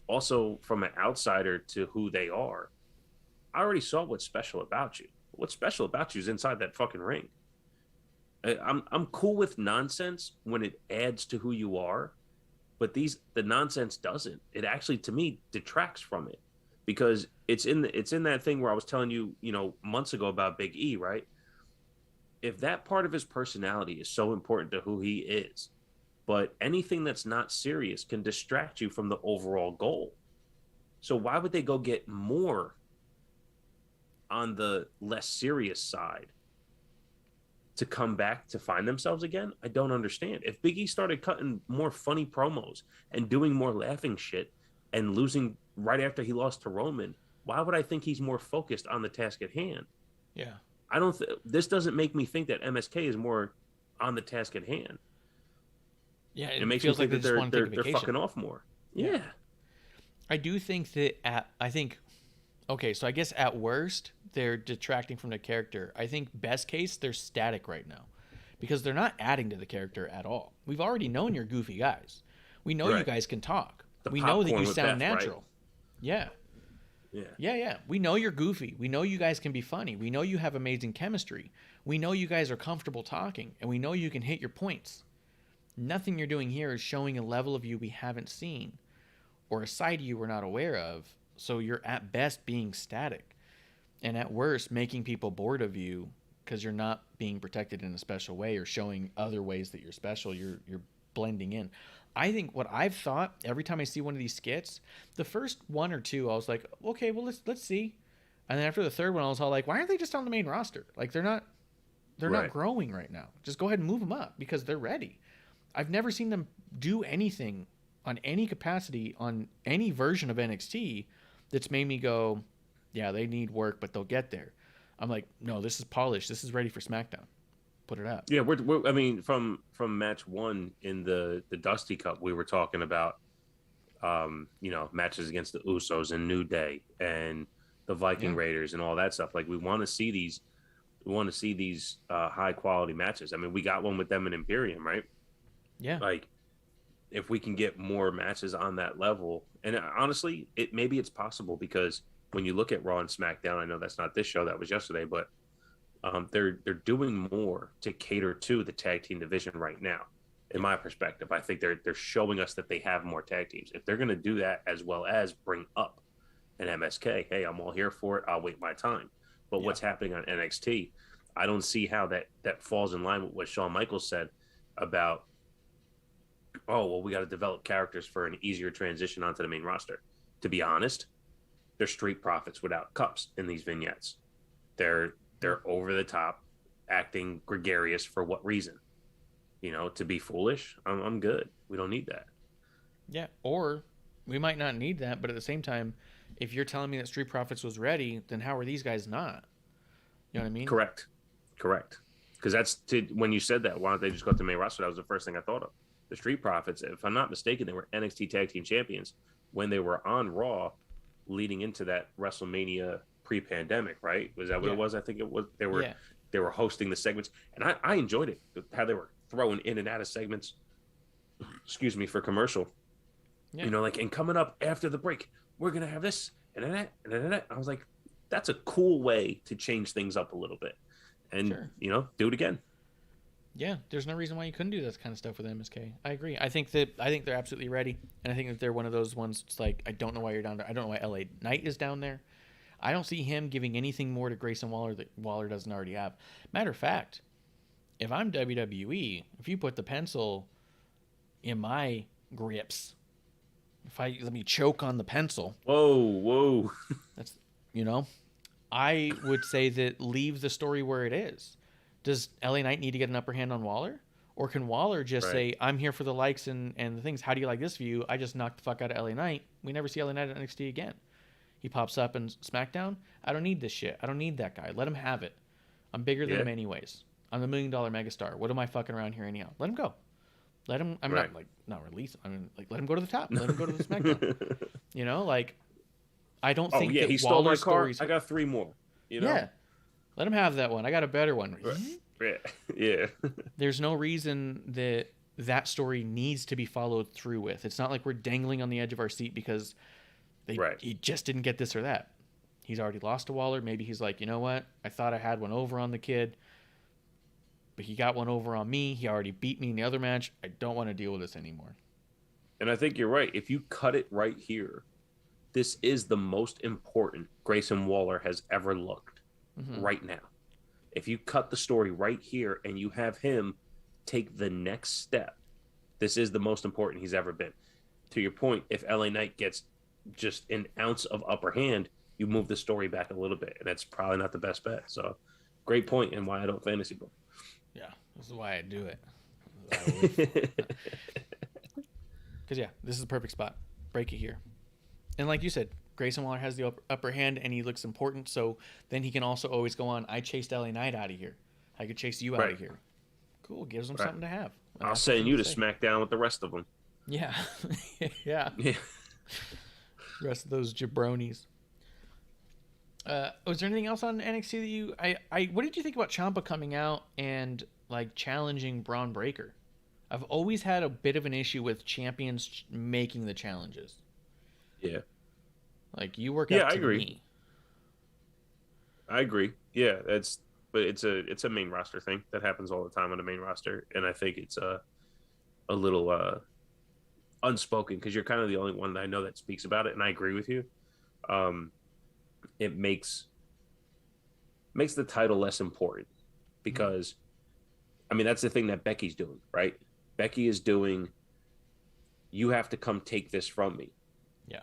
also from an outsider to who they are, I already saw what's special about you. What's special about you is inside that fucking ring. I'm cool with nonsense when it adds to who you are, but the nonsense doesn't. It actually, to me, detracts from it, because it's in that thing where I was telling you, you know, months ago about Big E, right? If that part of his personality is so important to who he is, but anything that's not serious can distract you from the overall goal. So why would they go get more on the less serious side to come back to find themselves again? I don't understand. If Big E started cutting more funny promos and doing more laughing shit and losing right after he lost to Roman, why would I think he's more focused on the task at hand? Yeah. This doesn't make me think that MSK is more on the task at hand. Yeah, it makes me think that they're fucking off more. Yeah. I do think that okay, so I guess at worst they're detracting from the character. I think best case they're static right now because they're not adding to the character at all. We've already known you're goofy guys. We know you guys can talk. We know that you sound natural. Right? Yeah. Yeah. We know you're goofy. We know you guys can be funny. We know you have amazing chemistry. We know you guys are comfortable talking, and we know you can hit your points. Nothing you're doing here is showing a level of you we haven't seen or a side of you we're not aware of. So you're at best being static, and at worst making people bored of you because you're not being protected in a special way or showing other ways that you're special. You're blending in. I think what I've thought every time I see one of these skits, the first one or two, I was like, okay, well let's see. And then after the third one, I was all like, why aren't they just on the main roster? Like they're not growing right now. Just go ahead and move them up because they're ready. I've never seen them do anything on any capacity on any version of NXT that's made me go, yeah, they need work, but they'll get there. I'm like, no, this is polished. This is ready for SmackDown. Put it up. Yeah, I mean, from match one in the Dusty Cup, we were talking about, you know, matches against the Usos and New Day and the Viking Raiders and all that stuff. Like we want to see these high quality matches. I mean, we got one with them in Imperium, right? Yeah. Like if we can get more matches on that level, and honestly, maybe it's possible because when you look at Raw and SmackDown, I know that's not this show, that was yesterday, but they're doing more to cater to the tag team division right now. In my perspective, I think they're showing us that they have more tag teams. If they're going to do that as well as bring up an MSK, hey, I'm all here for it. I'll wait my time. But what's happening on NXT, I don't see how that falls in line with what Shawn Michaels said about, oh, well, we got to develop characters for an easier transition onto the main roster. To be honest, they're street profits without cups in these vignettes. They're over the top, acting gregarious for what reason? You know, to be foolish? I'm good. We don't need that. Yeah, or we might not need that, but at the same time, if you're telling me that Street Profits was ready, then how are these guys not? You know what I mean? Correct. Because when you said that, why don't they just go to the main roster? That was the first thing I thought of. The Street Profits, if I'm not mistaken, they were NXT Tag Team Champions when they were on Raw leading into that WrestleMania pre-pandemic, right? Was that what it was? I think it was. They were hosting the segments, and I enjoyed it, how they were throwing in and out of segments, excuse me, for commercial. Yeah. You know, like, and coming up after the break, we're going to have this and then that and then that. I was like, that's a cool way to change things up a little bit and, Sure. you know, do it again. Yeah, there's no reason why you couldn't do this kind of stuff with MSK. I agree. I think they're absolutely ready, and I think that they're one of those ones. It's like, I don't know why you're down there. I don't know why LA Knight is down there. I don't see him giving anything more to Grayson Waller that Waller doesn't already have. Matter of fact, if I'm WWE, if you put the pencil in my grips, let me choke on the pencil. Whoa. That's, you know, I would say that leave the story where it is. Does LA Knight need to get an upper hand on Waller? Or can Waller just say, I'm here for the likes and the things. How do you like this view? I just knocked the fuck out of LA Knight. We never see LA Knight at NXT again. He pops up in SmackDown. I don't need this shit. I don't need that guy. Let him have it. I'm bigger than him anyways. I'm the $1 million megastar. What am I fucking around here anyhow? Let him go. Let him, I'm not release. I mean, like, let him go to the top. Let him go to the SmackDown. You know, like, I don't think that he stole my car. Stories... I got 3 more. You know? Yeah. Let him have that one. I got a better one. Yeah. There's no reason that story needs to be followed through with. It's not like we're dangling on the edge of our seat because he just didn't get this or that. He's already lost to Waller. Maybe he's like, you know what? I thought I had one over on the kid, but he got one over on me. He already beat me in the other match. I don't want to deal with this anymore. And I think you're right. If you cut it right here, this is the most important Grayson Waller has ever looked right now. If you cut the story right here and you have him take the next step, this is the most important he's ever been. To your point, if LA Knight gets just an ounce of upper hand, you move the story back a little bit, and that's probably not the best bet. So, great point, and why I don't fantasy book. Yeah, this is why I do it. Because, this is the perfect spot. Break it here. And like you said, Grayson Waller has the upper hand, and he looks important, so then he can also always go on, I chased LA Knight out of here. I could chase you out of here. Cool, gives them something to have. I'll send you to SmackDown with the rest of them. Yeah. Yeah. The rest of those jabronis. Was there anything else on NXT that you... what did you think about Ciampa coming out and, like, challenging Braun Breaker? I've always had a bit of an issue with champions making the challenges. Yeah. Like, you work up to me. I agree. Yeah, but it's a main roster thing that happens all the time on the main roster, and I think it's a little unspoken because you're kind of the only one that I know that speaks about it, and I agree with you. It makes the title less important because, I mean, that's the thing that Becky's doing, right? Becky is doing, you have to come take this from me. Yeah.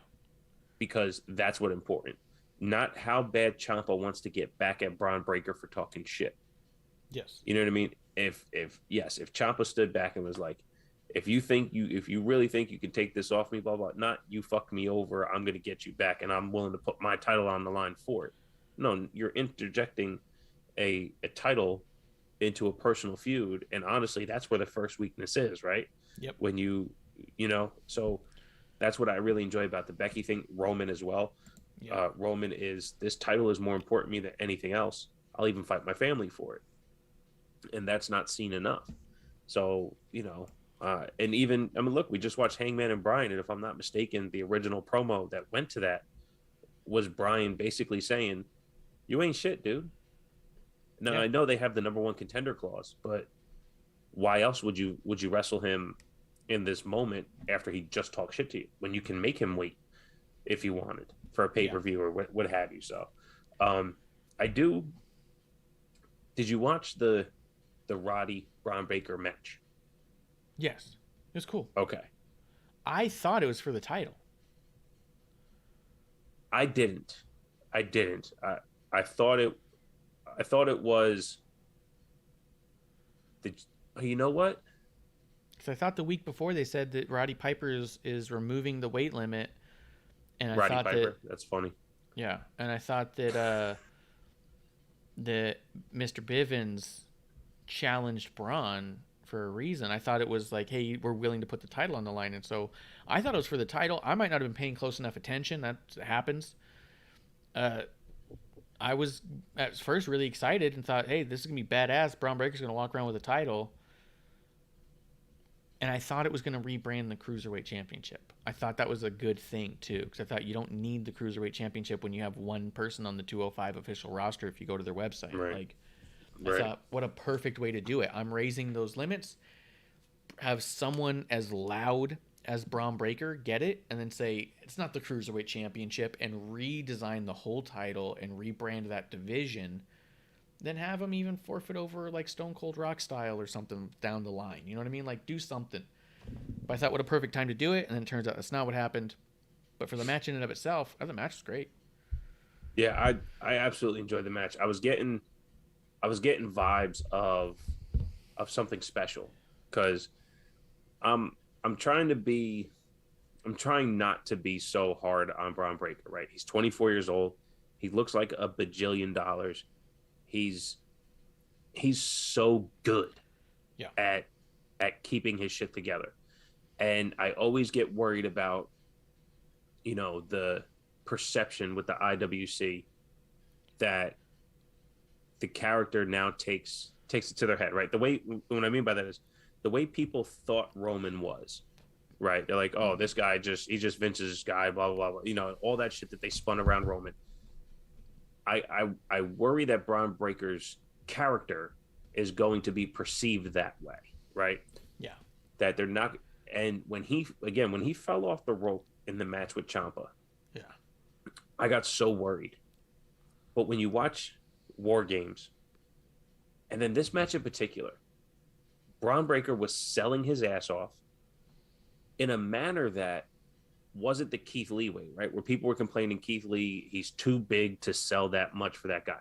Because that's what important. Not how bad Ciampa wants to get back at Braun Breaker for talking shit. Yes. You know what I mean? If Ciampa stood back and was like, if you really think you can take this off me, blah, blah, not you fuck me over, I'm going to get you back and I'm willing to put my title on the line for it. No, you're interjecting a title into a personal feud. And honestly, that's where the first weakness is, right? Yep. When you know, so that's what I really enjoy about the Becky thing. Roman as well. Yeah. Roman is, this title is more important to me than anything else. I'll even fight my family for it. And that's not seen enough. So, and even, I mean, look, we just watched Hangman and Bryan, and if I'm not mistaken, the original promo that went to that was Bryan basically saying, you ain't shit, dude. Now, I know they have the number 1 contender clause, but why else would you wrestle him in this moment after he just talked shit to you, when you can make him wait if you wanted for a pay-per-view or what have you? So, did you watch the Roddy Braun Breaker match? Yes. It was cool. Okay. I thought it was for the title. I didn't. I thought it was you know what? Because I thought the week before they said that Roddy Piper is removing the weight limit, and Roddy Piper. That's funny. Yeah, and I thought that that Mr. Bivens challenged Braun for a reason. I thought it was like, hey, we're willing to put the title on the line, and so I thought it was for the title. I might not have been paying close enough attention. That happens. I was at first really excited and thought, hey, this is gonna be badass. Braun Breaker's gonna walk around with a title. And I thought it was going to rebrand the Cruiserweight Championship. I thought that was a good thing, too, because I thought you don't need the Cruiserweight Championship when you have one person on the 205 official roster if you go to their website. Right. Like, I thought, what a perfect way to do it. I'm raising those limits, have someone as loud as Braun Breaker get it, and then say, it's not the Cruiserweight Championship, and redesign the whole title and rebrand that division. Then have him even forfeit over like Stone Cold Rock style or something down the line. You know what I mean? Like, do something. But I thought, what a perfect time to do it, and then it turns out that's not what happened. But for the match in and of itself, the match was great. Yeah, I absolutely enjoyed the match. I was getting vibes of something special, because I'm trying not to be so hard on Braun Breaker, right? He's 24 years old. He looks like a bajillion dollars. He's so good at keeping his shit together. And I always get worried about, the perception with the IWC that the character now takes it to their head, right? What I mean by that is the way people thought Roman was, right? They're like, oh, this guy he's just Vince's guy, blah, blah, blah. All that shit that they spun around Roman. I worry that Braun Breaker's character is going to be perceived that way, right? Yeah. That they're not. And when he fell off the rope in the match with Ciampa, I got so worried. But when you watch War Games, and then this match in particular, Braun Breaker was selling his ass off in a manner that wasn't the Keith Lee way, right? Where people were complaining Keith Lee, he's too big to sell that much for that guy.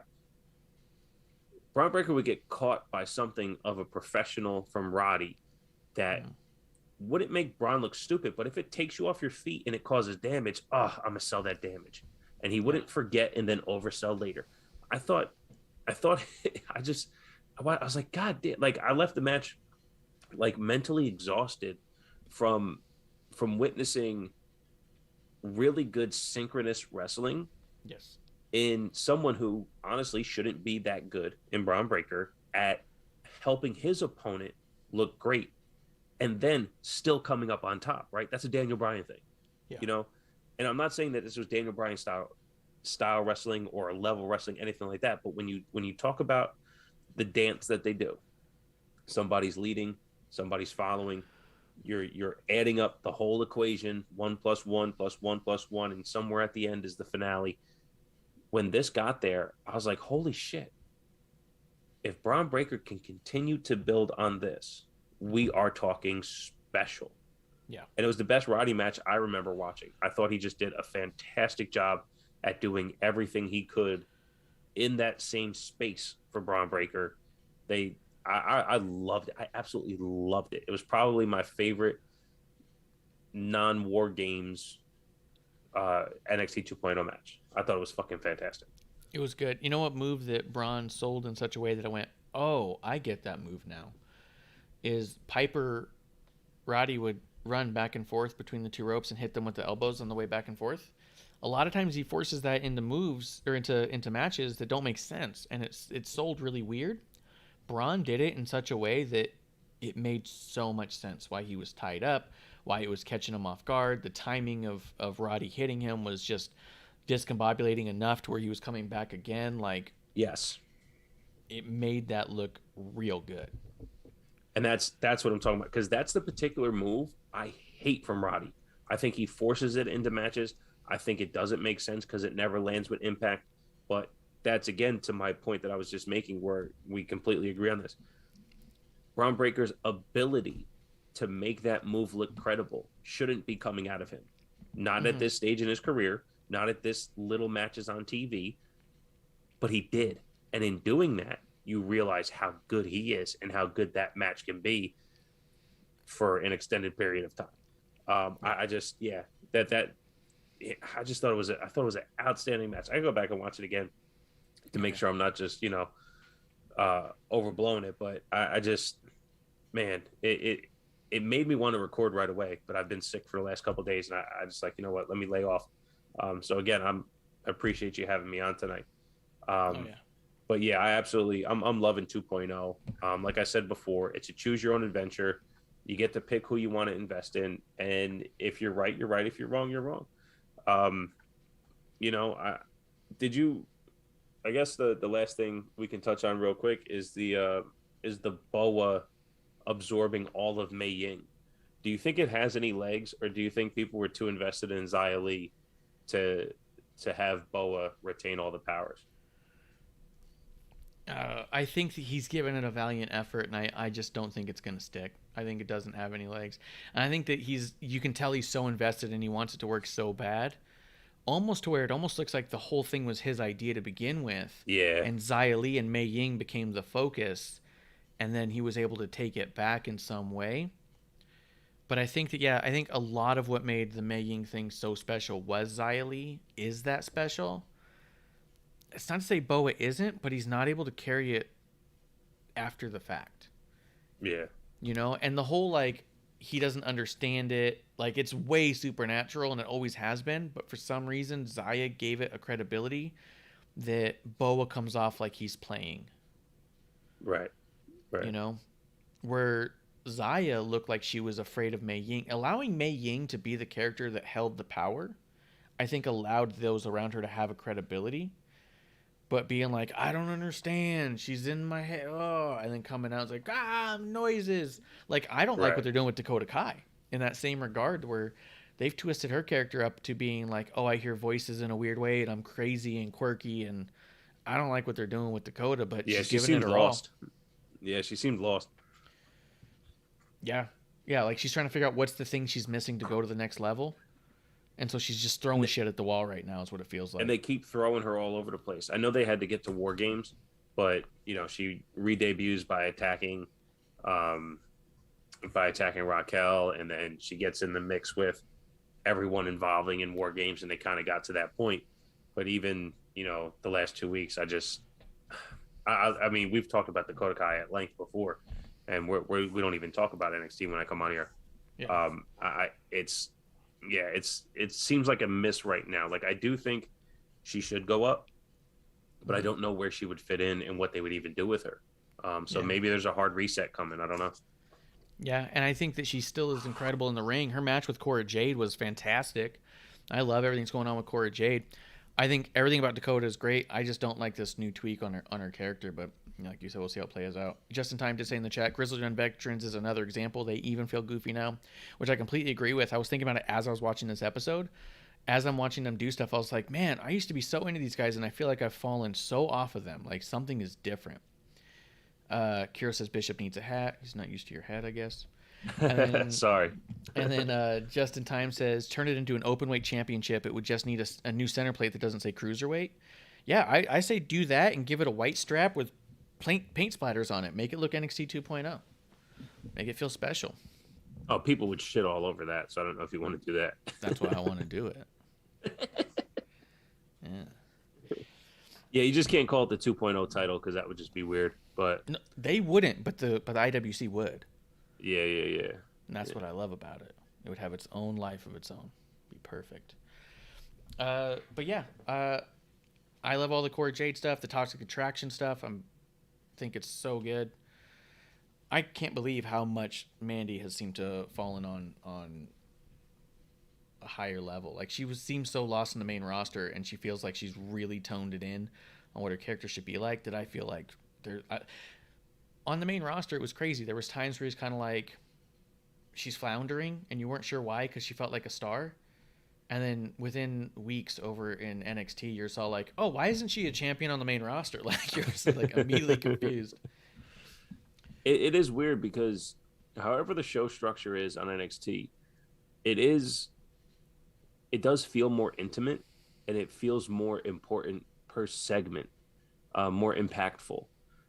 Braun Breaker would get caught by something of a professional from Roddy that wouldn't make Braun look stupid, but if it takes you off your feet and it causes damage, I'm gonna sell that damage. And he wouldn't forget and then oversell later. I was like, God damn, like I left the match like mentally exhausted from witnessing really good synchronous wrestling. Yes. In someone who honestly shouldn't be that good in Braun Breaker at helping his opponent look great and then still coming up on top, right? That's a Daniel Bryan thing, And I'm not saying that this was Daniel Bryan style wrestling or level wrestling, anything like that. But when you talk about the dance that they do, somebody's leading, somebody's following, you're adding up the whole equation, 1 + 1 + 1 + 1, and somewhere at the end is the finale. When this got there, I was like, holy shit. If Braun Breaker can continue to build on this, we are talking special. Yeah. And it was the best Roddy match I remember watching. I thought he just did a fantastic job at doing everything he could in that same space for Braun Breaker. I loved it. I absolutely loved it. It was probably my favorite non-War Games NXT 2.0 match. I thought it was fucking fantastic. It was good. You know what move that Braun sold in such a way that I went, oh, I get that move now, is Roddy would run back and forth between the two ropes and hit them with the elbows on the way back and forth. A lot of times he forces that into moves or into matches that don't make sense, and it's sold really weird. Braun did it in such a way that it made so much sense why he was tied up, why it was catching him off guard. The timing of Roddy hitting him was just discombobulating enough to where he was coming back again. Like, yes, it made that look real good. And that's what I'm talking about, because that's the particular move I hate from Roddy. I think he forces it into matches. I think it doesn't make sense because it never lands with impact. But that's, again, to my point that I was just making where we completely agree on this. Braun Breaker's ability to make that move look credible shouldn't be coming out of him. Not at this stage in his career, not at this little matches on TV, but he did. And in doing that, you realize how good he is and how good that match can be for an extended period of time. I just thought it was an outstanding match. I go back and watch it again to make sure I'm not just overblowing it. But I just, man, it made me want to record right away. But I've been sick for the last couple of days, and I just like, you know what, let me lay off. So again, I appreciate you having me on tonight. But yeah, I'm loving 2.0. Like I said before, it's a choose your own adventure. You get to pick who you want to invest in, and if you're right, you're right. If you're wrong, you're wrong. Um, you know, I guess the last thing we can touch on real quick is the BOA absorbing all of Mei Ying. Do you think it has any legs, or do you think people were too invested in Xia Li to have BOA retain all the powers? I think that he's given it a valiant effort, and I just don't think it's going to stick. I think it doesn't have any legs. And I think that you can tell he's so invested and he wants it to work so bad, almost to where it almost looks like the whole thing was his idea to begin with. Yeah. And Xia Li and Mei Ying became the focus, and then he was able to take it back in some way. But I think that, I think a lot of what made the Mei Ying thing so special was Xia Li is that special. It's not to say BOA isn't, but he's not able to carry it after the fact. Yeah. You know, and the whole, like, he doesn't understand it. Like, it's way supernatural, and it always has been. But for some reason, Xia gave it a credibility that BOA comes off like he's playing. Right. You know, where Xia looked like she was afraid of Mei Ying. Allowing Mei Ying to be the character that held the power, I think allowed those around her to have a credibility. But being like, I don't understand. She's in my head. Oh, and then coming out, it's like, noises. Like, I don't like what they're doing with Dakota Kai in that same regard, where they've twisted her character up to being like, oh, I hear voices in a weird way, and I'm crazy and quirky, and I don't like what they're doing with Dakota, but yeah, she's she giving seemed it her lost. all. Yeah, she seemed lost. Yeah. Yeah, like she's trying to figure out what's the thing she's missing to go to the next level. And so she's just throwing shit at the wall right now is what it feels like. And they keep throwing her all over the place. I know they had to get to War Games, but, you know, she re-debuts by attacking Raquel, and then she gets in the mix with everyone involving in War Games, and they kind of got to that point. But even, you know, the last 2 weeks, I mean, we've talked about Dakota Kai at length before, and we don't even talk about NXT when I come on here. Yeah. It seems like a miss right now. Like, I do think she should go up, but I don't know where she would fit in and what they would even do with her. Maybe there's a hard reset coming. I don't know. Yeah, and I think that she still is incredible in the ring. Her match with Cora Jade was fantastic. I love everything that's going on with Cora Jade. I think everything about Dakota is great. I just don't like this new tweak on her character, but like you said, we'll see how it plays out. Just in time to say in the chat, Grizzled Young Veterans is another example. They even feel goofy now, which I completely agree with. I was thinking about it as I was watching this episode. As I'm watching them do stuff, I was like, man, I used to be so into these guys, and I feel like I've fallen so off of them. Like, something is different. Kira says Bishop needs a hat. He's not used to your hat, I guess. And then, Sorry. And then Just in Time says, turn it into an open weight championship. It would just need a new center plate that doesn't say cruiserweight. Yeah, I say do that and give it a white strap with paint splatters on it. Make it look NXT 2.0. Make it feel special. Oh, people would shit all over that, so I don't know if you want to do that. That's why I want to do it. Yeah. Yeah, you just can't call it the 2.0 title because that would just be weird. But No, they wouldn't, but the IWC would. yeah. And that's what I love about it. It would have its own life of its own. Be perfect. But yeah, I love all the Cora Jade stuff, the Toxic Attraction stuff. I think it's so good. I can't believe how much Mandy has seemed to have fallen on a higher level. Like, seems so lost in the main roster, and she feels like she's really toned it in on what her character should be like, that I feel like on the main roster, it was crazy. There was times where it's kind of like she's floundering, and you weren't sure why because she felt like a star. And then within weeks over in NXT, you're all like, oh, why isn't she a champion on the main roster? Like, you're just like immediately confused. It is weird because however the show structure is on NXT, it does feel more intimate, and it feels more important per segment, more impactful,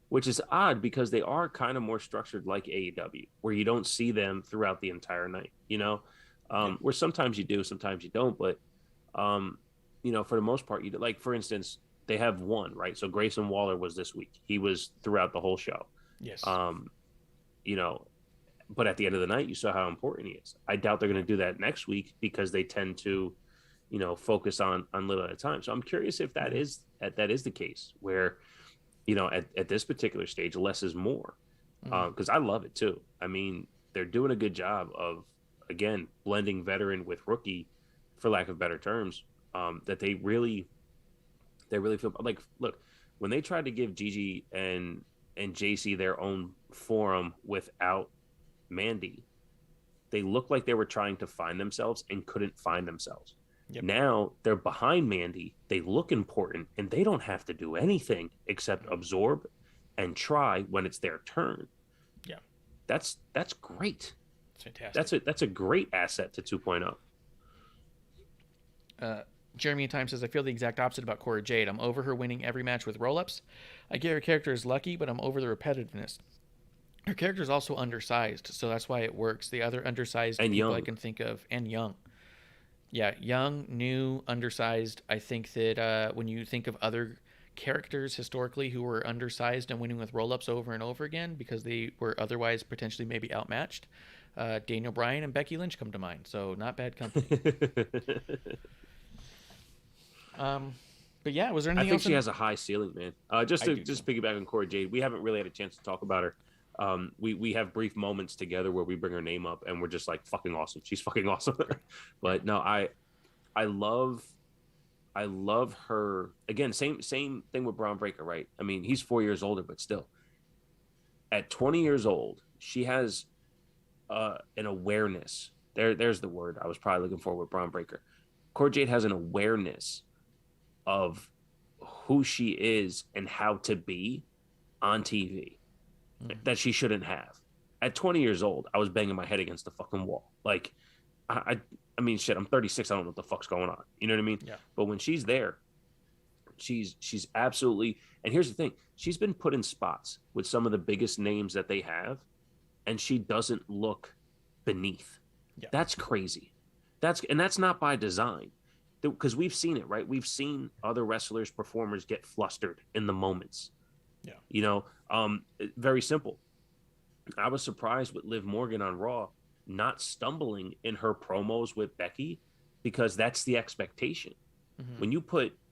which is odd because they are kind of more structured like AEW, where you don't see them throughout the entire night, you know, where sometimes you do, sometimes you don't. But, you know, for the most part, you do. Like, for instance, they have one, right? So Grayson Waller was this week. He was throughout the whole show. Yes. You know, but at the end of the night, you saw how important he is. I doubt they're going to do that next week because they tend to, you know, focus on little at a time. So I'm curious if that is the case where, you know, at this particular stage, less is more. Because I love it too. I mean, they're doing a good job of, again, blending veteran with rookie, for lack of better terms. That they really feel like, look, when they tried to give Gigi and JC their own forum without Mandy, they looked like they were trying to find themselves and couldn't find themselves. Yep. Now they're behind Mandy. They look important, and they don't have to do anything except absorb and try when it's their turn. Yeah, that's great. It's fantastic. That's a great asset to 2.0. Jeremy in Time says, I feel the exact opposite about Cora Jade. I'm over her winning every match with roll-ups. I get her character is lucky, but I'm over the repetitiveness. Her character is also undersized, so that's why it works. The other undersized and people young. I can think of, and young. Yeah, young, new, undersized. I think that when you think of other characters historically who were undersized and winning with roll-ups over and over again because they were otherwise potentially maybe outmatched, Daniel Bryan and Becky Lynch come to mind. So not bad company. But yeah, was there anything I think else? she has a high ceiling, man. Just piggyback on Cora Jade, we haven't really had a chance to talk about her. We have brief moments together where we bring her name up and we're just like, fucking awesome. She's fucking awesome. But no, I love her. Again, same thing with Braun Breaker, right? I mean, he's 4 years older, but still, at 20 years old, she has an awareness. There's the word I was probably looking for with Braun Breaker. Cora Jade has an awareness of who she is and how to be on TV that she shouldn't have. At 20 years old, I was banging my head against the fucking wall. Like, I mean, shit, I'm 36. I don't know what the fuck's going on. You know what I mean? Yeah. But when she's there, she's absolutely. And here's the thing: she's been put in spots with some of the biggest names that they have, and she doesn't look beneath. Yeah. That's crazy. That's not by design, because we've seen it, right? We've seen other wrestlers, performers get flustered in the moments. Yeah. You know, very simple. I was surprised with Liv Morgan on Raw not stumbling in her promos with Becky, because that's the expectation. Mm-hmm.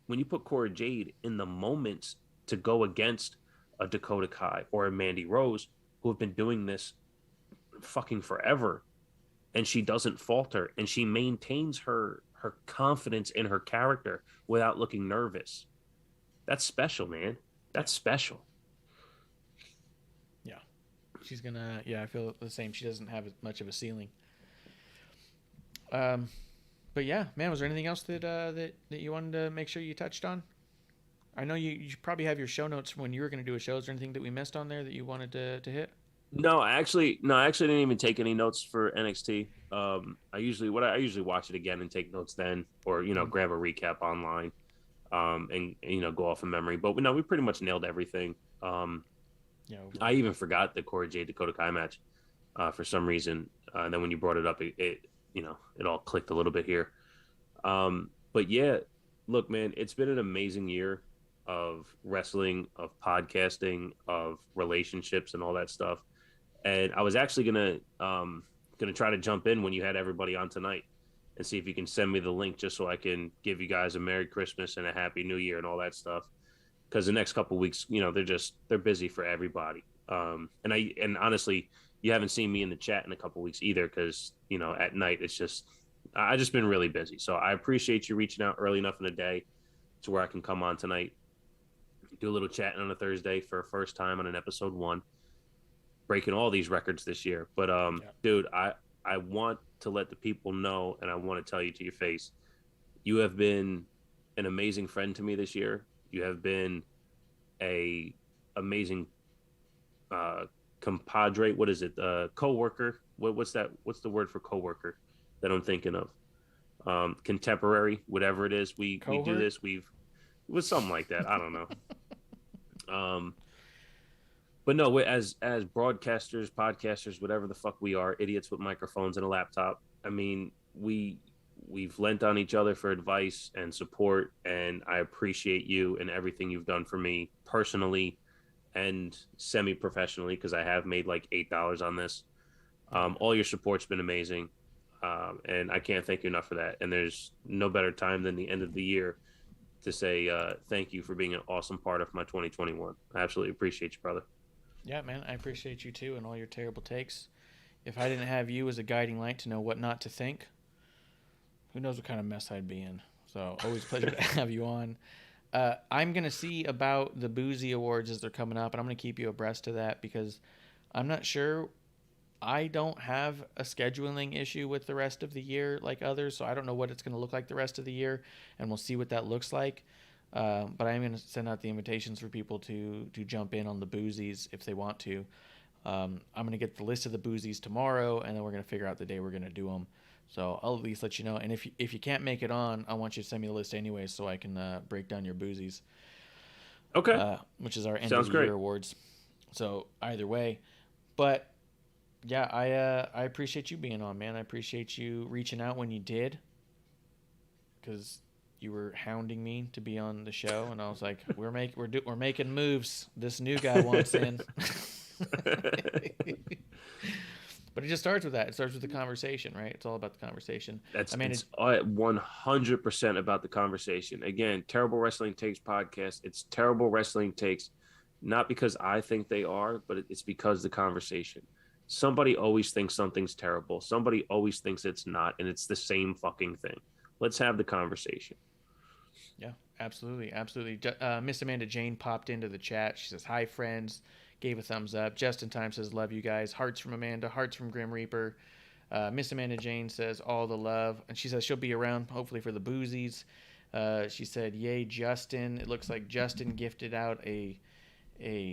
When you put Cora Jade in the moments to go against a Dakota Kai or a Mandy Rose, who have been doing this fucking forever, and she doesn't falter and she maintains her confidence in her character without looking nervous. That's special, man. That's special. Yeah. She's gonna, I feel the same. She doesn't have much of a ceiling. But yeah, man, was there anything else that you wanted to make sure you touched on? I know you probably have your show notes from when you were going to do a show. Is there anything that we missed on there that you wanted to hit? No, I actually didn't even take any notes for NXT. I usually watch it again and take notes then, or grab a recap online, and go off of memory. But no, we pretty much nailed everything. I even forgot the Cora Jade Dakota Kai match for some reason. And then when you brought it up, it all clicked a little bit here. But yeah, look, man, it's been an amazing year of wrestling, of podcasting, of relationships, and all that stuff. And I was actually gonna try to jump in when you had everybody on tonight and see if you can send me the link just so I can give you guys a Merry Christmas and a Happy New Year and all that stuff. Because the next couple of weeks, they're busy for everybody. And honestly, you haven't seen me in the chat in a couple of weeks either, because at night I just been really busy. So I appreciate you reaching out early enough in the day to where I can come on tonight, do a little chatting on a Thursday for a first time on an episode 1, breaking all these records this year. But dude, I want to let the people know, and I want to tell you to your face, you have been an amazing friend to me this year. You have been a amazing compadre. What is it? Co-worker. What's that? What's the word for co-worker that I'm thinking of? Contemporary, whatever it is. We do this. It was something like that. I don't know. But no, as broadcasters, podcasters, whatever the fuck we are, idiots with microphones and a laptop. I mean, we've lent on each other for advice and support, and I appreciate you and everything you've done for me personally and semi-professionally, because I have made like $8 on this. All your support's been amazing, and I can't thank you enough for that. And there's no better time than the end of the year to say thank you for being an awesome part of my 2021. I absolutely appreciate you, brother. Yeah, man, I appreciate you too and all your terrible takes. if I didn't have you as a guiding light to know what not to think, who knows what kind of mess I'd be in. So always a pleasure to have you on. I'm going to see about the Boozy Awards as they're coming up, and I'm going to keep you abreast of that because I'm not sure. I don't have a scheduling issue with the rest of the year like others, so I don't know what it's going to look like the rest of the year, and we'll see what that looks like. But I'm going to send out the invitations for people to jump in on the Boozies if they want to. I'm going to get the list of the Boozies tomorrow, and then we're going to figure out the day we're going to do them. So I'll at least let you know. And if you can't make it on, I want you to send me the list anyway so I can break down your Boozies. Okay. Which is our end Sounds of the great. year awards. So either way. But yeah, I appreciate you being on, man. I appreciate you reaching out when you did, because you were hounding me to be on the show, and I was like, we're making moves. This new guy wants in. But it just starts with that. It starts with the conversation, right? It's all about the conversation. It's 100% it's about the conversation. Again, Terrible Wrestling Takes podcast. It's Terrible Wrestling Takes, not because I think they are, but it's because the conversation. Somebody always thinks something's terrible. Somebody always thinks it's not, and it's the same fucking thing. Let's have the conversation. Yeah, absolutely. Miss Amanda Jane popped into the chat. She says, hi, friends. Gave a thumbs up. Just in Time says, love you guys. Hearts from Amanda. Hearts from Grim Reaper. Miss Amanda Jane says, all the love. And she says she'll be around, hopefully, for the Boozies. She said, yay, Justin. It looks like Justin gifted out a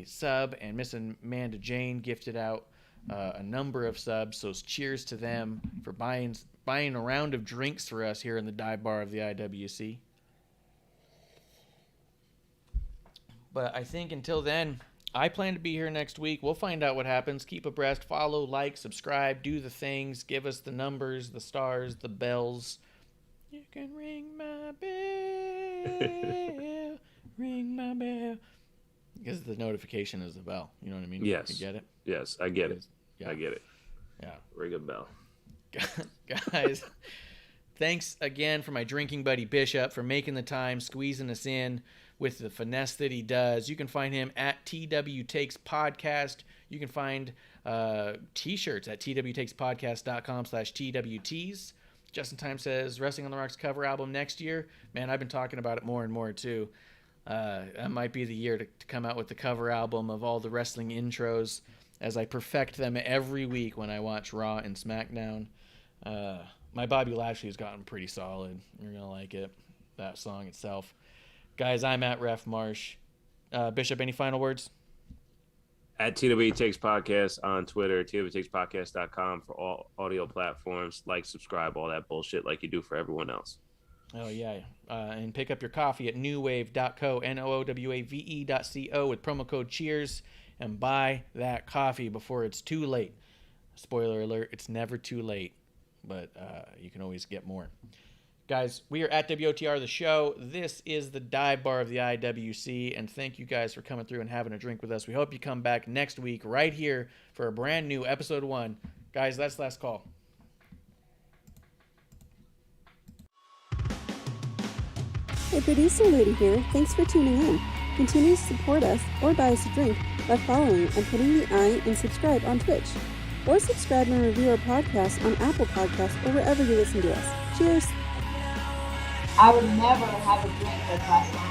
sub, and Miss Amanda Jane gifted out a number of subs. So cheers to them for buying a round of drinks for us here in the dive bar of the IWC. But I think until then, I plan to be here next week. We'll find out what happens. Keep abreast. Follow, like, subscribe, do the things. Give us the numbers, the stars, the bells. You can ring my bell. Ring my bell. Because the notification is the bell. You know what I mean? Yes. You get it? Yes, I get it. Yeah. I get it. Yeah. Ring a bell. Guys, thanks again for my drinking buddy Bishop for making the time, squeezing us in with the finesse that he does. You can find him at TW Takes Podcast. You can find t-shirts at twtakespodcast.com/TWTs. Just in Time says Wrestling on the Rocks cover album next year. Man, I've been talking about it more and more too. That might be the year to come out with the cover album of all the wrestling intros as I perfect them every week when I watch Raw and SmackDown. My Bobby Lashley's gotten pretty solid. You're going to like it. That song itself. Guys, I'm at Ref Marsh. Bishop, any final words? At TW Takes Podcast on Twitter, twtakespodcast.com for all audio platforms. Like, subscribe, all that bullshit like you do for everyone else. Oh, yeah. And pick up your coffee at newwave.co, NOOWAVE.co with promo code CHEERS, and buy that coffee before it's too late. Spoiler alert, it's never too late, but you can always get more. Guys, we are at WOTR The Show. This is the dive bar of the IWC, and thank you guys for coming through and having a drink with us. We hope you come back next week right here for a brand new episode 1. Guys, that's last call. Hey, producer lady here. Thanks for tuning in. Continue to support us or buy us a drink by following and putting the I in subscribe on Twitch. Or subscribe and review our podcast on Apple Podcasts or wherever you listen to us. Cheers! I would never have a drink with wrestling